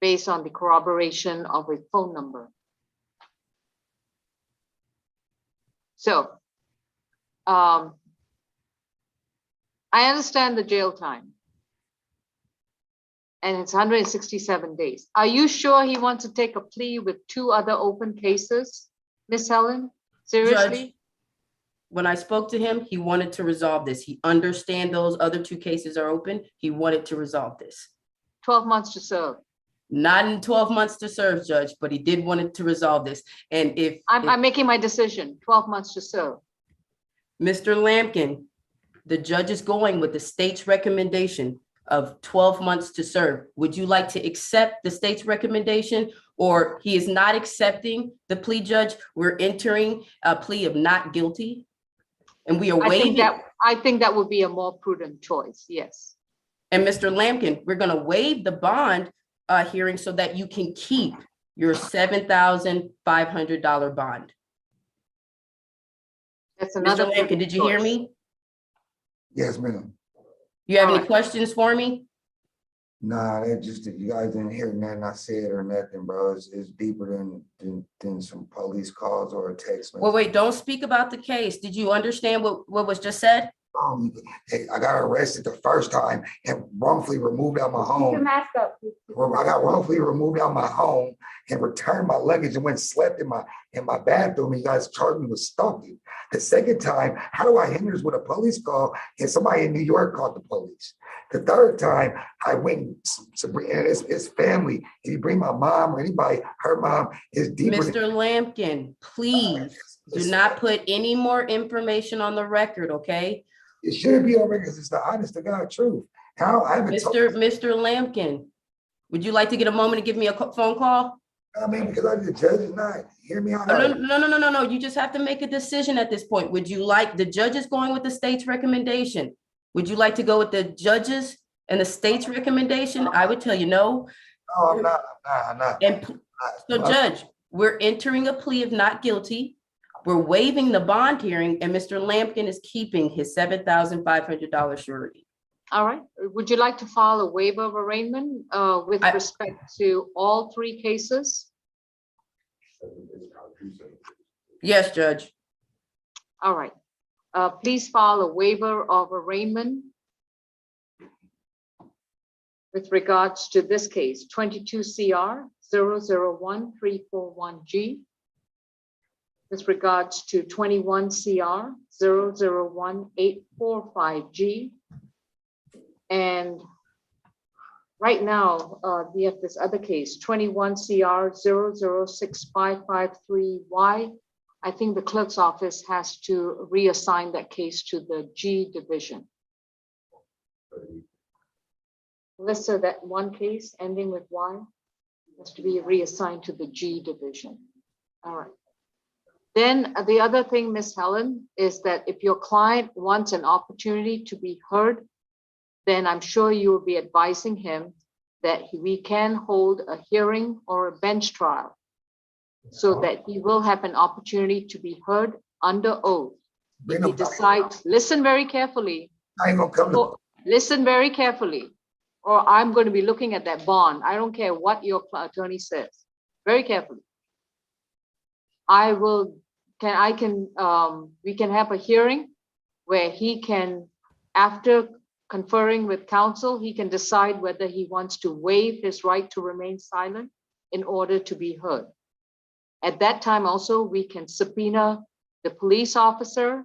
B: based on the corroboration of a phone number. So I understand the jail time, and it's 167 days. Are you sure he wants to take a plea with 2 other open cases, Miss Helen? Seriously?
A: Judge, when I spoke to him, he wanted to resolve this. He understands those other 2 cases are open. He wanted to resolve this.
B: 12 months to serve.
A: Not in 12 months to serve, Judge, but he did want to resolve this. And if
B: I'm making my decision, 12 months to serve.
A: Mr. Lampkin, the judge is going with the state's recommendation of 12 months to serve. Would you like to accept the state's recommendation, or he is not accepting the plea, Judge? We're entering a plea of not guilty, and we are waiving.
B: I think that would be a more prudent choice, yes.
A: And Mr. Lampkin, we're going to waive the bond hearing so that you can keep your $7,500 bond.
B: That's another.
A: Mr. Lampkin, did you hear me?
R: Yes, ma'am.
A: You have any questions for me?
R: Nah, that just, if you guys didn't hear nothing I said or nothing, bro, it's deeper than some police calls or a text message.
A: Well, wait, don't speak about the case. Did you understand what was just said?
R: Hey, I got arrested the first time and wrongfully removed out my
C: Keep your
R: home.
C: mask up.
R: I got wrongfully removed out my home and returned my luggage and went and slept in my bathroom. And you guys charged me with stalking. The second time, how do I hinder this with a police call? And somebody in New York called the police. The third time, I went and it's family. If you bring my mom or anybody, her mom is deeper.
A: Mr. Lampkin, please do not put any more information on the record, okay?
R: It should be on record because it's the honest to God truth. How I haven't
A: Mr. Lampkin, would you like to get a moment to give me a phone call?
R: I mean, because the judge is not hear me out.
A: No. You just have to make a decision at this point. Would you like, the judge is going with the state's recommendation. Would you like to go with the judges and the state's recommendation? I would tell you no.
R: No, I'm not.
A: And so Judge, we're entering a plea of not guilty. We're waiving the bond hearing and Mr. Lampkin is keeping his $7,500 surety.
B: All right. Would you like to file a waiver of arraignment with respect to all three cases?
A: Yes, Judge.
B: All right. Please file a waiver of arraignment with regards to this case, 22 CR 001341G, with regards to 21 CR 001845G. And right now, we have this other case, 21 CR 006553Y. I think the clerk's office has to reassign that case to the G division. Melissa, that one case ending with Y has to be reassigned to the G division. All right. Then the other thing, Ms. Helen, is that if your client wants an opportunity to be heard, then I'm sure you will be advising him that we can hold a hearing or a bench trial so that he will have an opportunity to be heard under oath. If he decides, listen very carefully. Listen very carefully, or I'm going to be looking at that bond. I don't care what your attorney says. Very carefully. We can have a hearing where he can, after conferring with counsel, he can decide whether he wants to waive his right to remain silent in order to be heard. At that time also, we can subpoena the police officer,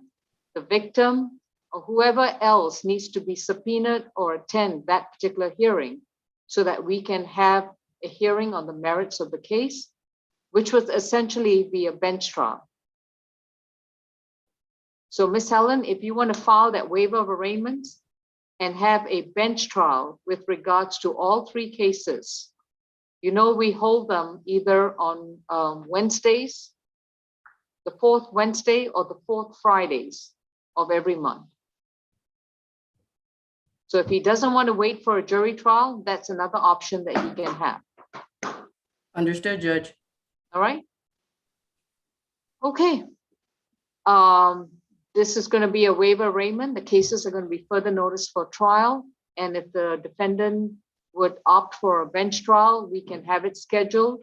B: the victim, or whoever else needs to be subpoenaed or attend that particular hearing so that we can have a hearing on the merits of the case, which would essentially be a bench trial. So Ms. Helen, if you want to file that waiver of arraignments and have a bench trial with regards to all three cases, you know, we hold them either on Wednesdays, the fourth Wednesday or the fourth Fridays of every month. So if he doesn't want to wait for a jury trial, that's another option that he can have.
A: Understood, Judge.
B: All right. Okay. This is going to be a waiver arraignment. The cases are going to be further noticed for trial. And if the defendant would opt for a bench trial, we can have it scheduled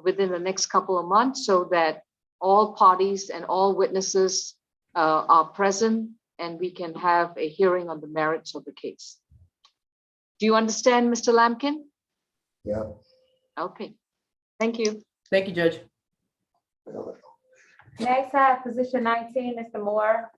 B: within the next couple of months so that all parties and all witnesses are present and we can have a hearing on the merits of the case. Do you understand, Mr. Lampkin?
R: Yeah.
B: Okay. Thank you.
A: Thank you, Judge.
C: Next, I have position 19, Mr. Moore.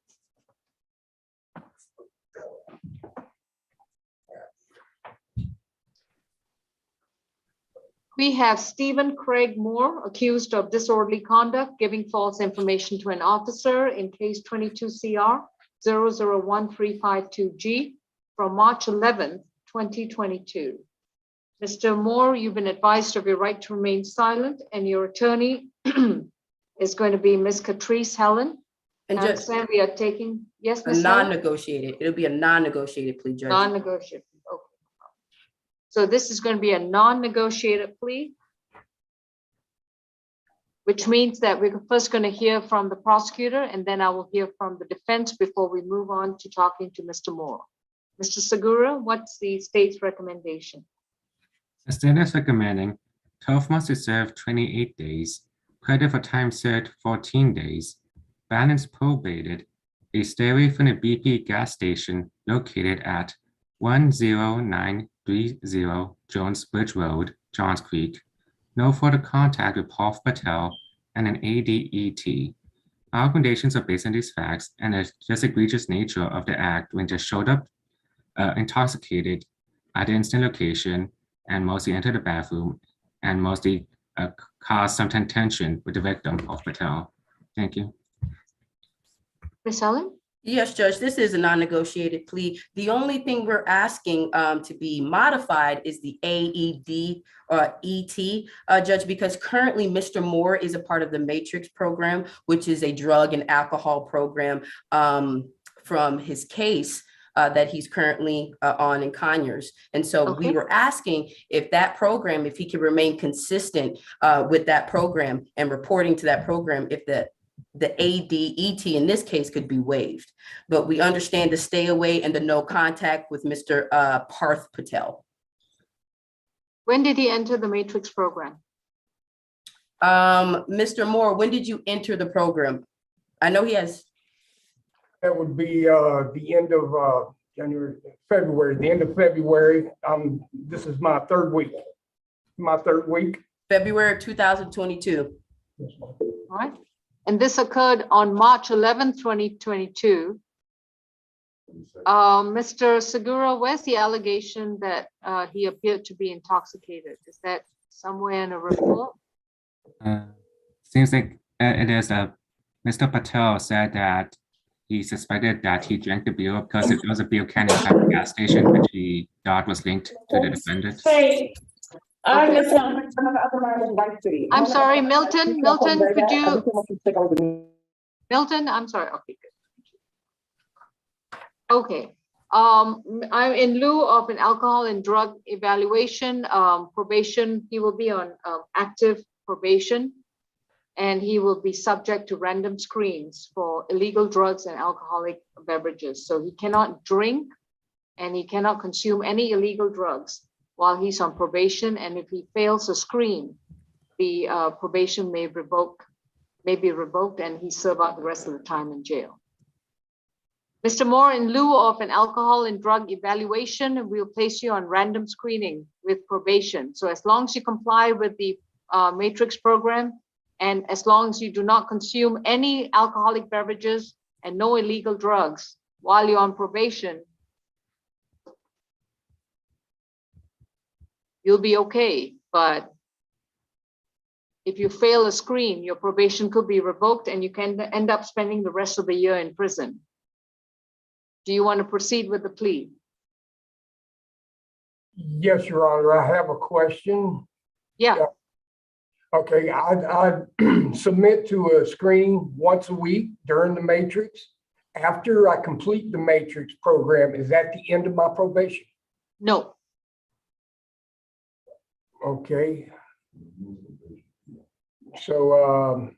B: We have Stephen Craig Moore accused of disorderly conduct, giving false information to an officer in case 22 CR 001352G from March 11th, 2022. Mr. Moore, you've been advised of your right to remain silent, and your attorney is going to be Ms. Catrice Helen.
A: And
B: I
A: Judge,
B: understand we are taking, yes,
A: a
B: Ms. Helen?
A: non-negotiated. It'll be a non-negotiated plea, Judge.
B: Non-negotiated, okay. So this is going to be a non-negotiated plea, which means that we're first going to hear from the prosecutor and then I will hear from the defense before we move on to talking to Mr. Moore. Mr. Segura, what's the state's recommendation?
L: The state is recommending 12 months to serve 28 days, credit for time served 14 days, balance probated, a stay away from the BP gas station located at 10930 Jones Bridge Road, Johns Creek. No further contact with Paul Patel and an ADET. Our recommendations are based on these facts and the just egregious nature of the act when just showed up intoxicated at the instant location and mostly entered the bathroom and mostly caused some tension with the victim, Paul Patel. Thank you.
B: Ms. Helen?
A: Yes, Judge, this is a non-negotiated plea. The only thing we're asking to be modified is the AED or ET, Judge, because currently Mr. Moore is a part of the Matrix program, which is a drug and alcohol program from his case. that he's currently on in Conyers. And so we were asking if that program, if he could remain consistent with that program and reporting to that program, if the ADET in this case could be waived. But we understand the stay away and the no contact with Mr. Parth Patel.
B: When did he enter the Matrix program?
A: Mr. Moore, when did you enter the program? I know he has.
S: That would be the end of February, the end of February. This is my third week.
A: February 2022.
B: All right. And this occurred on March 11th, 2022. Mr. Segura, where's the allegation that he appeared to be intoxicated? Is that somewhere in a report?
L: Seems like it is. Mr. Patel said that he suspected that he drank the beer because it was a beer can at the gas station, which he thought was linked to the defendant.
B: I'm sorry, Milton. Milton, could you? Milton, I'm sorry. Okay, good. Okay. I'm in lieu of an alcohol and drug evaluation, probation. He will be on active probation, and he will be subject to random screens for illegal drugs and alcoholic beverages. So he cannot drink and he cannot consume any illegal drugs while he's on probation. And if he fails a screen, the probation may be revoked and he serve out the rest of the time in jail. Mr. Moore, in lieu of an alcohol and drug evaluation, we'll place you on random screening with probation. So as long as you comply with the Matrix program, and as long as you do not consume any alcoholic beverages and no illegal drugs while you're on probation, you'll be okay. But if you fail a screen, your probation could be revoked and you can end up spending the rest of the year in prison. Do you want to proceed with the plea?
S: Yes, Your Honor, I have a question.
B: Yeah.
S: Okay, I submit to a screening once a week during the Matrix. After I complete the Matrix program, is that the end of my probation?
B: No.
S: Okay. So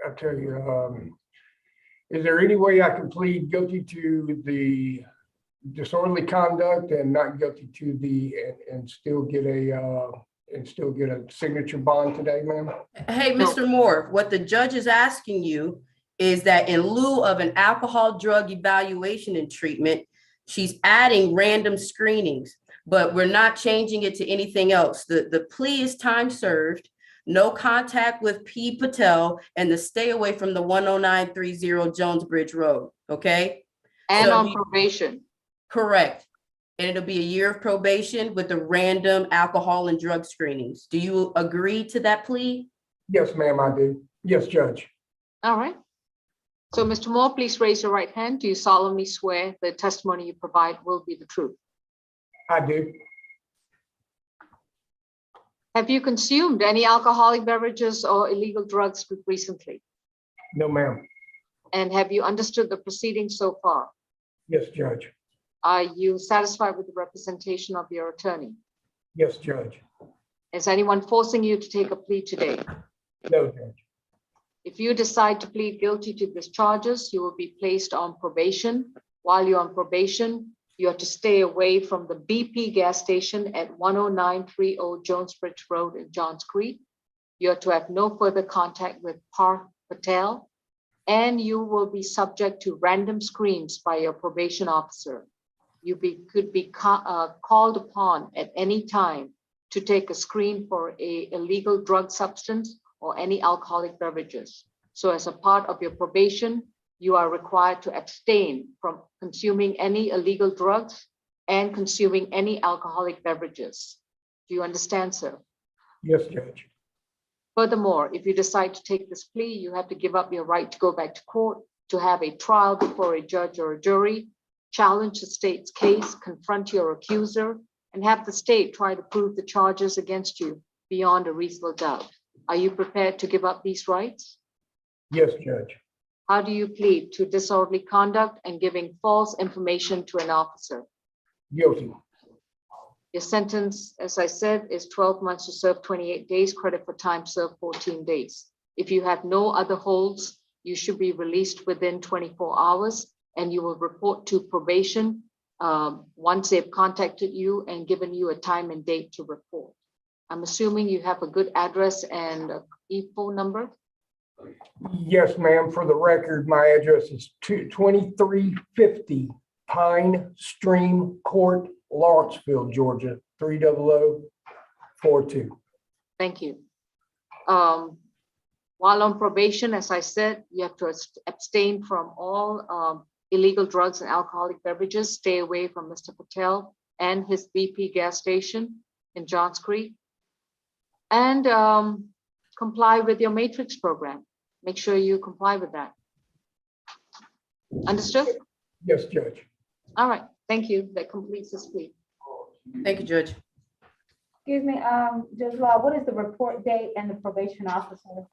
S: I'll tell you, is there any way I can plead guilty to the disorderly conduct and not guilty to the and still get a signature bond today, ma'am?
A: Hey, Mr. Moore, what the judge is asking you is that in lieu of an alcohol drug evaluation and treatment, she's adding random screenings, but we're not changing it to anything else. The plea is time served, no contact with P. Patel, and the stay away from the 10930 Jones Bridge Road, okay?
B: And on probation.
A: Correct. And it'll be a year of probation with the random alcohol and drug screenings. Do you agree to that plea?
S: Yes, ma'am, I do. Yes, Judge.
B: All right. So, Mr. Moore, please raise your right hand. Do you solemnly swear the testimony you provide will be the truth?
S: I do.
B: Have you consumed any alcoholic beverages or illegal drugs recently?
S: No, ma'am.
B: And have you understood the proceedings so far?
S: Yes, Judge.
B: Are you satisfied with the representation of your attorney?
S: Yes, Judge.
B: Is anyone forcing you to take a plea today?
S: No, Judge.
B: If you decide to plead guilty to these charges, you will be placed on probation. While you're on probation, you have to stay away from the BP gas station at 10930 Jones Bridge Road in Johns Creek. You are to have no further contact with Parth Patel, and you will be subject to random screens by your probation officer. You could be called upon at any time to take a screen for a illegal drug substance or any alcoholic beverages. So as a part of your probation, you are required to abstain from consuming any illegal drugs and consuming any alcoholic beverages. Do you understand, sir?
S: Yes, Judge.
B: Furthermore, if you decide to take this plea, you have to give up your right to go back to court, to have a trial before a judge or a jury, challenge the state's case, confront your accuser, and have the state try to prove the charges against you beyond a reasonable doubt. Are you prepared to give up these rights?
S: Yes, Judge.
B: How do you plead to disorderly conduct and giving false information to an officer?
S: Guilty.
B: Your sentence, as I said, is 12 months to serve 28 days, credit for time served 14 days. If you have no other holds, you should be released within 24 hours and you will report to probation once they've contacted you and given you a time and date to report. I'm assuming you have a good address and a phone number.
S: Yes, ma'am. For the record, my address is 2350 Pine Stream Court, Lawrenceville, Georgia, 30042.
B: Thank you. While on probation, as I said, you have to abstain from all illegal drugs and alcoholic beverages. Stay away from Mr. Patel and his BP gas station in Johns Creek. And comply with your matrix program. Make sure you comply with that. Understood?
S: Yes, Judge.
B: All right, thank you. That completes this plea.
A: Thank you, Judge.
C: Excuse me, Judge Law, what is the report date and the probation officer?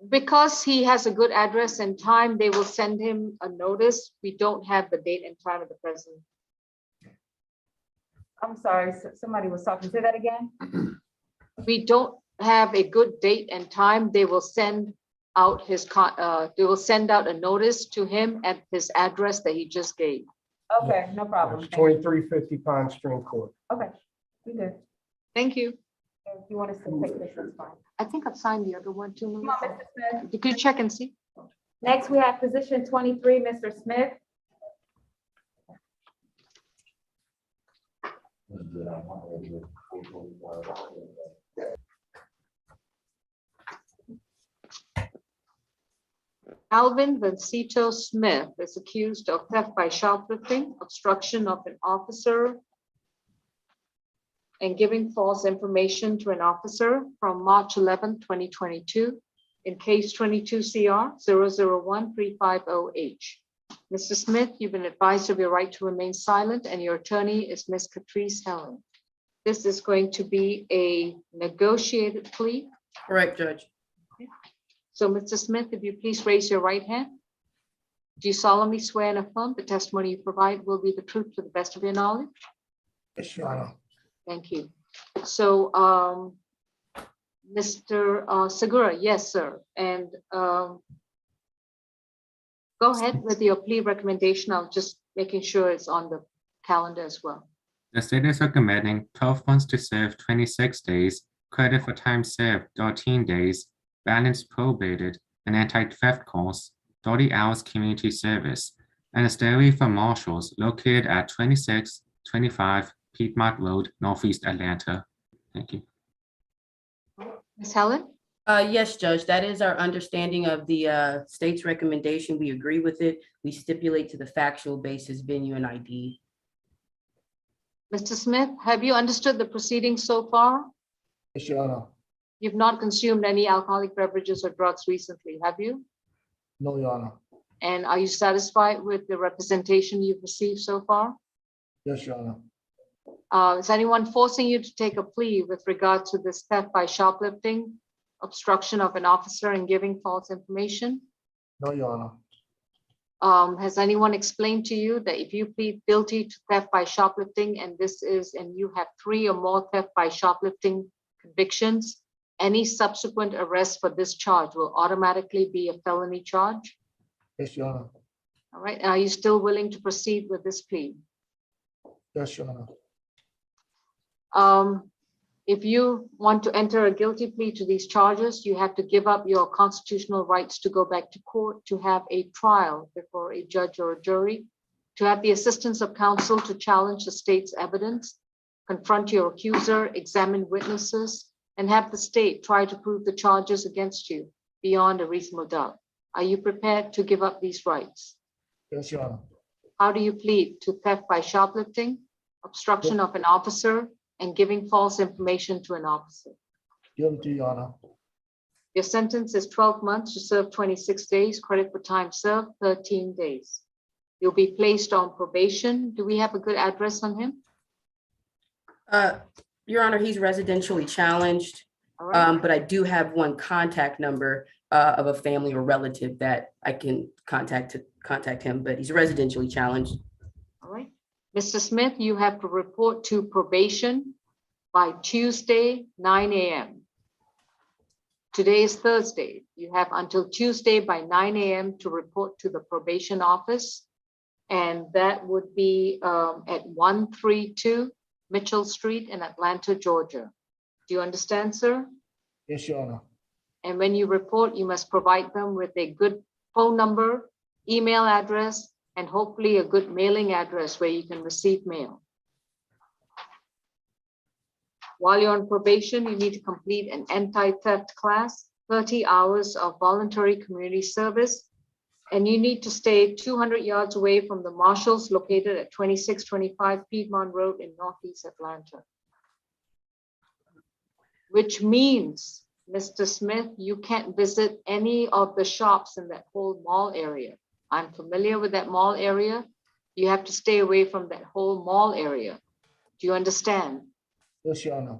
B: Because he has a good address and time, they will send him a notice. We don't have the date and time of the present.
C: I'm sorry, somebody was talking. Say that again?
B: We don't have a good date and time. They will send out his, they will send out a notice to him at his address that he just gave.
C: Okay, no problem.
S: It's 2350 Pine Stream Court.
C: Okay, we good.
B: Thank you.
C: If you want us to take this, that's fine.
B: I think I've signed the other one too.
C: Come on, Mr. Smith.
B: You could check and see.
C: Next, we have position 23, Mr. Smith.
B: Alvin Vincito Smith is accused of theft by shoplifting, obstruction of an officer, and giving false information to an officer from March 11, 2022 in case 22 CR 001-350H. Mr. Smith, you've been advised of your right to remain silent and your attorney is Ms. Catrice Helen. This is going to be a negotiated plea.
A: Correct, Judge.
B: So, Mr. Smith, if you please raise your right hand. Do you solemnly swear and affirm the testimony you provide will be the truth to the best of your knowledge?
R: Yes, Your Honor.
B: Thank you. So, Mr. Segura, yes, sir. And go ahead with your plea recommendation. I'm just making sure it's on the calendar as well.
L: The state is recommending 12 months to serve 26 days, credit for time served 13 days, balance probated, and anti-theft course, 30 hours community service, and a stay for marshals located at 2625 Piedmont Road, Northeast Atlanta. Thank you.
B: Ms. Helen?
A: Yes, Judge, that is our understanding of the state's recommendation. We agree with it. We stipulate to the factual basis, venue, and ID.
B: Mr. Smith, have you understood the proceedings so far?
R: Yes, Your Honor.
B: You've not consumed any alcoholic beverages or drugs recently, have you?
R: No, Your Honor.
B: And are you satisfied with the representation you've received so far?
R: Yes, Your Honor.
B: Is anyone forcing you to take a plea with regard to this theft by shoplifting, obstruction of an officer, and giving false information?
R: No, Your Honor.
B: Has anyone explained to you that if you plead guilty to theft by shoplifting and you have 3 or more theft by shoplifting convictions, any subsequent arrest for this charge will automatically be a felony charge?
R: Yes, Your Honor.
B: All right, are you still willing to proceed with this plea?
R: Yes, Your Honor.
B: If you want to enter a guilty plea to these charges, you have to give up your constitutional rights to go back to court, to have a trial before a judge or a jury, to have the assistance of counsel to challenge the state's evidence, confront your accuser, examine witnesses, and have the state try to prove the charges against you beyond a reasonable doubt. Are you prepared to give up these rights?
R: Yes, Your Honor.
B: How do you plead to theft by shoplifting, obstruction of an officer, and giving false information to an officer?
R: Guilty, Your Honor.
B: Your sentence is 12 months to serve 26 days, credit for time served 13 days. You'll be placed on probation. Do we have a good address on him?
A: Your Honor, he's residentially challenged,
B: All right.
A: but I do have one contact number of a family or relative that I can contact him, but he's residentially challenged.
B: All right. Mr. Smith, you have to report to probation by Tuesday, 9 a.m. Today is Thursday. You have until Tuesday by 9 a.m. to report to the probation office. And that would be at 132 Mitchell Street in Atlanta, Georgia. Do you understand, sir?
G: Yes, Your Honor.
B: And when you report, you must provide them with a good phone number, email address, and hopefully a good mailing address where you can receive mail. While you're on probation, you need to complete an anti-theft class, 30 hours of voluntary community service, and you need to stay 200 yards away from the marshals located at 2625 Piedmont Road in Northeast Atlanta. Which means, Mr. Smith, you can't visit any of the shops in that whole mall area. I'm familiar with that mall area. You have to stay away from that whole mall area. Do you understand?
G: Yes, Your Honor.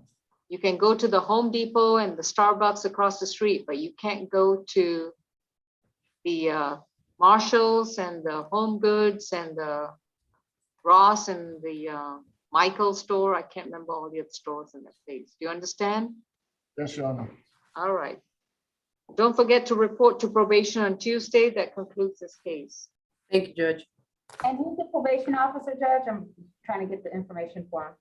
B: You can go to the Home Depot and the Starbucks across the street, but you can't go to the Marshalls and the Home Goods and the Ross and the Michael store. I can't remember all the other stores in that place. Do you understand?
G: Yes, Your Honor.
B: All right. Don't forget to report to probation on Tuesday. That concludes this case.
A: Thank you, Judge.
C: And who's the probation officer, Judge? I'm trying to get the information for him.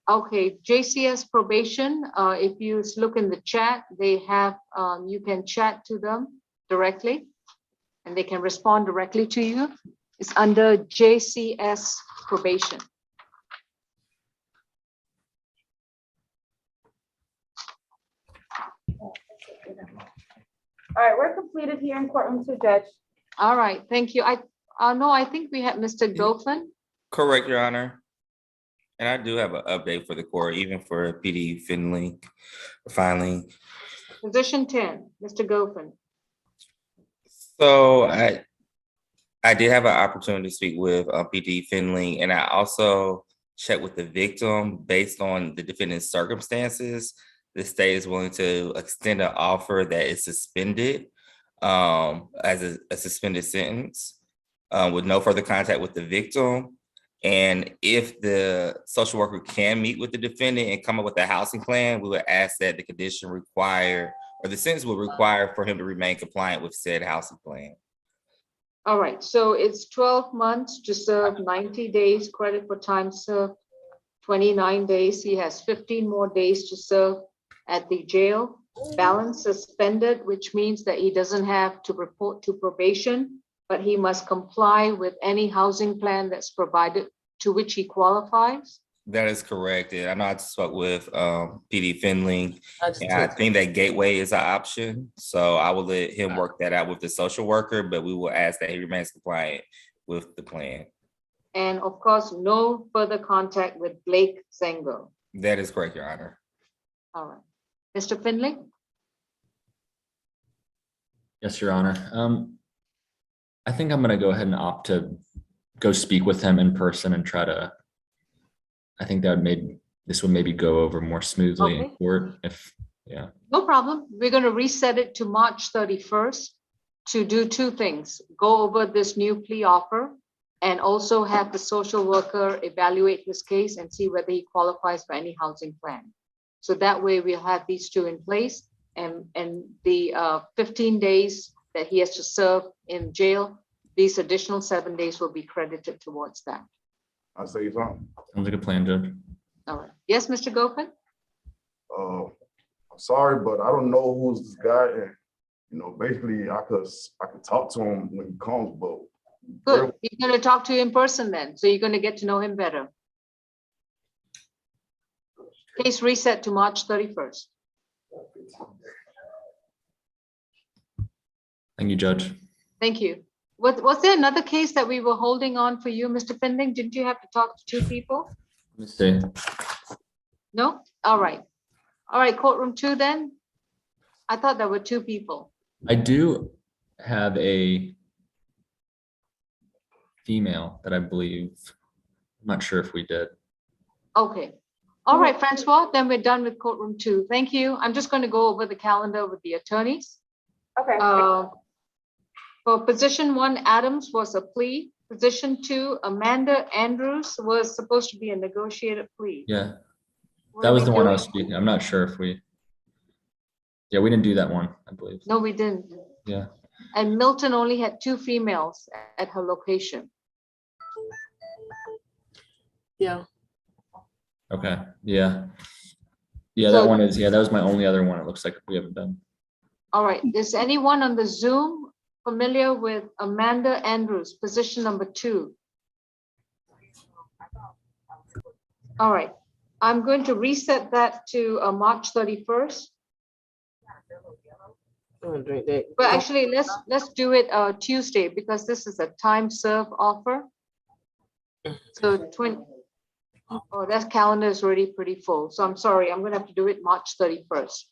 B: Okay, JCS probation, if you look in the chat, they have, you can chat to them directly and they can respond directly to you. It's under JCS probation.
C: All right, we're completed here in courtroom 2, Judge.
B: All right, thank you. No, I think we have Mr. Goffin.
E: Correct, Your Honor. And I do have an update for the court, even for PD Finley, finally.
B: Position 10, Mr. Goffin.
E: So I did have an opportunity to speak with PD Finley, and I also checked with the victim based on the defendant's circumstances. The state is willing to extend an offer that is suspended as a suspended sentence with no further contact with the victim. And if the social worker can meet with the defendant and come up with a housing plan, we would ask that the condition require, or the sentence would require for him to remain compliant with said housing plan.
B: All right, so it's 12 months to serve 90 days, credit for time served 29 days. He has 15 more days to serve at the jail. Balance suspended, which means that he doesn't have to report to probation, but he must comply with any housing plan that's provided to which he qualifies.
E: That is correct. And I know I spoke with PD Finley, and I think that gateway is an option. So I will let him work that out with the social worker, but we will ask that he remains compliant with the plan.
B: And of course, no further contact with Blake Sengo.
E: That is correct, Your Honor.
B: All right. Mr. Finley?
D: Yes, Your Honor. I think I'm going to go ahead and opt to go speak with him in person and try to, I think that this would maybe go over more smoothly in court yeah.
B: No problem. We're going to reset it to March 31st to do two things. Go over this new plea offer and also have the social worker evaluate his case and see whether he qualifies for any housing plan. So that way we'll have these two in place and the 15 days that he has to serve in jail, these additional 7 days will be credited towards that.
K: I say something.
D: Sounds like a plan, Judge.
B: All right. Yes, Mr. Goffin?
K: I'm sorry, but I don't know who's this guy. And, you know, basically I could talk to him when he comes, but.
B: Good. You're going to talk to him in person then. So you're going to get to know him better. Case reset to March 31st.
D: Thank you, Judge.
B: Thank you. Was there another case that we were holding on for you, Mr. Findling? Didn't you have to talk to two people?
D: Let me see.
B: No? All right. All right, courtroom 2 then? I thought there were two people.
D: I do have a female that I believe, I'm not sure if we did.
B: Okay. All right, Francois, then we're done with courtroom 2. Thank you. I'm just going to go over the calendar with the attorneys.
C: Okay.
B: For position 1, Adams was a plea. Position 2, Amanda Andrews was supposed to be a negotiated plea.
D: Yeah,
B: What
D: that
B: are
D: was
B: we
D: the one I
B: doing?
D: was speaking. I'm not sure if we, yeah, we didn't do that one, I believe.
B: No, we didn't.
D: Yeah.
B: And Milton only had 2 females at her location.
Q: Yeah.
D: Okay, yeah. Yeah,
B: So-
D: that one is, yeah, that was my only other one. It looks like we haven't done.
B: All right, is anyone on the Zoom familiar with Amanda Andrews, position number 2? All right, I'm going to reset that to March 31st. But actually, let's do it Tuesday because this is a time serve offer. So 20, oh, that calendar is already pretty full. So I'm sorry, I'm gonna have to do it March 31st.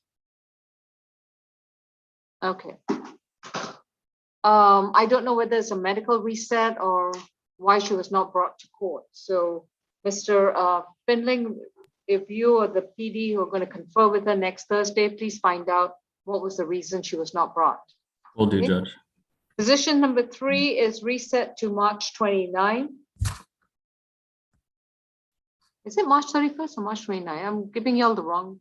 B: Okay. I don't know whether it's a medical reset or why she was not brought to court. So Mr. Finling, if you or the PD who are going to confer with her next Thursday, please find out what was the reason she was not brought.
D: Will do,
B: Okay.
D: Judge.
B: Position number 3 is reset to March 29. Is it March 31st or March 29? I'm giving y'all the wrong.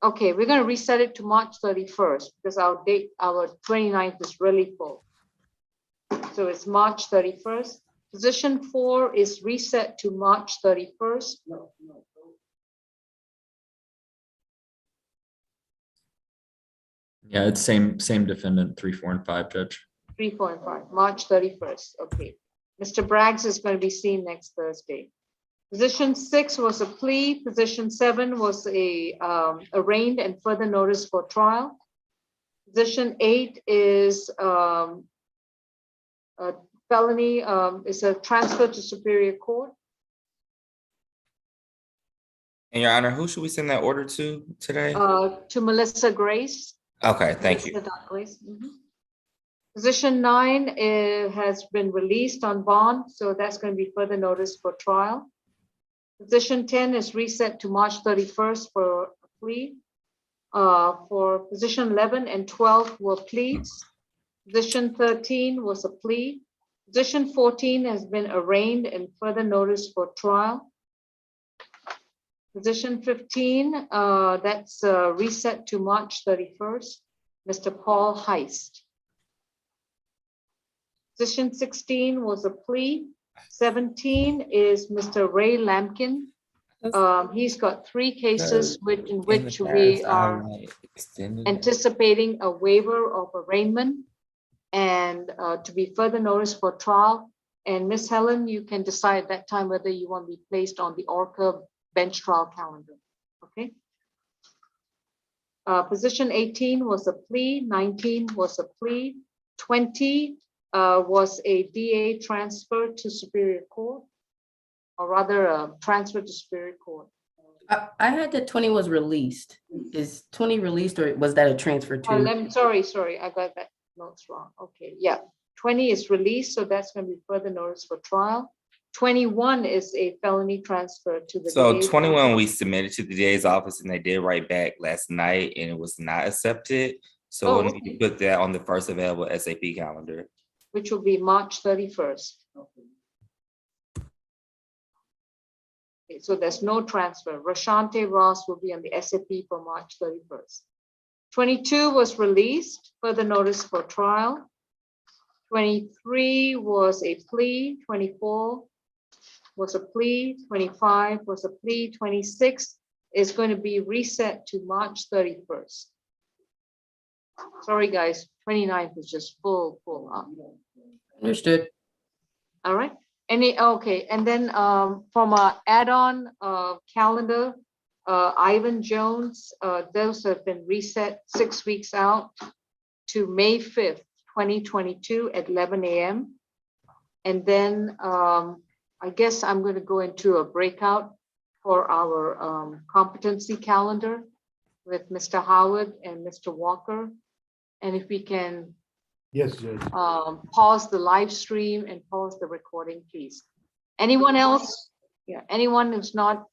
B: Okay, we're going to reset it to March 31st because our 29th is really full. So it's March 31st. Position 4 is reset to March 31st.
D: Yeah, it's same defendant, 3, 4, and 5, Judge.
B: 3, 4, and 5, March 31st. Okay. Mr. Braggs is going to be seen next Thursday. Position 6 was a plea. Position 7 was a arraigned and further notice for trial. Position 8 is a felony, is a transfer to Superior Court.
E: And Your Honor, who should we send that order to today?
B: To Melissa Grace.
E: Okay, thank you.
B: Melissa Grace. Mhm. Position 9 has been released on bond, so that's going to be further notice for trial. Position 10 is reset to March 31st for a plea. For position 11 and 12 were pleas. Position 13 was a plea. Position 14 has been arraigned and further notice for trial. Position 15, that's reset to March 31st, Mr. Paul Heist. Position 16 was a plea. 17 is Mr. Ray Lampkin. He's got 3 cases in which we are anticipating a waiver of arraignment and to be further noticed for trial. And Miss Helen, you can decide at that time whether you want to be placed on the ORCA bench trial calendar. Okay. Position 18 was a plea. 19 was a plea. 20 was a DA transfer to Superior Court, or rather a transfer to Superior Court.
A: I had that 20 was released. Is 20 released or was that a transfer to?
B: Sorry, I got that notes wrong. Okay, yeah. 20 is released, so that's going to be further notice for trial. 21 is a felony transfer to the
E: So
B: DA's
E: 21,
B: office.
E: we submitted to the DA's office and they did write back last night and it was not accepted. So
B: Oh,
E: we'll need to put that on the first available SAP calendar.
B: Which will be March 31st. Okay, so there's no transfer. Rashante Ross will be on the SAP for March 31st. 22 was released, further notice for trial. 23 was a plea. 24 was a plea. 25 was a plea. 26 is going to be reset to March 31st. Sorry, guys, 29th is just full up.
A: Understood.
B: All right. Okay, and then from our add-on calendar, Ivan Jones, those have been reset 6 weeks out to May 5th, 2022 at 11 a.m. And then I guess I'm going to go into a breakout for our competency calendar with Mr. Howard and Mr. Walker. And if we can
G: Yes, Judge.
B: pause the live stream and pause the recording, please. Anyone else? Yeah, anyone who's not